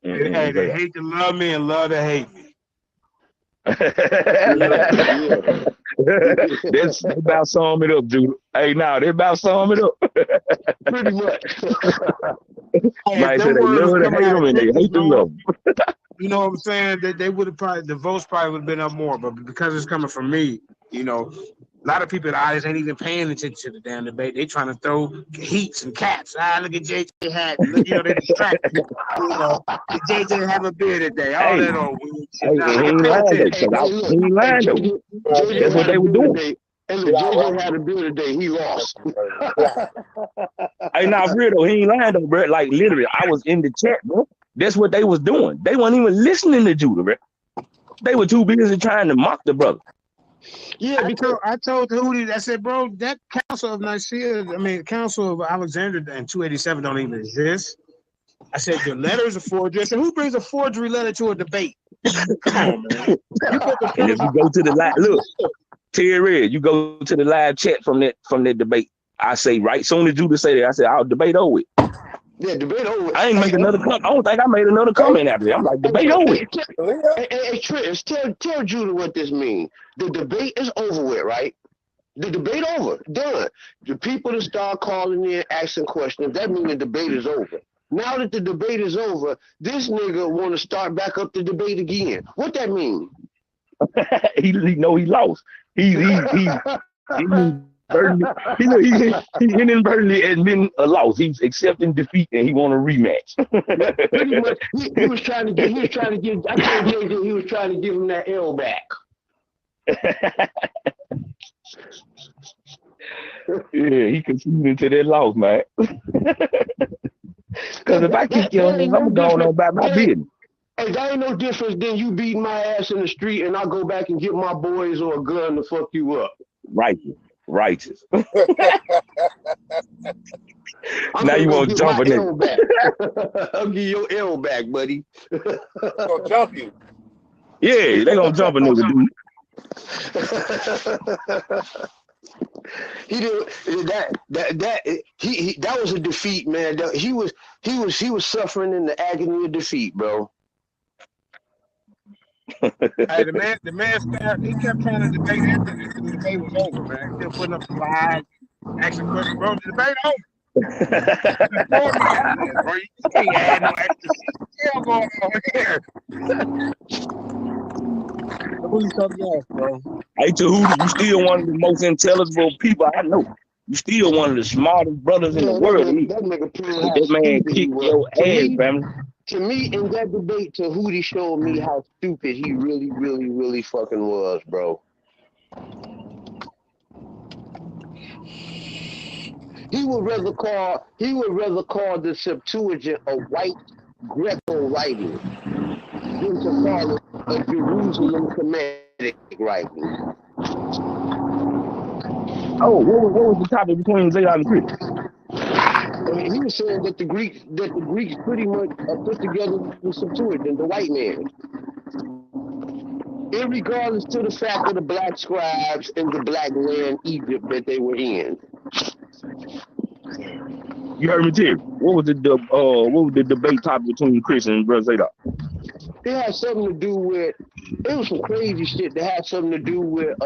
Hey, they hate to love me and love to hate me. That's about sum it up, Judah. Hey, now they about sum it up. Pretty much. Right, so they love to hate them and they hate to love them. You know what I'm saying? They would have probably, the votes probably would have been up more, but because it's coming from me, you know, a lot of people in the audience ain't even paying attention to the damn debate. They trying to throw heats and caps. Look at JJ hat. Look, you know, they distracted. You know, JJ have a beer today. All that old weird shit. He ain't lying though. That's what they were doing. And the JJ had a beer today. He lost. Hey, now for real though, he ain't lying though, bro. Like literally, I was in the chat, bro. That's what they was doing. They weren't even listening to Judah, bro. They were too busy trying to mock the brother. Yeah, because I told Hootie, I said, bro, that Council of Nicaea, Council of Alexandria and 287 don't even exist. I said, your letters are forgery. I said, who brings a forgery letter to a debate? Come on, man. And if you go to the live, look, Terry, you go to the live chat from that debate. I say, right soon as Judah say that, I said, I'll debate over it. Yeah, debate over. I ain't make another comment. I don't think I made another comment after that. I'm like, debate over it. Hey, Trish, tell Judah what this means. The debate is over with, right? The debate over, done. The people that start calling in, asking questions, that means the debate is over. Now that the debate is over, this nigga want to start back up the debate again. What that mean? he know he lost. He inadvertently admitting a loss. He's accepting defeat and he want a rematch. Pretty much, he was trying to give. I told JJ he was trying to give him that L back. Yeah, he conceded to that loss, man. Because if I keep killing him, I'm going on about my business. Hey, that ain't no difference than you beating my ass in the street and I go back and get my boys or a gun to fuck you up. Righteous. Now you want to jump a nigga. Back. I'll give you your L back, buddy. Gonna jump you. Yeah, they gonna jump a nigga, dude. He did that was a defeat, man. He was suffering in the agony of defeat, bro. Hey, the man started, he kept trying to debate after the debate was over, man. He kept putting up slides, asking questions, bro. The debate over. Bro, you can't add no extra shit going on here. Who you talking about, bro? Hey, Tahuti, you still one of the most intelligible people I know. You still one of the smartest brothers in the world. That nigga proved how that man stupid he kicked was. your ass, family. To me, in that debate, Tahuti showed me how stupid he really, really, really fucking was, bro. He would rather call the Septuagint a white Greco writing than to call it a Jerusalem Semitic writing. Oh, what was the topic between Zadok and Chris? I mean, he was saying that the Greeks pretty much put together the Septuagint, the white man. Irregardless to the fact of the black scribes in the black land Egypt that they were in. You heard me, Terry. What was the debate topic between Chris and Brother Zadok? It had something to do with. It was some crazy shit that had something to do with.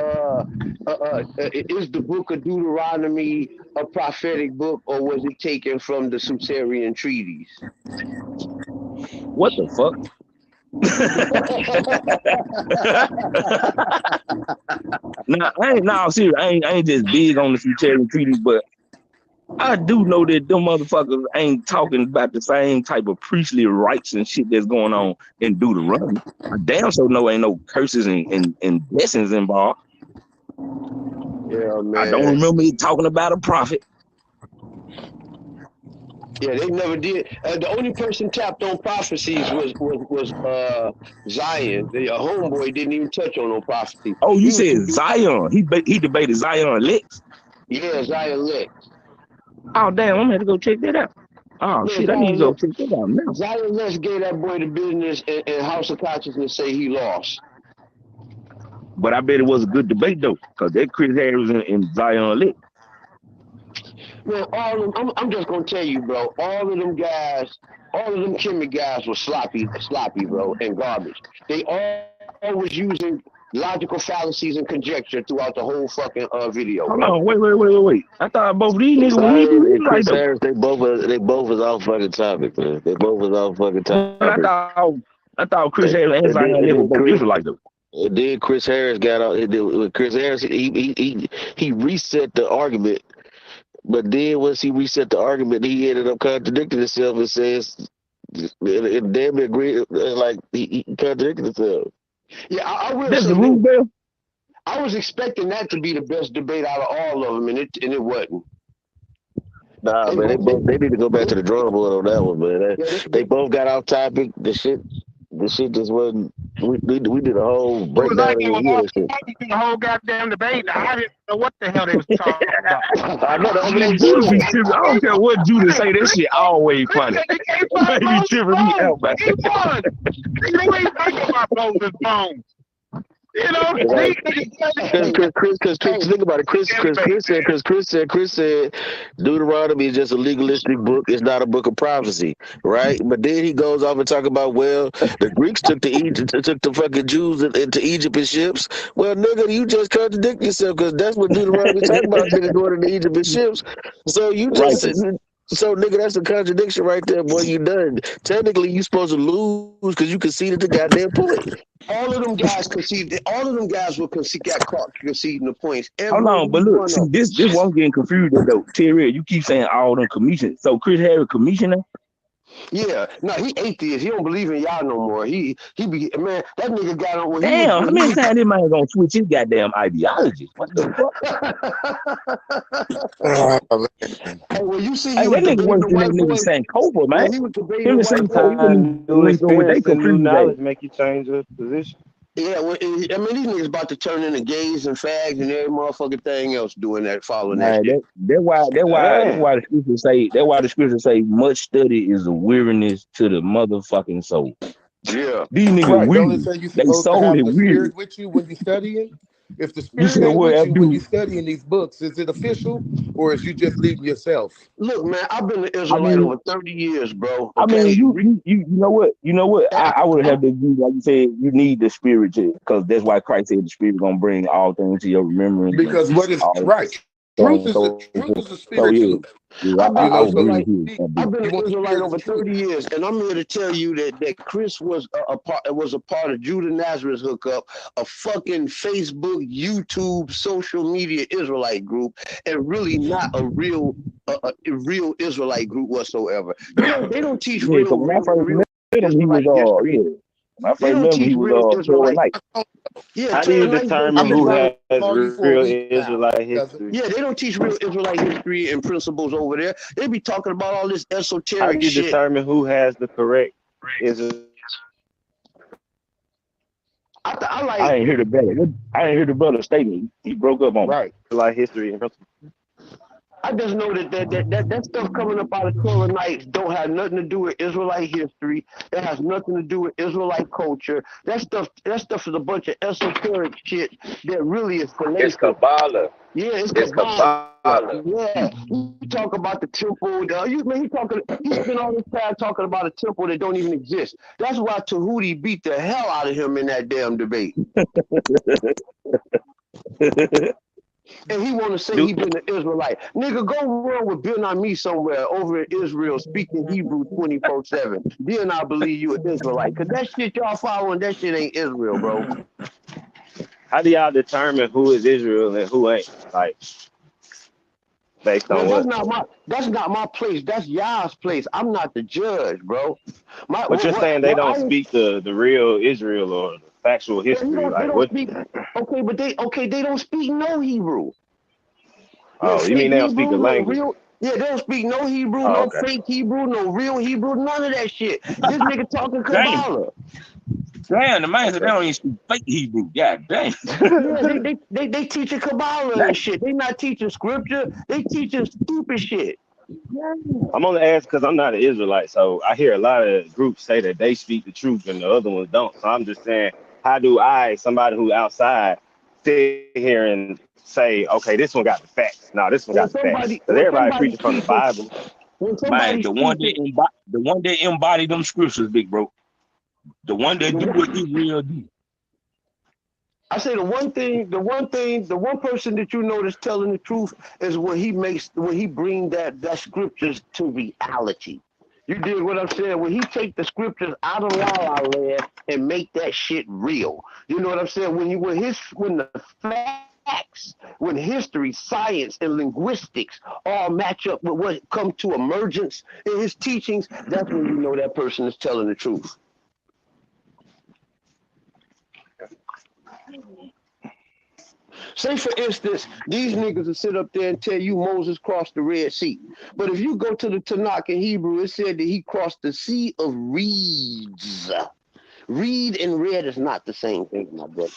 Is the book of Deuteronomy a prophetic book, or was it taken from the Sumerian treaties? What the fuck? Nah, serious. I ain't just big on the Sumerian treaties, but I do know that them motherfuckers ain't talking about the same type of priestly rights and shit that's going on in Deuteronomy. I damn so know ain't no curses and blessings involved. Yeah, man. I don't remember it talking about a prophet. Yeah, they never did. The only person tapped on prophecies was Zion. The homeboy didn't even touch on no prophecy. Oh, you said Zion. He debated Zion Lex. Yeah, Zion Lex. Oh damn, I'm gonna have to go check that out. Oh yeah, shit, I need to go check that out now. Zion Lex gave that boy the business, and House of Consciousness say he lost. But I bet it was a good debate though, because that Chris Harris and Zion Lex. Man, all of them, I'm just gonna tell you, bro. All of them Kimmy guys were sloppy, bro, and garbage. They all was using logical fallacies and conjecture throughout the whole fucking video. Hold on, wait. I thought both of these niggas were Zion and Chris Harris, they both was off fucking topic, man. They both was off fucking topic. I thought Chris Harris and Zion Lex were both Israelites though. And then Chris Harris got out. With Chris Harris, he reset the argument. But then once he reset the argument, he ended up contradicting himself and says, and damn near agreed, like he contradicted himself. Yeah, I will That's say the rule, Bill. I was expecting that to be the best debate out of all of them, and it wasn't. Nah, man, they need to go back to the drawing board on that one, man. They both got off topic. The shit just wasn't. We did a whole breakdown. The whole goddamn debate. I didn't know what the hell they was talking about. I know that. I don't care what Judah say. That shit always funny. Maybe tripping me out, man. He won. You ain't thinking about Moses' bones. You know, because think about it. Chris said Deuteronomy is just a legalistic book. It's not a book of prophecy, right? But then he goes off and talk about, well, the Greeks took the fucking Jews into Egypt in ships. Well, nigga, you just contradict yourself because that's what Deuteronomy talking about. Nigga going into Egypt in ships. So you just. So, nigga, that's a contradiction right there, boy. You done. Technically, you supposed to lose because you conceded the goddamn point. All of them guys conceded. All of them guys got caught conceding the points. Hold on, but look, see, this one I'm getting confused with, though. Terry, you keep saying all them commissioned. So Chris Harris commissioner? Yeah, no, he atheist. He don't believe in y'all no more. He be, man, that nigga got on. Damn, how many times this man gonna switch his goddamn ideology? What the fuck? Hey, well, you see, that nigga wasn't that nigga saying Cobra, man. Sometimes new experience and new knowledge make you change your position. Yeah, well, I mean, these niggas about to turn into gays and fags and every motherfucking thing else doing that, following that Man, shit. that's why the scriptures say much study is a weariness to the motherfucking soul. Yeah. These niggas Right. Don't it weary. say you're They supposed to soul have is the weary. spirit with you when you're studying? If the You spirit said ain't what, with you when you're Abdul? studying these books, is it official or is you just leading yourself? Look, man, I've been an I Israelite mean, over 30 years, bro. I mean, Okay. you know what? You know what? I would have to agree, like you said, you need the spirit to, because that's why Christ said the spirit gonna bring all things to your remembrance and Because what is all right? so on Truth and is so truth forth. is a So spirit yeah, too. yeah, I've been You an I know, would so agree Israelite. with you, I've Abdul. been you an want the Israelite spirit of over the truth. 30 years, and I'm here to tell you that Chris was a part. It was a part of Judah Nazareth's hookup, a fucking Facebook, YouTube, social media Israelite group, and really not a real Israelite group whatsoever. They don't teach Yeah, because when I first real met him, he was Israelite history. yeah. When I They first don't met him, he teach was real Torah Israelite. Knight. Yeah, How do you Torah Light don't determine I've teach been who trying real. to has call you for a real week now, Israelite cousin. history? Yeah, they don't teach real Israelite history and principles over there. They be talking about all this How esoteric do you shit. determine who has the correct Israelite I like. I ain't hear the brother. I ain't hear the brother statement. He broke up on me. Right. history and principles? I just know that stuff coming up out of Torah Nights don't have nothing to do with Israelite history. It has nothing to do with Israelite culture. That stuff is a bunch of esoteric shit that really is It's fallacious. Kabbalah. Yeah, it's It's Kabbalah. Kabbalah. Yeah, you talk about the temple. He spent all this time talking about a temple that don't even exist. That's why Tahuti beat the hell out of him in that damn debate. And he want to say Do he been an Israelite. Nigga, go run with Ben Ami somewhere over in Israel speaking Hebrew 24/7. Then I believe you an Israelite. Cause that shit y'all following, that shit ain't Israel, bro. how do y'all determine who is Israel and who ain't? Like based Well, on that's what? not my place. That's Yah's place. I'm not the judge, bro. My But you're saying they what don't I speak the real Israel or the factual well, history. they Like don't what? speak. Okay, but they don't speak no Hebrew. No Oh, you fake mean they don't speak Hebrew, the no language? real. Yeah, they don't speak no Hebrew, Oh, no okay. fake Hebrew, no real Hebrew, none of that shit. This nigga talking Damn, Kabbalah. damn, the man said they Okay. don't even speak fake Hebrew. God damn. Yeah, they teaching Kabbalah and shit. They not teaching scripture. They teaching stupid shit. I'm only asking because I'm not an Israelite, so I hear a lot of groups say that they speak the truth and the other ones don't. So I'm just saying, how do I, somebody who outside, sit here and say, okay, this one got the facts. No, this one When got the facts. somebody Because when everybody somebody preaching from the speaking Bible. when Man, somebody the speaking, one that embody them scriptures, big bro. The one that do what Israel do. I say the one person that you know that's telling the truth is when he bring that scriptures to reality. You dig what I'm saying? When he take the scriptures out of La La Land and make that shit real. You know what I'm saying? When the facts, when history, science, and linguistics all match up with what come to emergence in his teachings, that's when you know that person is telling the truth. Say, for instance, these niggas will sit up there and tell you Moses crossed the Red Sea. But if you go to the Tanakh in Hebrew, it said that he crossed the Sea of Reeds. Reed and red is not the same thing, my brother.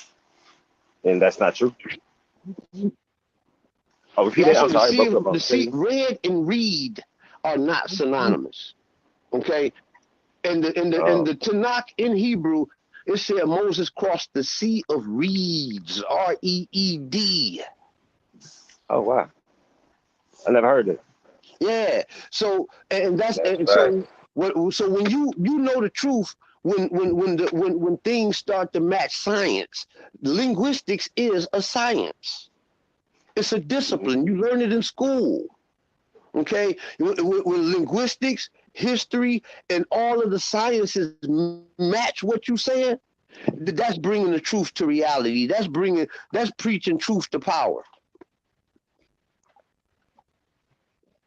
And that's not true. Oh, repeat Yeah, I that. I'm said sorry, it broke up on the screen. red and reed are not synonymous. Okay? And Oh, the Tanakh in Hebrew, it said Moses crossed the Sea of Reeds, Reed. oh wow. I never heard it. Yeah. So That's right. so when you know the truth when things start to match science, linguistics is a science. It's a discipline. You learn it in school. Okay, with linguistics, history, and all of the sciences match what you saying. That's bringing the truth to reality. That's preaching truth to power.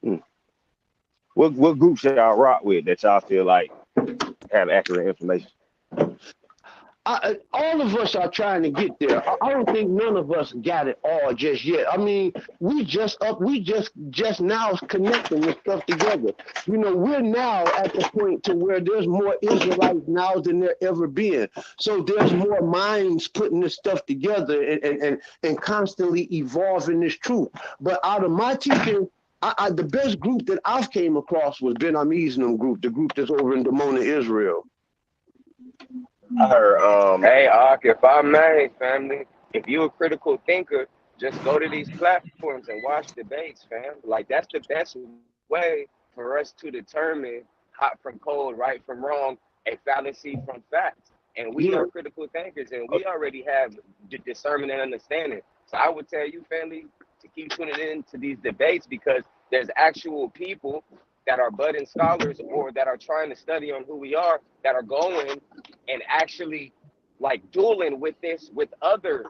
Hmm. What groups y'all rock with that y'all feel like have accurate information? all of us are trying to get there. I don't think none of us got it all just yet. I mean, we just now connecting this stuff together. You know, we're now at the point to where there's more Israelites now than there ever been. So there's more minds putting this stuff together and constantly evolving this truth. But out of my teaching, the best group that I've came across was Ben Ami's group, the group that's over in Dimona, Israel. I heard, hey, Ark, if I may, family, if you a critical thinker, just go to these platforms and watch debates, fam. Like, that's the best way for us to determine hot from cold, right from wrong, a fallacy from fact. And we are critical thinkers, and we already have discernment and understanding. So I would tell you, family, to keep tuning in to these debates, because there's actual people that are budding scholars or that are trying to study on who we are, that are going and actually like dueling with this with other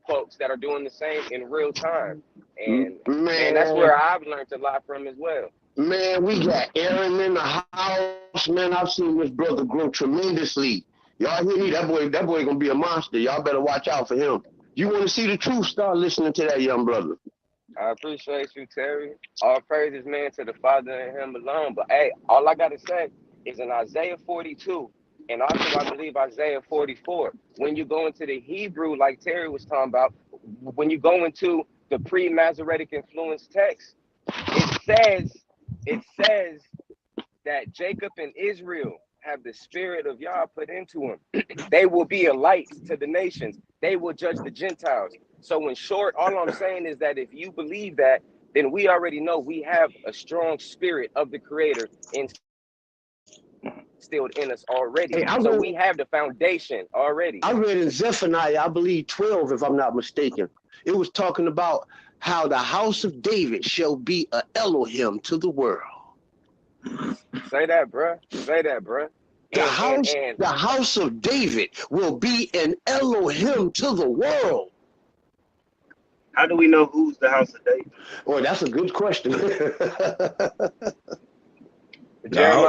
folks that are doing the same in real time. And man, that's where I've learned a lot from as well. Man, we got Aaron in the house. Man, I've seen this brother grow tremendously. Y'all hear me? That boy gonna be a monster. Y'all better watch out for him. You want to see the truth? Start listening to that young brother. I appreciate you, Terry. All praises, man, to the Father and Him alone. But hey, all I gotta say is in Isaiah 42, and also I believe Isaiah 44. When you go into the Hebrew, like Terry was talking about, when you go into the pre-Masoretic influence text, it says that Jacob and Israel have the spirit of Yah put into them. They will be a light to the nations. They will judge the Gentiles. So in short, all I'm saying is that if you believe that, then we already know we have a strong spirit of the Creator instilled in us already. Hey, so we have the foundation already. I read in Zephaniah, I believe 12, if I'm not mistaken. It was talking about how the house of David shall be a Elohim to the world. Say that, bruh. Say that, bruh. The house of David will be an Elohim to the world. How do we know who's the house of David? Well, that's a good question. Jeremiah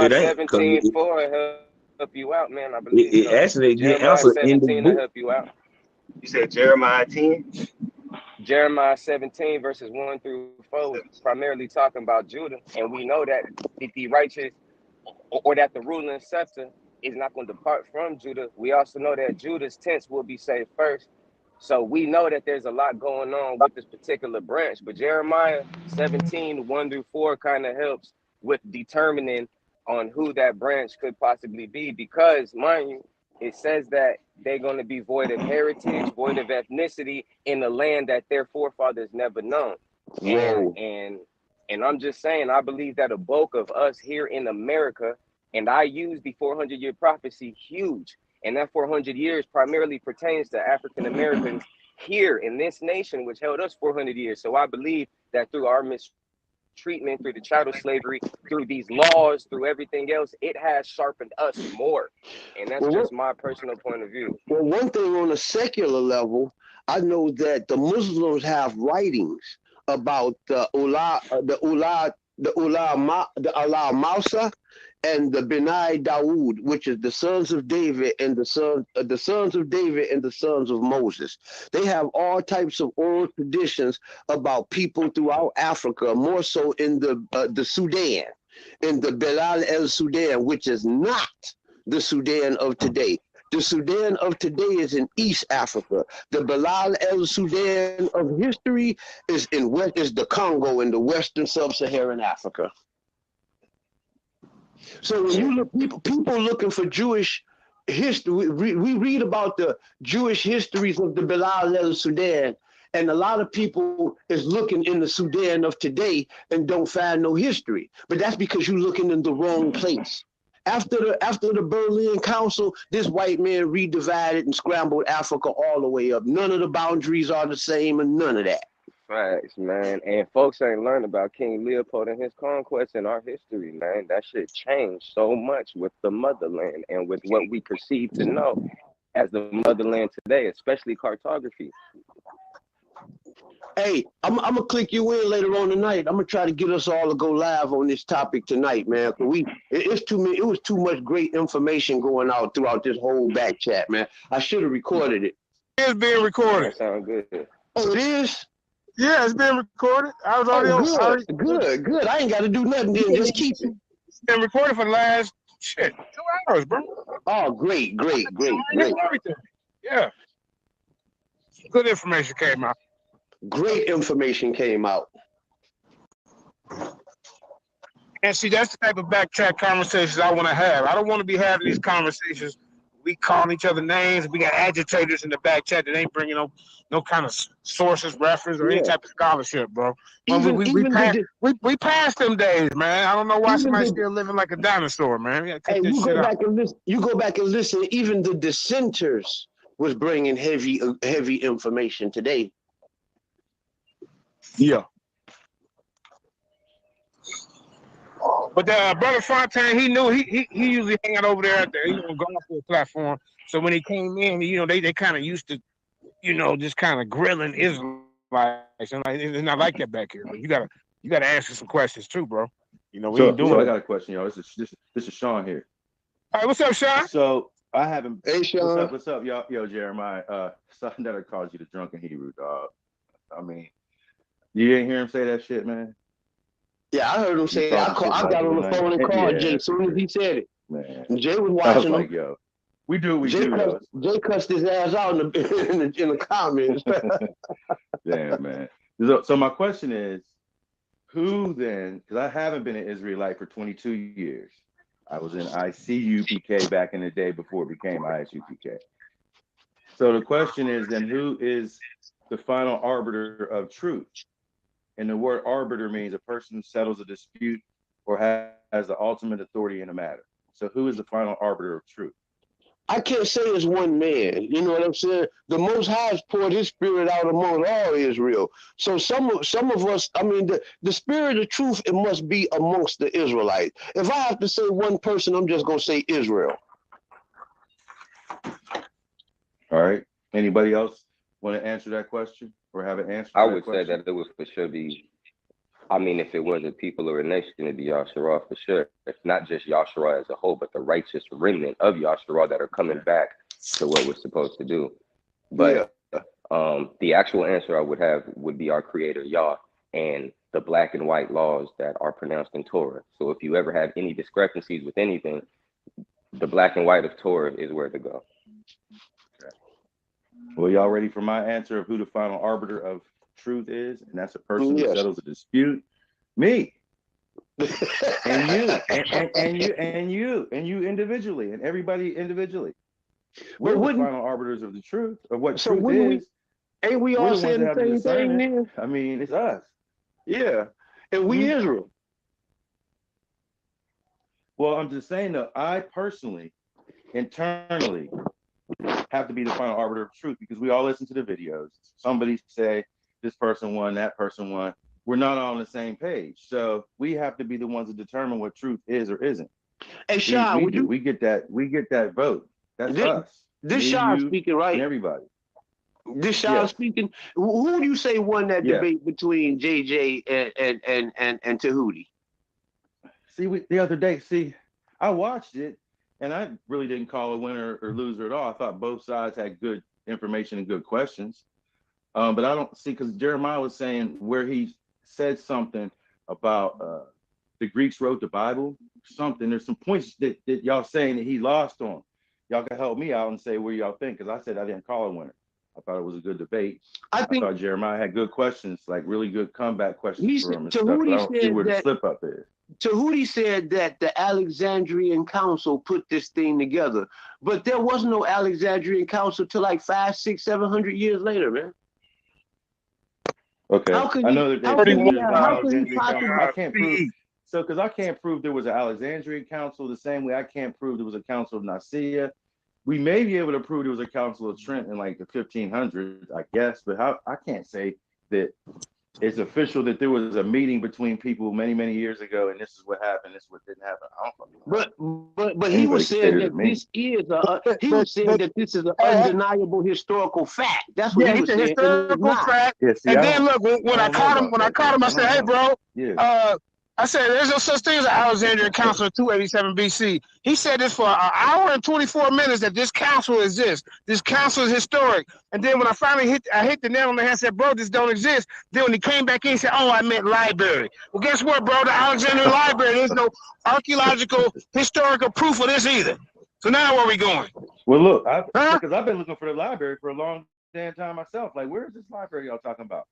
17:4 help you out, man. I believe it actually get answered in the book. Help you out. You said Jeremiah 10? Jeremiah 17 verses 1 through 4 is primarily talking about Judah, and we know that the righteous or that the ruling scepter is not going to depart from Judah. We also know that Judah's tents will be saved first. So we know that there's a lot going on with this particular branch, but Jeremiah 17, 1 through 4 kind of helps with determining on who that branch could possibly be, because, mind you, it says that they're going to be void of heritage, void of ethnicity in a land that their forefathers never known. And I'm just saying, I believe that a bulk of us here in America, and I use the 400-year prophecy huge, and that 400 years primarily pertains to African Americans here in this nation, which held us 400 years. So I believe that through our mistreatment, through the chattel slavery, through these laws, through everything else, it has sharpened us more. And that's just my personal point of view. Well, one thing on a secular level, I know that the Muslims have writings about the Allah Mausa and the Benai Dawood, which is the sons of David and the sons of David and the sons of Moses. They have all types of oral traditions about people throughout Africa, more so in the Sudan, in the Belal el Sudan, which is not the Sudan of today. The Sudan of today is in East Africa. The Belal el Sudan of history is the Congo in the Western Sub-Saharan Africa. So when you look, people looking for Jewish history, we read about the Jewish histories of the Belal el Sudan, and a lot of people is looking in the Sudan of today and don't find no history. But that's because you're looking in the wrong place. After the Berlin Council, this white man redivided and scrambled Africa all the way up. None of the boundaries are the same and none of that. Facts, man. And folks ain't learned about King Leopold and his conquest in our history, man. That shit changed so much with the motherland and with what we perceive to know as the motherland today, especially cartography. Hey, I'm gonna click you in later on tonight. I'm gonna try to get us all to go live on this topic tonight, man. 'Cause it's too many. It was too much great information going out throughout this whole back chat, man. I should have recorded it. It's being recorded. That sounds good. Oh, it is. Yeah, it's being recorded. I was already Oh, on. good. I ain't got to do nothing then. Just keep it. It's been recorded for the last 2 hours, bro. Oh, great. Everything. Yeah. Good information came out. Great information came out. And see, that's the type of backtrack conversations I want to have. I don't want to be having these conversations. We calling each other names. We got agitators in the back chat that ain't bringing no kind of sources, reference, or any type of scholarship, bro. We passed them days, man. I don't know why somebody's still living like a dinosaur, man. We gotta cut this shit out. You go back and listen. Even the dissenters was bringing heavy information today. Yeah. But Brother Fontaine, he knew he usually hang out over there at the gospel platform. So when he came in, they kind of used to, just kind of grilling Israelites. And it's not like that back here. But you gotta answer some questions too, bro. We ain't doing So I it. got a question, y'all. This is Sean here. All right, what's up, Sean? So I haven't. Hey, Sean. What's up, y'all? Yo, Jeremiah. Something that calls you the drunken Hebrew, dog. I mean, you didn't hear him say that shit, man. Yeah, I heard him say that. I got on the phone and called Jay as soon as he said it. Man. Jay was watching him. Yo, we do. Jay cussed his ass out in the comments. Damn, man. So my question is, who then, because I haven't been an Israelite for 22 years. I was in ICUPK back in the day before it became ISUPK. So the question is then, who is the final arbiter of truth? And the word arbiter means a person who settles a dispute or has the ultimate authority in a matter. So who is the final arbiter of truth? I can't say it's one man. You know what I'm saying? The Most High has poured His Spirit out among all Israel. So some of us, I mean, the Spirit of truth, it must be amongst the Israelites. If I have to say one person, I'm just gonna say Israel. All right. Anybody else want to answer that question or have an answer? I would say that it would for sure be. I mean, if it was a people or a nation, it'd be Yasharah for sure. It's not just Yasharah as a whole, but the righteous remnant of Yasharah that are coming back to what we're supposed to do. But the actual answer I would have would be our Creator Yah and the black and white laws that are pronounced in Torah. So if you ever have any discrepancies with anything, the black and white of Torah is where to go. Well, y'all ready for my answer of who the final arbiter of truth is? And that's a person who settles a dispute. Me. and you individually, and everybody individually. We're the final arbiters of the truth, of what truth is. Ain't we all saying the same thing then? I mean, it's us. Yeah. And we Israel. Well, I'm just saying that I personally, internally, have to be the final arbiter of truth because we all listen to the videos. Somebody say this person won, that person won. We're not all on the same page. So we have to be the ones to determine what truth is or isn't. Hey, Sean, we get that vote. That's us. This Sean speaking, right? And everybody. This Sean speaking. Who do you say won that debate between JJ and Tahuti? See, the other day, I watched it and I really didn't call a winner or loser at all. I thought both sides had good information and good questions. But I don't see, because Jeremiah was saying where he said something about the Greeks wrote the Bible, something. There's some points that y'all saying that he lost on. Y'all can help me out and say where y'all think, because I said I didn't call a winner. I thought it was a good debate. I thought Jeremiah had good questions, like really good comeback questions for him and stuff. But I don't see where the slip up is. Tahuti said that the Alexandrian Council put this thing together, but there was no Alexandrian Council till like 500, 600, 700 years later, man. Okay, I know that I can't prove. So, because I can't prove there was an Alexandrian Council the same way I can't prove there was a Council of Nicaea. We may be able to prove there was a Council of Trent in like the 1500s, I guess, but I can't say that it's official that there was a meeting between people many, many years ago, and this is what happened. This is what didn't happen. I don't fucking know. But he Anybody was can say saying there's a that meeting. he was saying that this is an undeniable historical fact. That's what Yeah, he it's was a saying, and it is historical not. fact. Yeah, see, And then look, when I caught him, I said, "Hey, bro, Yeah. I said there's no such thing as an Alexandrian council in 287 BC." He said this for an hour and 24 minutes that this council exists. This council is historic. And then when I finally hit the nail on the head and said, "Bro, this don't exist." Then when he came back in, he said, "Oh, I meant library." Well, guess what, bro? The Alexandrian library, there's no archaeological, historical proof of this either. So now where are we going? Well, look, because I've been looking for the library for a long damn time myself. Like, where's this library y'all talking about?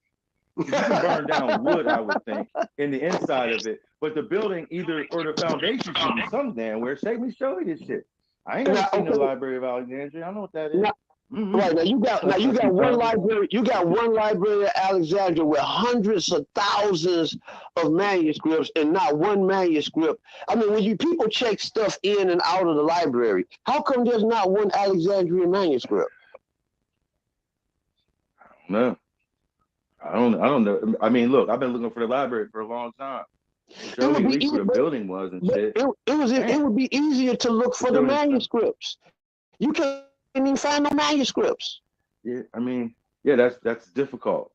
You can burn down wood, I would think, in the inside of it, but the building or the foundation should be some damn where. Show me this shit. I ain't never seen the Library of Alexandria. I don't know what that is. Right, now you got one library. You got one library at Alexandria with hundreds of thousands of manuscripts and not one manuscript. I mean, when people check stuff in and out of the library, how come there's not one Alexandrian manuscript? No, I don't know. I mean, look, I've been looking for the library for a long time. Show me at least where the building was and shit. It would be easier to look for the manuscripts. You can't even find no manuscripts. Yeah, I mean, yeah, that's difficult.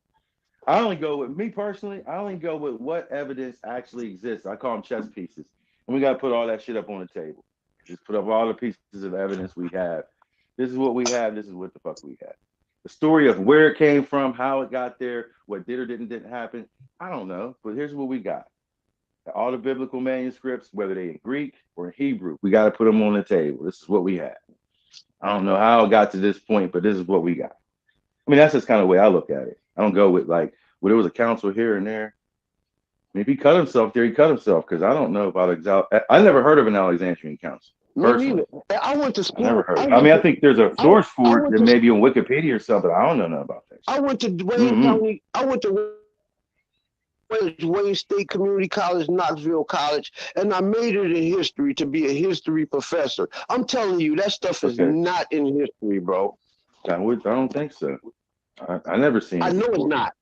I only go with me personally. I only go with what evidence actually exists. I call them chess pieces, and we got to put all that shit up on the table. Just put up all the pieces of evidence we have. This is what we have. This is what the fuck we have. The story of where it came from, how it got there, what did or didn't happen. I don't know, but here's what we got. All the biblical manuscripts, whether they in Greek or in Hebrew, we got to put them on the table. This is what we have. I don't know how it got to this point, but this is what we got. I mean, that's just kind of the way I look at it. I don't go with like, well, there was a council here and there. I mean, if he cut himself there, he cut himself, because I don't know about I never heard of an Alexandrian council. Personally. I went to school. I never heard. I think there's a source for it that maybe on Wikipedia or something. I don't know nothing about that. I went to Wayne County. I went to Wayne State Community College, Knoxville College, and I majored in history to be a history professor. I'm telling you, that stuff is not in history, bro. I don't think so. I never seen it. I know it's not.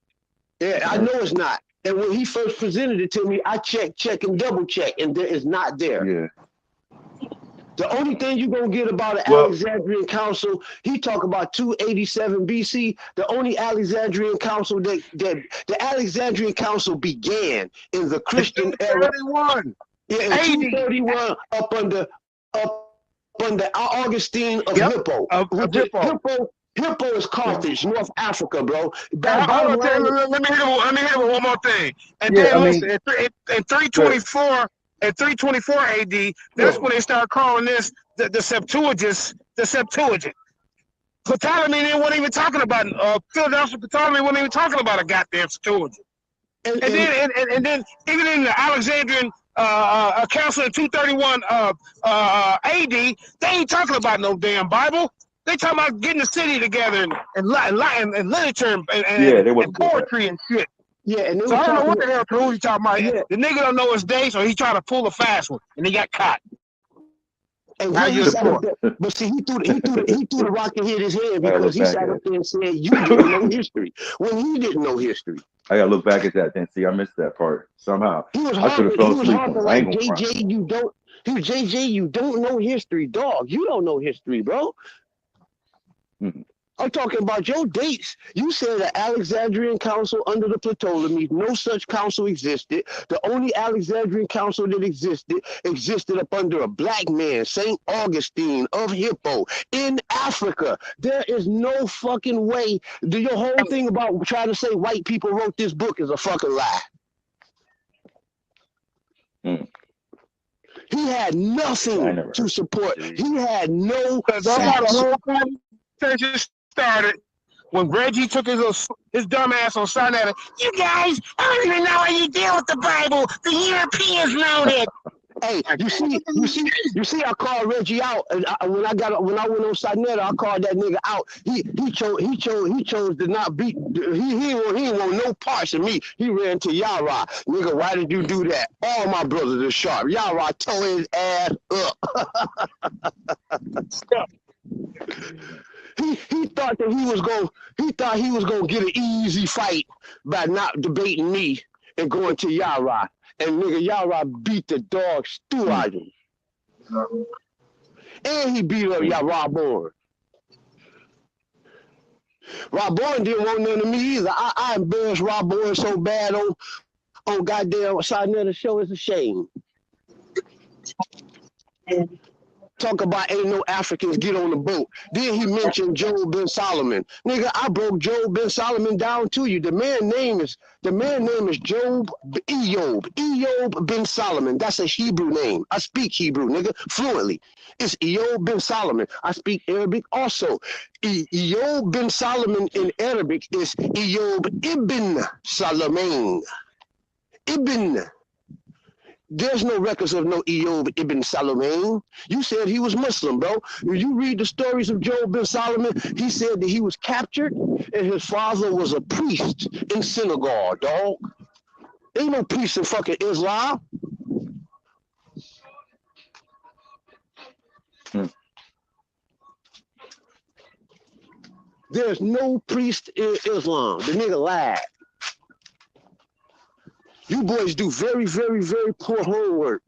Yeah, I know it's not. And when he first presented it to me, I check, and double check, and there is not there. Yeah. The only thing you're going to get about an Alexandrian council, he talk about 287 BC. The only Alexandrian council that the Alexandrian council began in the Christian era. 231. Yeah, in 231 up under Augustine of Hippo. Hippo is Carthage, North Africa, bro. Let me hit it with one more thing. And then listen, in 324. At 324 AD, that's when they start calling this the Septuagint. The Septuagint. Ptolemy wasn't even talking about Philadelphia. Ptolemy wasn't even talking about a goddamn Septuagint. And then even in the Alexandrian council in 231 AD, they ain't talking about no damn Bible. They talking about getting the city together and literature and poetry and shit. Yeah, and so I don't know what the hell Peru he's talking about. Yeah. The nigga don't know his day, so he trying to pull a fast one, and he got caught. And but see, he threw the rock and hit his head because he sat up there and said you didn't know history when he didn't know history. I gotta look back at that then. See, I missed that part somehow. I could have fell asleep. Like JJ, you don't know history, dog. You don't know history, bro. Mm-hmm. I'm talking about your dates. You said the Alexandrian council under the Ptolemies. No such council existed. The only Alexandrian council that existed up under a black man, St. Augustine of Hippo, in Africa. There is no fucking way. Your whole thing about trying to say white people wrote this book is a fucking lie. Mm. He had nothing to support. He had no. Started when Reggie took his dumb ass on Sinai. You guys, I don't even know how you deal with the Bible. The Europeans wrote it. Hey, you see, I called Reggie out, and when I went on Sinai, I called that nigga out. He chose to not be. He want no parts of me. He ran to Yara. Nigga, why did you do that? All my brothers are sharp. Yara tore his ass up. He He thought that he was gonna get an easy fight by not debating me and going to Yara. And nigga, Yara beat the dog stew out of him. And he beat up Rob Bourne. Rob Bourne didn't want none of me either. I embarrassed Rob Bourne so bad on goddamn side of the show. It's a shame. Talk about ain't no Africans get on the boat. Then he mentioned Job Ben Solomon. Nigga, I broke Job Ben Solomon down to you. The man name is Job Eob Ben Solomon. That's a Hebrew name. I speak Hebrew, nigga, fluently. It's Eob Ben Solomon. I speak Arabic also. Eob Ben Solomon in Arabic is Eob Ibn Solomon. Ibn. There's no records of no Eob ibn Solomon. You said he was Muslim, bro. When you read the stories of Job bin Solomon, he said that he was captured and his father was a priest in synagogue, dog. Ain't no priest in fucking Islam. There's no priest in Islam. The nigga lied. You boys do very, very, very poor homework.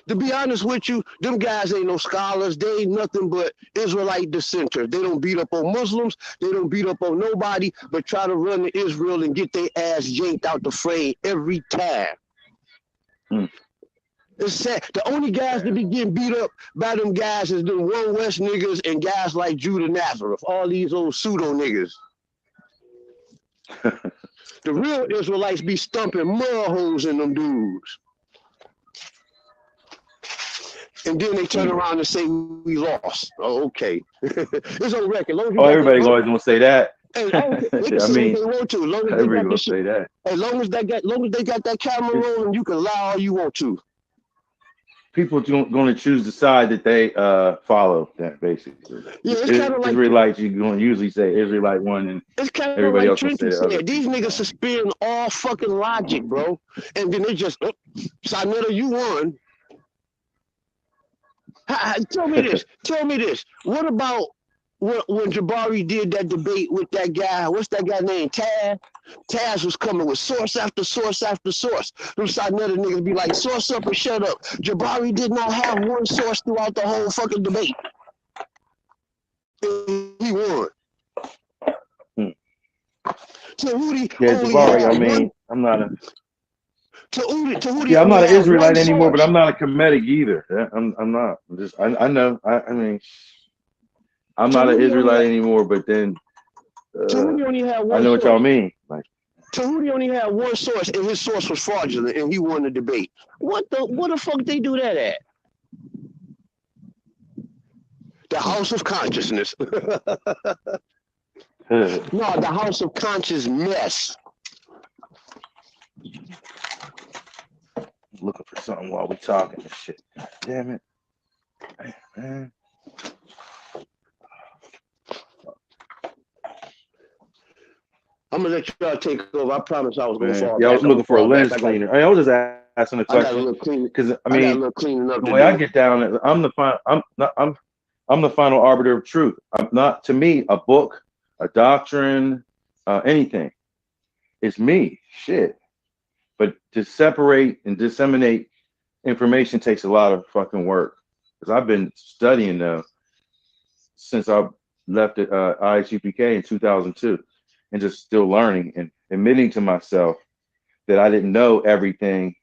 To be honest with you, them guys ain't no scholars. They ain't nothing but Israelite dissenters. They don't beat up on Muslims. They don't beat up on nobody, but try to run to Israel and get their ass yanked out the fray every time. It's sad. The only guys that be getting beat up by them guys is them One West niggas and guys like Judah Nazareth, all these old pseudo niggas. The real Israelites be stumping mud holes in them dudes. And then they turn around and say, we lost. Oh, okay. It's on record. Everybody always want to say that. Hey, they can say what they want to. Long as everybody gonna say that. As long as they got that camera rolling, you can lie all you want to. People going to choose the side that they follow. That basically. Yeah, it's kind of like Israelites. You're going to usually say Israelite one, and it's kind of everybody like else will say the other. These niggas suspend all fucking logic, bro. And then they just, Sinetta, you won. Tell me this. Tell me this. What about when Jabari did that debate with that guy? What's that guy named? Taz? Taz was coming with source after source after source. Them Sinetta niggas be like, source up and shut up. Jabari did not have one source throughout the whole fucking debate. He won. So Jabari, I mean, I'm not a... Tahuti I'm not an Israelite anymore, but I'm not a Kemetic either. I'm not. I know. I mean, I'm not an Israelite anymore, but then only had one I know what y'all mean. Like, Tahuti only had one source, and his source was fraudulent, and he won the debate. What the fuck they do that at? The House of Consciousness. No, the House of Conscious Mess. Looking for something while we talking and shit. Damn it. Man. I'm gonna let y'all take over. I promise I was gonna fall. Yeah, I was looking for a lens cleaner. I was just asking a question because I mean, the way I get down, I'm the final arbiter of truth. I'm not, to me, a book, a doctrine, anything. It's me. Shit. But to separate and disseminate information takes a lot of fucking work. Because I've been studying since I left at ISUPK in 2002, and just still learning and admitting to myself that I didn't know everything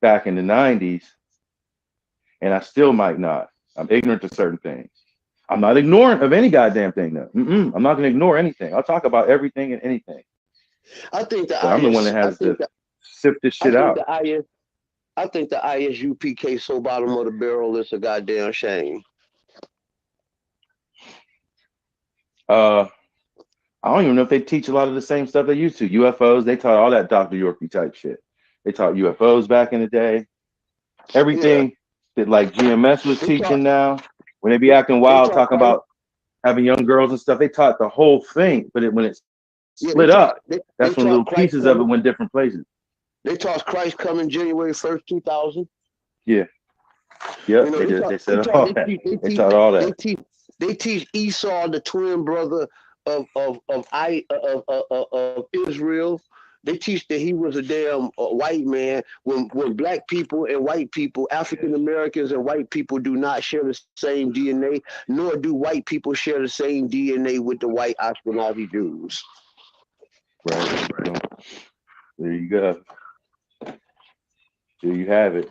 back in the 90s, and I still might not. I'm ignorant to certain things. I'm not ignorant of any goddamn thing, though. I'm not going to ignore anything. I'll talk about everything and anything. I think I'm the one that has to sift this shit out. I think the ISUPK so bottom of the barrel is a goddamn shame. I don't even know if they teach a lot of the same stuff they used to. UFOs, they taught all that Dr. Yorkie type shit. They taught UFOs back in the day. Everything that like GMS was teaching now, when they be acting wild, talking about having young girls and stuff, they taught the whole thing. But when it split up, that's when little pieces of it went different places. They taught Christ coming January 1st, 2000. Yeah. Yep, they did. They said all that. They taught all that. They teach Esau, the twin brother of Israel. They teach that he was a damn white man. When black people and white people, African Americans and white people, do not share the same DNA, nor do white people share the same DNA with the white Ashkenazi Jews. Right. There you go. There you have it.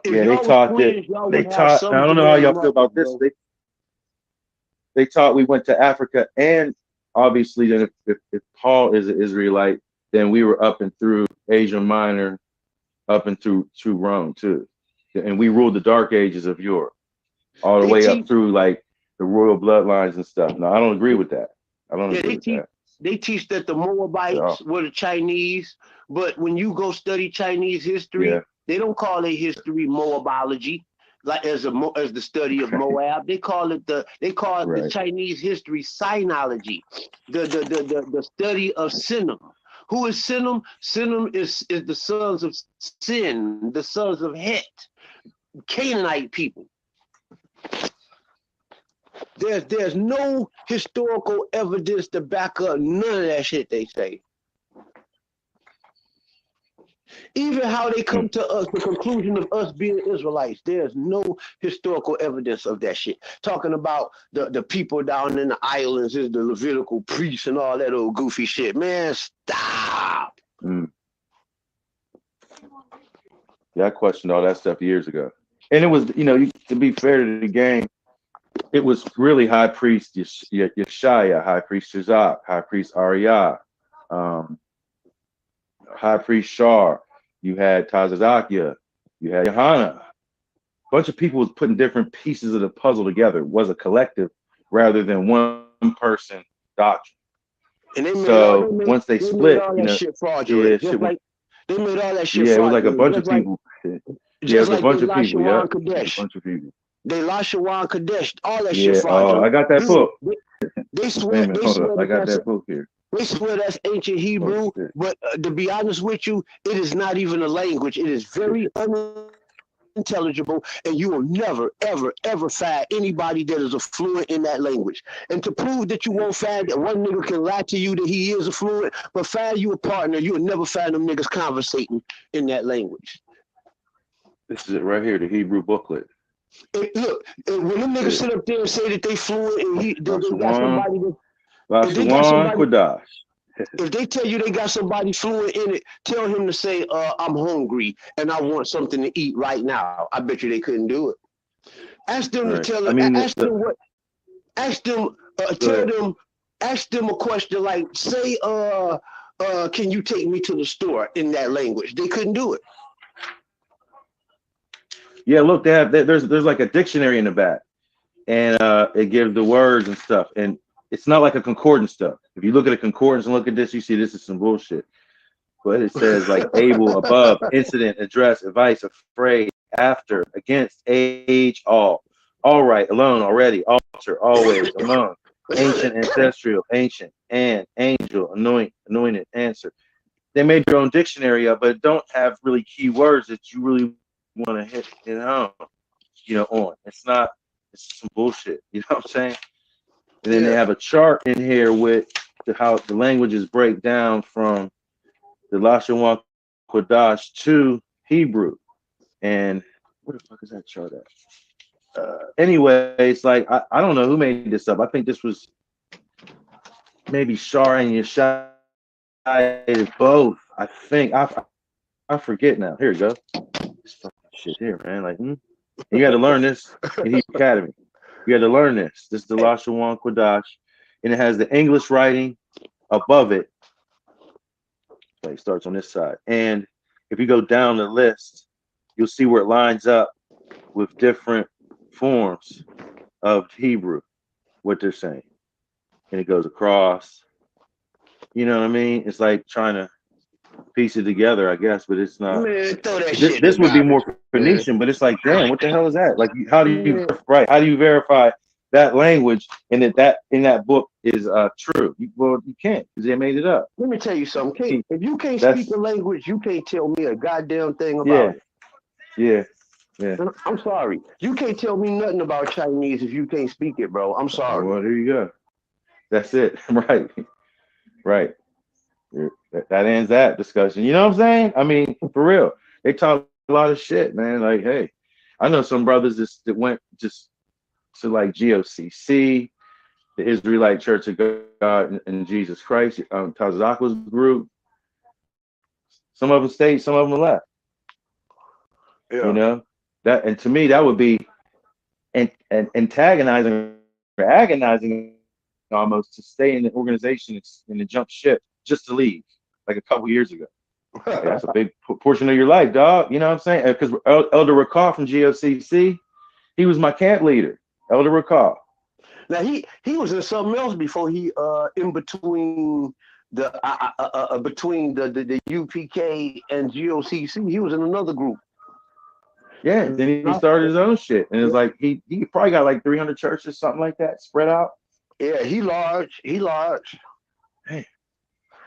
If Yeah, they y'all was taught that. twins, y'all They would have taught. some I don't know how genetic y'all feel about markers, this. bro. They taught we went to Africa, and obviously, then if Paul is an Israelite, then we were up and through Asia Minor, up and through Rome too, and we ruled the Dark Ages of Europe, all the They way up teach, through like the royal bloodlines and stuff. No, I don't agree with that. I don't yeah, agree with that they teach that the at Moabites all. were the Chinese, but when you go study Chinese history, Yeah, they don't call their history Moabology, like as the study of Moab. They call it the right. Chinese history Sinology, the study of Sinim. Who is Sinim? Sinim is the sons of Sin, the sons of Het, Canaanite people. There's no historical evidence to back up none of that shit they say. Even how they come to us, the conclusion of us being Israelites, there's no historical evidence of that shit. Talking about the people down in the islands is the Levitical priests and all that old goofy shit. Man, stop. Yeah, I questioned all that stuff years ago, and it was, to be fair to the game, it was really High Priest Yeshaya, High Priest Shazak, High Priest Ariyah, High Priest Shar. You had Tazazakia, you had Yohana. A bunch of people was putting different pieces of the puzzle together. It was a collective rather than one person doctrine. And Once they made split, all that shit yeah, fraudulent. Just like they made all that shit yeah, it was like a fraudulent. bunch of people. Yeah, it Just was a like they bunch of lost people. Yeah, Shawan it was a Kadesh. bunch of people. They lost Shawan Kadesh. All that shit Yeah. Oh, I fraudulent. got that book. They Wait a swear minute, hold up. I got that's that book here. they swear that's ancient Oh, Hebrew, shit. but to be honest with you, it is not even a language. It is very unintelligible, and you will never, ever, ever find anybody that is a fluent in that language. And to prove that you won't find that, one nigga can lie to you that he is a fluent, but find you a partner, you will never find them niggas conversating in that language. This is it right here, the Hebrew booklet. Look, when them niggas sit up there and say that they fluent and they got somebody that Lashawan Kodash. If they tell you they got somebody fluent in it, tell him to say, I'm hungry and I want something to eat right now. I bet you they couldn't do it. Ask them to tell them, ask them a question like, say, can you take me to the store in that language? They couldn't do it. Yeah, look, there's like a dictionary in the back, and it gives the words and stuff, and it's not like a concordance stuff. If you look at a concordance and look at this, you see this is some bullshit. But it says like able, above, incident, address, advice, afraid, after, against, age, all right, alone, already, altar, always, among, ancient, ancestral, ancient, and angel, anointed, answer. They made their own dictionary up, but don't have really key words that you really want to hit it home, on. It's some bullshit. You know what I'm saying? And then they have a chart in here with how the languages break down from the Lashawan Kodash to Hebrew. And where the fuck is that chart at? Anyway, it's like I don't know who made this up. I think this was maybe Shar and Yeshai both. I think I forget now. Here we go. This fucking shit here, man. Like, you got to learn this in Hebrew Academy. You got to learn this. This is the Lashawan Kodash, and it has the English writing above it. Okay, it starts on this side, and if you go down the list, you'll see where it lines up with different forms of Hebrew, what they're saying, and it goes across. You know what I mean? It's like trying to piece it together, I guess, but it's not. Man, throw that shit This in would the be more garbage, Phoenician, but it's like, damn, what the hell is that? Like, how do you man. How do you verify that language and that in that book is true? Well, you can't because they made it up. Let me tell you something. If you can't speak a language, you can't tell me a goddamn thing about it. Yeah. Yeah. I'm sorry. You can't tell me nothing about Chinese if you can't speak it, bro. I'm sorry. Well, there you go. That's it. Right. Right. That ends that discussion. You know what I'm saying? I mean, for real. They talk a lot of shit, man. Like, hey, I know some brothers that went just to like GOCC, the Israelite Church of God and Jesus Christ, Tazakla's group. Some of them stayed, some of them left. Yeah. You know? That, and to me, that would be antagonizing or agonizing almost to stay in the organization and to jump ship just to leave, like a couple years ago. Like, that's a big portion of your life, dog. You know what I'm saying? Because Elder Rakar from GOCC, he was my camp leader, Elder Rakar. Now he was in something else before he in between the UPK and GOCC. He was in another group. Yeah, then he started his own shit, and it's like he probably got like 300 churches, something like that, spread out. Yeah, he large. Hey,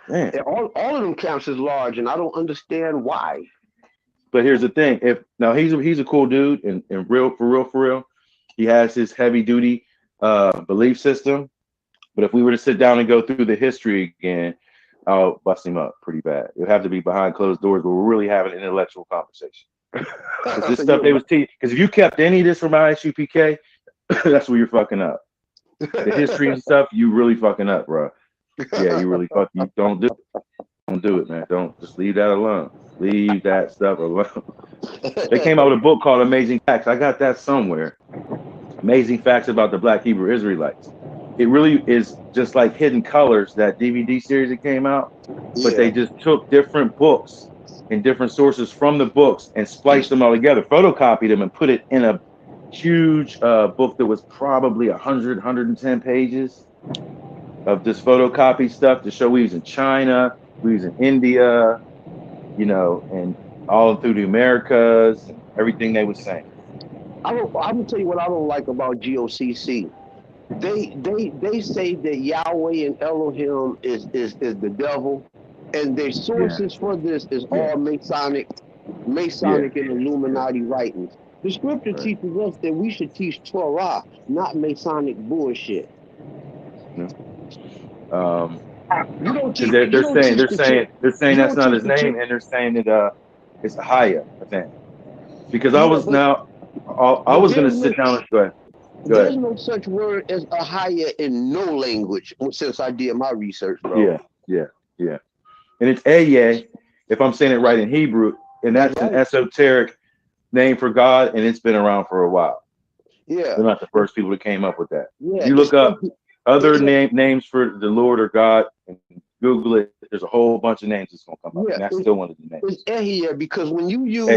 man. Yeah, all of them camps is large, and I don't understand why. But here's the thing: he's a cool dude, and for real, he has his heavy duty belief system. But if we were to sit down and go through the history again, I'll bust him up pretty bad. It would have to be behind closed doors, but we're really having an intellectual conversation. Because this stuff they was teaching. Because if you kept any of this from ISUPK, that's where you're fucking up. The history and stuff, you really fucking up, bro. Yeah, you really fuck. You don't do it. Don't do it, man. Don't just leave that alone. Leave that stuff alone. They came out with a book called Amazing Facts. I got that somewhere. Amazing Facts about the Black Hebrew Israelites. It really is just like Hidden Colors, that DVD series that came out. But they just took different books and different sources from the books and spliced them all together, photocopied them, and put it in a huge book that was probably 100, 110 pages of this photocopied stuff to show we was in China, we was in India, you know, and all through the Americas and everything they were saying. I'm gonna tell you what I don't like about GOCC. They say that Yahweh and Elohim is the devil, and their sources for this is all Masonic and Illuminati writings. The scripture teaches us that we should teach Torah, not Masonic bullshit. You don't teach. They're saying that's not his name, and they're saying that it's a Haya, I think. Because I was going to sit down and go ahead. There's no such word as a higher in no language since I did my research, bro. Yeah. And it's Eye, if I'm saying it right in Hebrew, and that's an esoteric name for God, and it's been around for a while. Yeah. They're not the first people that came up with that. Yeah. You look up other names for the Lord or God and Google it, there's a whole bunch of names that's gonna come up. And that's still one of the names. It's Ehiyah, because when you use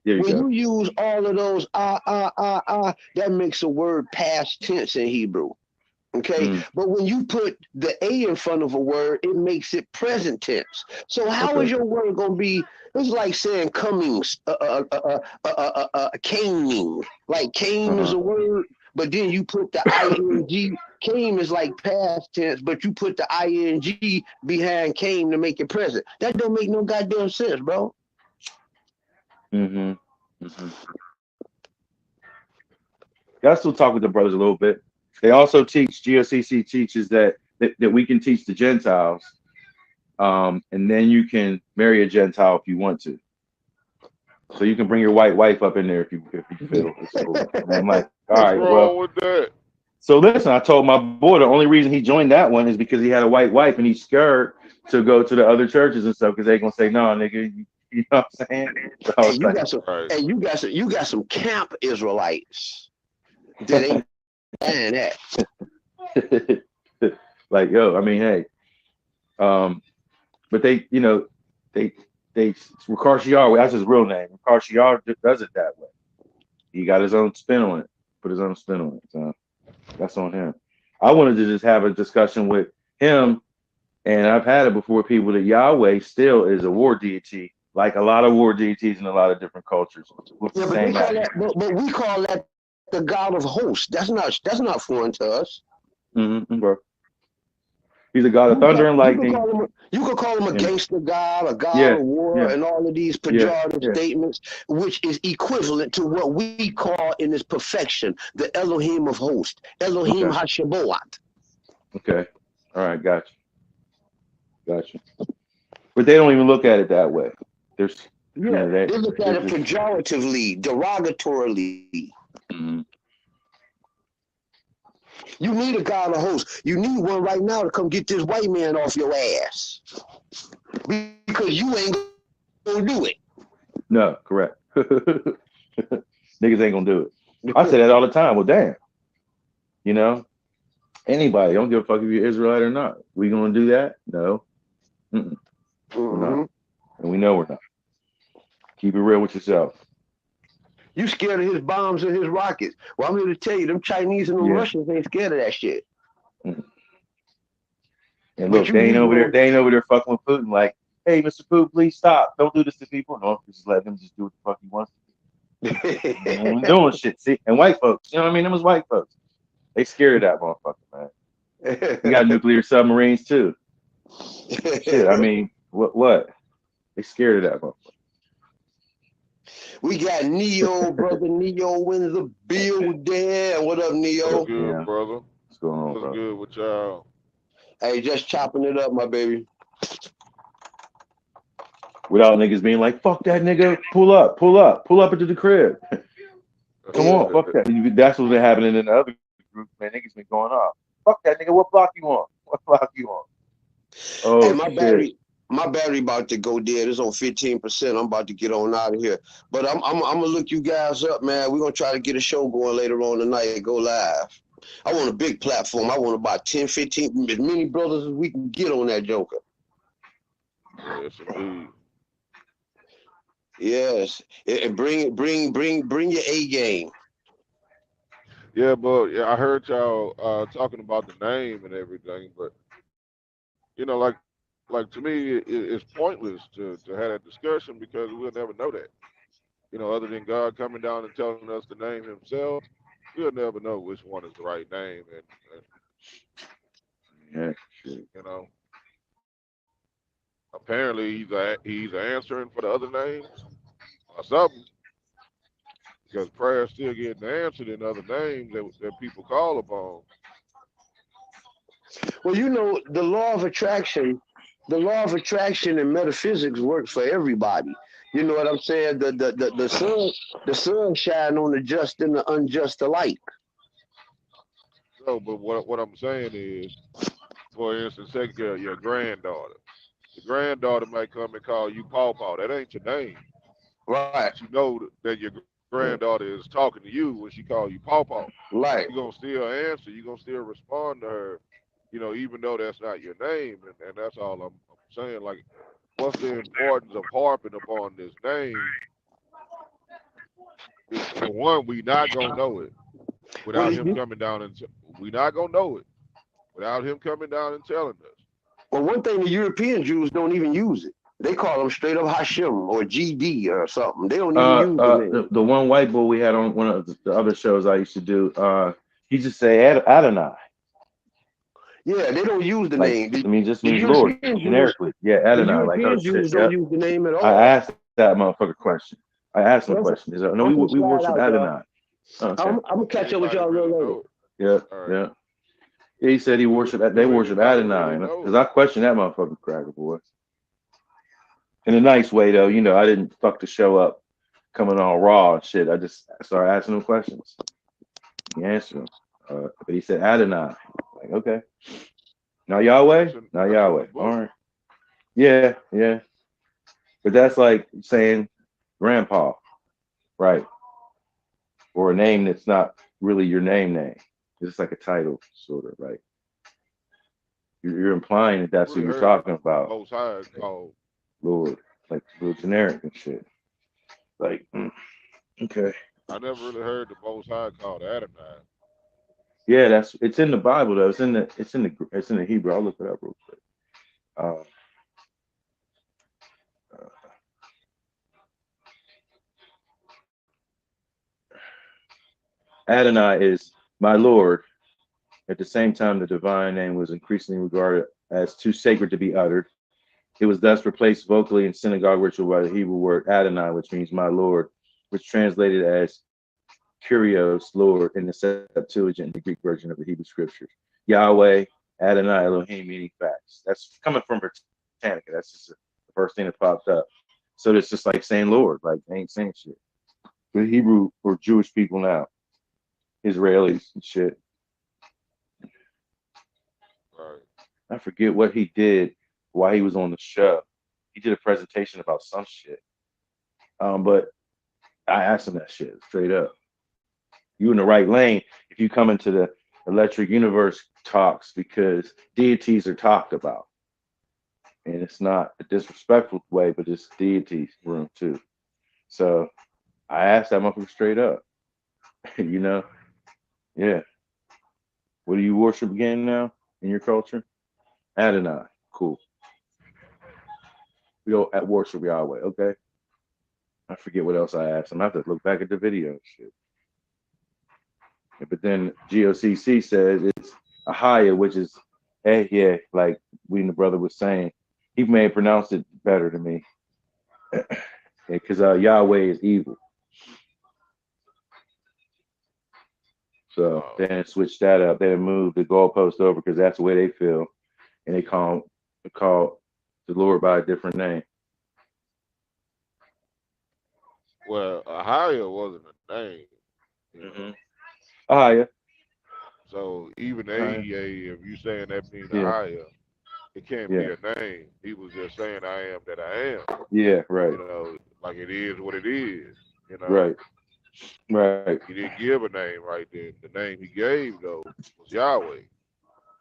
you use all of those that makes a word past tense in Hebrew. Okay, but when you put the A in front of a word, it makes it present tense. So how is your word gonna be? It's like saying Cummings, caning. Like cane is a word, but then you put the ing. Came is like past tense, but you put the ing behind came to make it present. That don't make no goddamn sense, bro. Y'all still talk with the brothers a little bit. They also teach, GOCC teaches that we can teach the Gentiles, and then you can marry a Gentile if you want to. So you can bring your white wife up in there if you feel it's cool. And I'm like, all right, well. With that? So listen, I told my boy the only reason he joined that one is because he had a white wife and he's scared to go to the other churches and stuff because they're gonna say, no, nigga, you know what I'm saying? So you got some camp Israelites that ain't saying that. Like, yo, I mean, hey, but they Rakar Shiar, that's his real name. Rakar Shiar does it that way. He got his own spin on it, put his own spin on it. So that's on him. I wanted to just have a discussion with him, and I've had it before with people that Yahweh still is a war deity, like a lot of war deities in a lot of different cultures. But we call that the God of hosts. That's not foreign to us. Bro. He's a God of thunder and lightning. You could call him a And gangster god, a god yeah, of war, yeah, and all of these yeah, pejorative yeah. statements, which is equivalent to what we call in its perfection the Elohim of hosts, Elohim Okay, HaShaboat. okay. All right, gotcha, gotcha. But they don't even look at it that way. There's, you Yeah, know, that they look they're at it just. pejoratively, derogatorily. Mhm. You need a god of hosts. You need one right now to come get this white man off your ass. Because you ain't gonna do No, correct. Niggas ain't gonna do it. I it. say that all the time. Well, damn, you know, anybody, don't give a fuck if you're Israelite or not. We gonna do that? No, mm-mm, we're not, Mm-hmm. and we know we're not. Keep it real with yourself. You scared of his bombs and his rockets. Well, I'm here to tell you, them Chinese and them Yeah. Russians ain't scared of that shit. Mm. And But look, you they ain't over there. Negroes, They ain't over there fucking with Putin. Like, hey, Mr. Putin, please stop. Don't do this to people. No, just let him just do what the fuck he wants to do. He ain't doing shit. See, and white folks, you know what I mean? Them was white folks. They scared of that motherfucker, man. We got nuclear submarines too. Shit, I mean, what? They scared of that motherfucker. we got Neo, brother Neo in the building. What up, What's Neo? good, Yeah. brother? What's going on, What's bro? good with y'all? Hey, just chopping it up, my baby. Without niggas being like, fuck that nigga, pull up into the crib. Come on, fuck that. That's what's been happening in the other group, man. Niggas been going off. Fuck that nigga, what block you on? What block you on? Hey, Oh shit. my battery about to go dead. It's on 15%. I'm about to get on out of here. But I'm gonna look you guys up, man. We're gonna try to get a show going later on tonight. Go live. I want a big platform. I want about 10, 15, as many brothers as we can get on that joker. Yes, indeed. Yes. And bring your A game. Yeah, but yeah, I heard y'all talking about the name and everything, but you know, like to me, it's pointless to have that discussion because we'll never know that. You know, other than God coming down and telling us the name Himself, we'll never know which one is the right name, and Yeah, shit. you know, apparently he's answering for the other names or something because prayers still getting answered in other names that people call upon. Well, you know, the law of attraction and metaphysics works for everybody. You know what I'm saying? The sun shine on the just and the unjust alike. So, but what I'm saying is, for instance, take your granddaughter. The granddaughter might come and call you Paw Paw. That ain't your name, Right, but you know that your granddaughter is talking to you when she call you Paw Paw. right. You're gonna still answer. You're gonna still respond to her, you know, even though that's not your name. And that's all I'm saying. Like, what's the importance of harping upon this name? For one, we not gonna know it Well, without him coming down and we not gonna know it without him coming down and telling us. well, one thing the European Jews don't even use it. They call them straight up Hashem or GD or something. They don't even use the name. The one white boy we had on one of the other shows I used to do, he just say Adonai. Yeah, they don't use the Like, name. I mean, just The means Lord European Jews, generically. Yeah, the Adonai. Like, oh European shit. Jews don't Yep. use the name at I all. asked that motherfucker question. I asked him a Well, question. He's like, no, I'm gonna we slide worship out, y'all. Adonai. Oh, okay. I'm gonna catch up with Anybody y'all a really little later. know it? Yeah, All right. yeah. Yeah, he said he they Do worship anybody really Adonai. know Because it? I questioned that motherfucking cracker boy. In a nice way though, you know, I didn't fuck the show up coming all raw and shit. I just started asking him questions. He answered them. But he said Adonai. Like, okay. Now Yahweh? Now That's in the Yahweh. All book. right. Yeah, yeah. But that's like saying grandpa, right? Or a name that's not really your name. It's like a title, sort of, right? You're implying that that's who Really you're heard talking the about, Most High called. Lord, like real generic and shit. Like, okay. I never really heard the Most High called Adonai. Yeah, it's in the Bible though. It's in the Hebrew. I'll look it up real quick. Uh, Adonai is my Lord. At the same time, the divine name was increasingly regarded as too sacred to be uttered. It was thus replaced vocally in synagogue ritual by the Hebrew word Adonai, which means my Lord, which translated as Kyrios, Lord, in the Septuagint, the Greek version of the Hebrew scriptures. Yahweh, Adonai, Elohim, meaning facts. That's coming from Britannica. That's just the first thing that popped up. So it's just like saying Lord, like they ain't saying shit. The Hebrew or Jewish people now, Israelis and shit. Right. I forget what he did while he was on the show. He did a presentation about some shit. But I asked him that shit straight up. You in the right lane if you come into the electric universe talks, because deities are talked about. And it's not a disrespectful way, but it's deities room too. So I asked that motherfucker straight up. You know? Yeah. What do you worship again now in your culture? Adonai. Cool. We don't worship Yahweh, okay? I forget what else I asked him. I have to look back at the video. Shit. But then GOCC says it's Ahaya, which is, hey, yeah, like we and the brother was saying. He may have pronounced it better than me. Because Yahweh is evil. So they switched that up. They moved the goalpost over because that's the way they feel. And they call the Lord by a different name. Well, Ahia wasn't a name. Mm-hmm. Ahia. So even AEA, if you saying that means Yeah. Ahia, it can't be a name. He was just saying I am that I am. Yeah, right. You know, like it is what it is. You know. Right. Right. He didn't give a name right then. The name he gave though was Yahweh.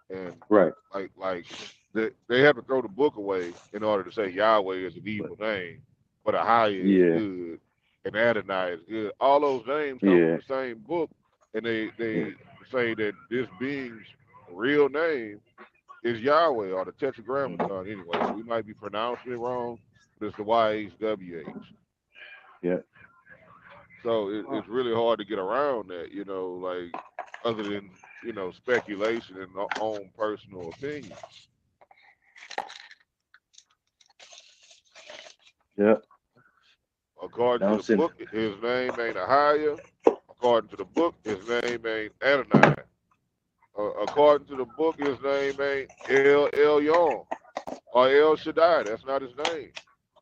And right. like they have to throw the book away in order to say Yahweh is an evil name, but Ahia is good and Adonai is good. All those names come from the same book, and they say that this being's real name is Yahweh or the Tetragrammaton. Anyway, we might be pronouncing it wrong, but it's the YHWH. Yeah. So it's really hard to get around that, you know, like other than, you know, speculation and own personal opinion. Yeah. According to the book, his name ain't Ahia. According to the book, his name ain't Adonai. According to the book, his name ain't El Elyon or El Shaddai. That's not his name.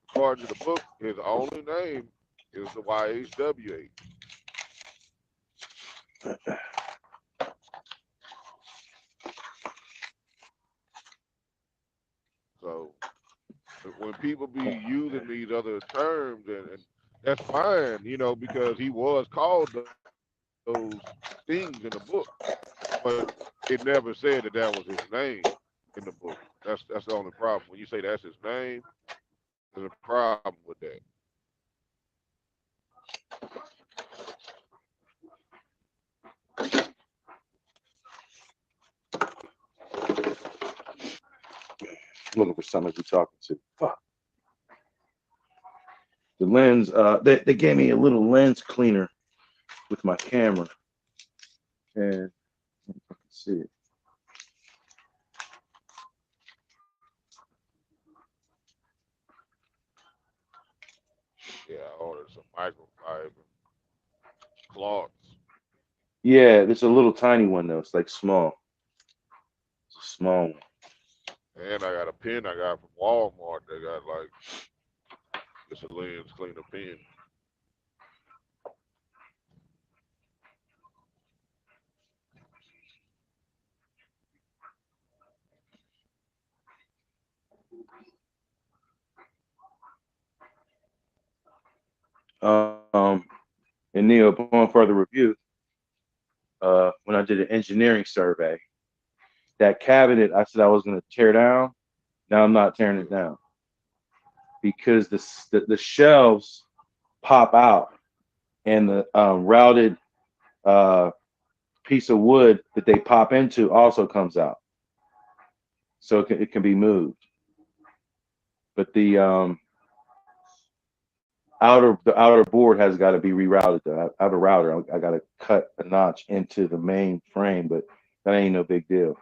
According to the book, his only name is the YHWH. So when people be using these other terms, and that's fine, you know, because he was called those things in the book, but it never said that that was his name in the book. That's the only problem. When you say that's his name, there's a problem with that. I'm looking for somebody to be talking to. Fuck. The lens, they gave me a little lens cleaner with my camera. And I can see it. Yeah, I ordered some microfiber cloths. Yeah, there's a little tiny one though. It's like small. It's a small one. And I got a pen I got from Walmart. They got like, it's a lens cleaner pen. And Neil, upon further review, when I did an engineering survey, that cabinet I said I was going to tear down, now I'm not tearing it down because the shelves pop out and the routed piece of wood that they pop into also comes out, so it can be moved. But the outer board has got to be rerouted. Though. I have a router. I got to cut a notch into the main frame, but that ain't no big deal.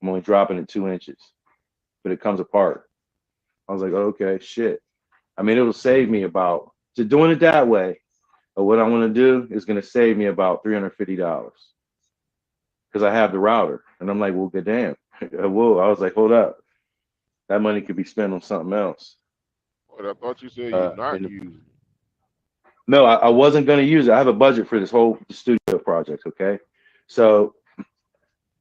I'm only dropping it 2 inches, but it comes apart. I was like, okay, shit. I mean, it'll save me about, to doing it that way, or what I want to do is going to save me about $350 because I have the router. And I'm like, well, good damn. Whoa, I was like, hold up. That money could be spent on something else. But I thought you said you're not And using it. no, I wasn't going to use it. I have a budget for this whole studio project. Okay. So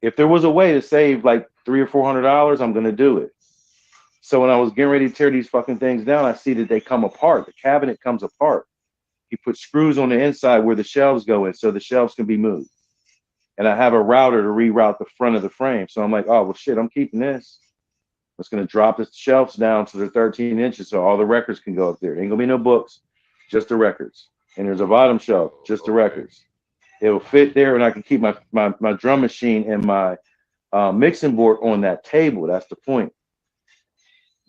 if there was a way to save like $300 or $400, I'm going to do it. So when I was getting ready to tear these fucking things down, I see that they come apart. The cabinet comes apart. He put screws on the inside where the shelves go in so the shelves can be moved. And I have a router to reroute the front of the frame. So I'm like, oh, well, shit, I'm keeping this. I'm just going to drop the shelves down to the 13 inches so all the records can go up there. Ain't going to be no books, just the records. And there's a bottom shelf, just the records. It will fit there, and I can keep my drum machine and my mixing board on that table. That's the point.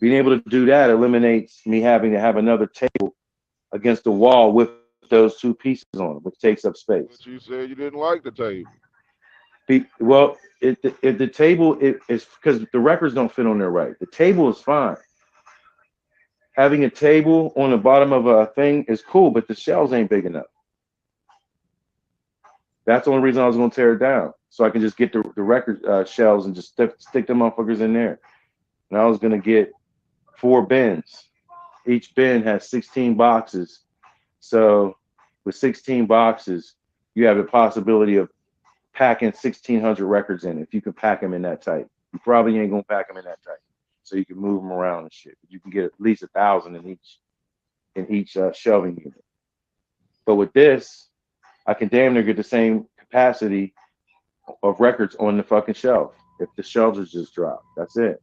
Being able to do that eliminates me having to have another table against the wall with those two pieces on it, which takes up space. But you said you didn't like the table. Well, if the table is because the records don't fit on there right. The table is fine. Having a table on the bottom of a thing is cool, but the shelves ain't big enough. That's the only reason I was going to tear it down, so I can just get the record shelves and just stick them motherfuckers in there. And I was going to get 4 bins. Each bin has 16 boxes. So with 16 boxes, you have the possibility of packing 1,600 records in if you can pack them in that tight. You probably ain't gonna pack them in that tight, so you can move them around and shit. You can get at least 1,000 in each shelving unit. But with this, I can damn near get the same capacity of records on the fucking shelf if the shelves are just dropped. That's it.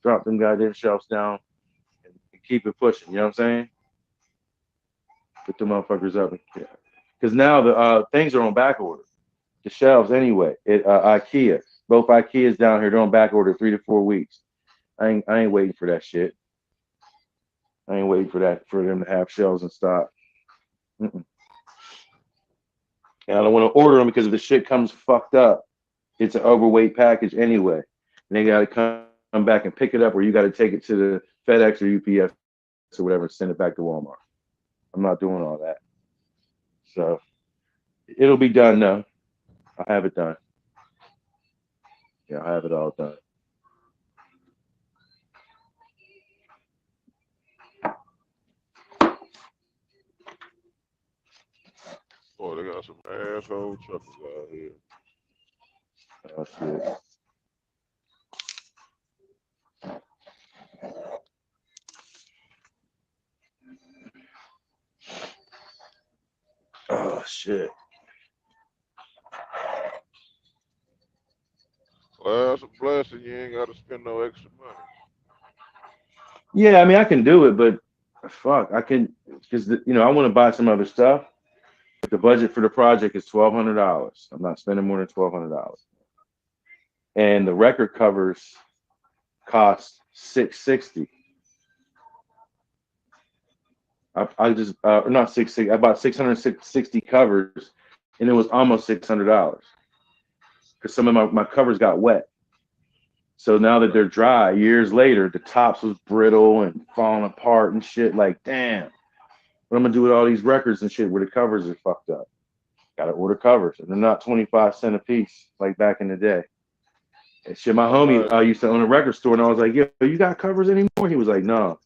Drop them goddamn shelves down and keep it pushing. You know what I'm saying? Put the motherfuckers up, because now the things are on back order. The shelves anyway. IKEA, both IKEAs down here, they're on back order 3 to 4 weeks. I ain't waiting for that shit. I ain't waiting for them to have shelves in stock. And I don't want to order them because if the shit comes fucked up, it's an overweight package anyway. And they got to come back and pick it up, or you got to take it to the FedEx or UPS or whatever and send it back to Walmart. I'm not doing all that. So it'll be done though. I have it done. Yeah, I have it all done. Oh, they got some asshole truckers out here. Oh shit. Oh shit. Well, that's a blessing. You ain't got to spend no extra money. Yeah, I mean I can do it, but fuck, I can because I want to buy some other stuff. But the budget for the project is $1,200. I'm not spending more than $1,200. And the record covers cost $660. I just not 660. I bought 660 covers, and it was almost $600 because some of my covers got wet. So now that they're dry, years later, the tops was brittle and falling apart and shit. Like, damn, what I'm gonna do with all these records and shit where the covers are fucked up? Gotta order covers, and they're not 25 cents a piece like back in the day. And shit, my homie used to own a record store, and I was like, yo, you got covers anymore? He was like, no.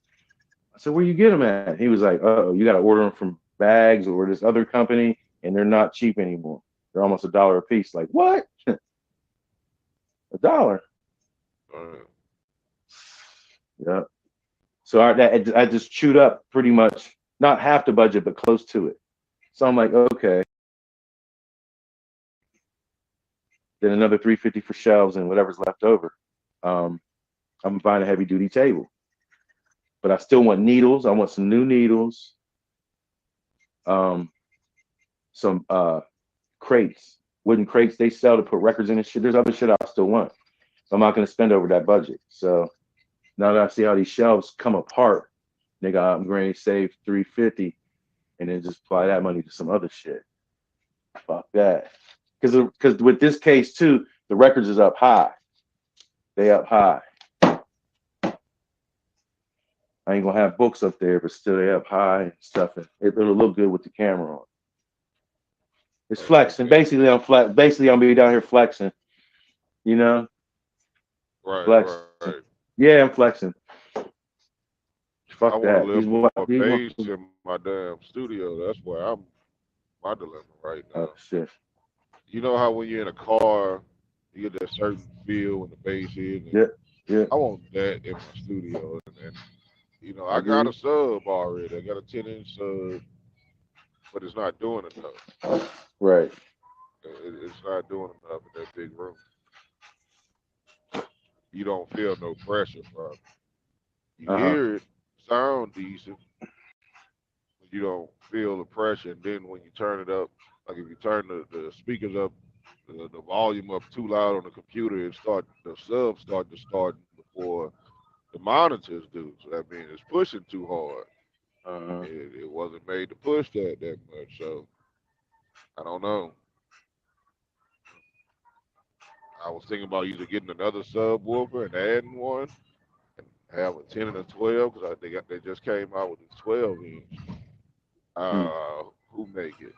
I said, where you get them at? He was like, oh, you got to order them from Bags or this other company, and they're not cheap anymore. They're almost $1 a piece. Like, what? $1? Yeah. So I just chewed up pretty much, not half the budget, but close to it. So I'm like, okay. Then another $350 for shelves and whatever's left over. I'm buying a heavy duty table. But I still want needles. I want some new needles. Some crates, wooden crates they sell to put records in and shit. There's other shit I still want. So I'm not going to spend over that budget. So now that I see how these shelves come apart, nigga, I'm going to save $350 and then just apply that money to some other shit. Fuck that. Because with this case too, the records is up high. They up high. I ain't gonna have books up there, but still they up high and stuff, and it'll look good with the camera on. It's flexing. Basically, I'm be down here flexing. You know, flexing. Yeah, I'm flexing. Fuck I want that. to live more bass in my damn studio. That's where I'm my dilemma right now. Oh shit. You know how when you're in a car, you get that certain feel when the bass is. Yeah. I want that in my studio, and you know, I got a sub already. I got a 10-inch sub, but it's not doing enough. Right. It's not doing enough in that big room. You don't feel no pressure from it. You hear it sound decent, but you don't feel the pressure. And then when you turn it up, like if you turn the speakers up, the volume up too loud on the computer, the subs start before the monitors do. So that means it's pushing too hard. It wasn't made to push that much. So I don't know. I was thinking about either getting another subwoofer and adding one, and have a 10 and a 12 because they just came out with a 12-inch. Who make it?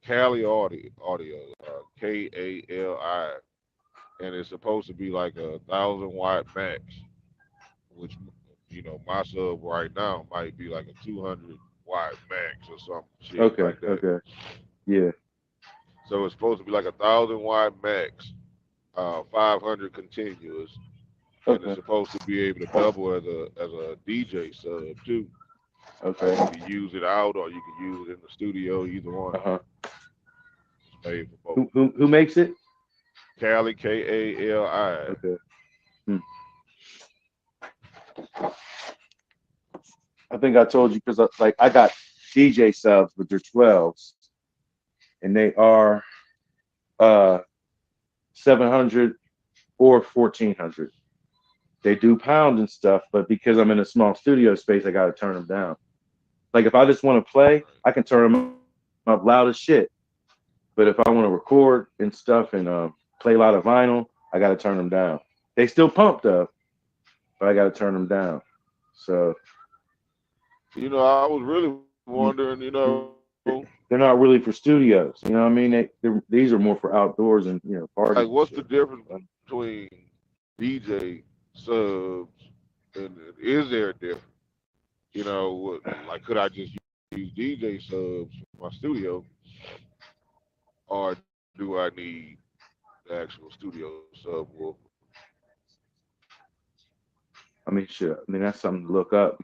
Kali Audio, Kali, and it's supposed to be like 1,000-watt max, which you know my sub right now might be like a 200-watt max or some shit like that. Okay. Yeah. So it's supposed to be like 1,000-watt max, 500 continuous, and it's supposed to be able to double as a DJ sub too. Okay. You can use it out or you can use it in the studio, either one. It's made for both. Who makes it? Kali, Kali. Okay. I think I told you because I got DJ subs, but they're 12s, and they are 700 or 1,400. They do pound and stuff, but because I'm in a small studio space, I got to turn them down. Like if I just want to play, I can turn them up loud as shit. But if I want to record and stuff and play a lot of vinyl, I got to turn them down. They still pumped up, but I got to turn them down. So, you know, I was really wondering, you know, they're not really for studios. You know what I mean? These are more for outdoors and parties. Like, what's the difference between DJ subs and is there a difference? You know, like could I just use DJ subs for my studio, or do I need the actual studio subwoofer? I mean, shit. I mean, that's something to look up.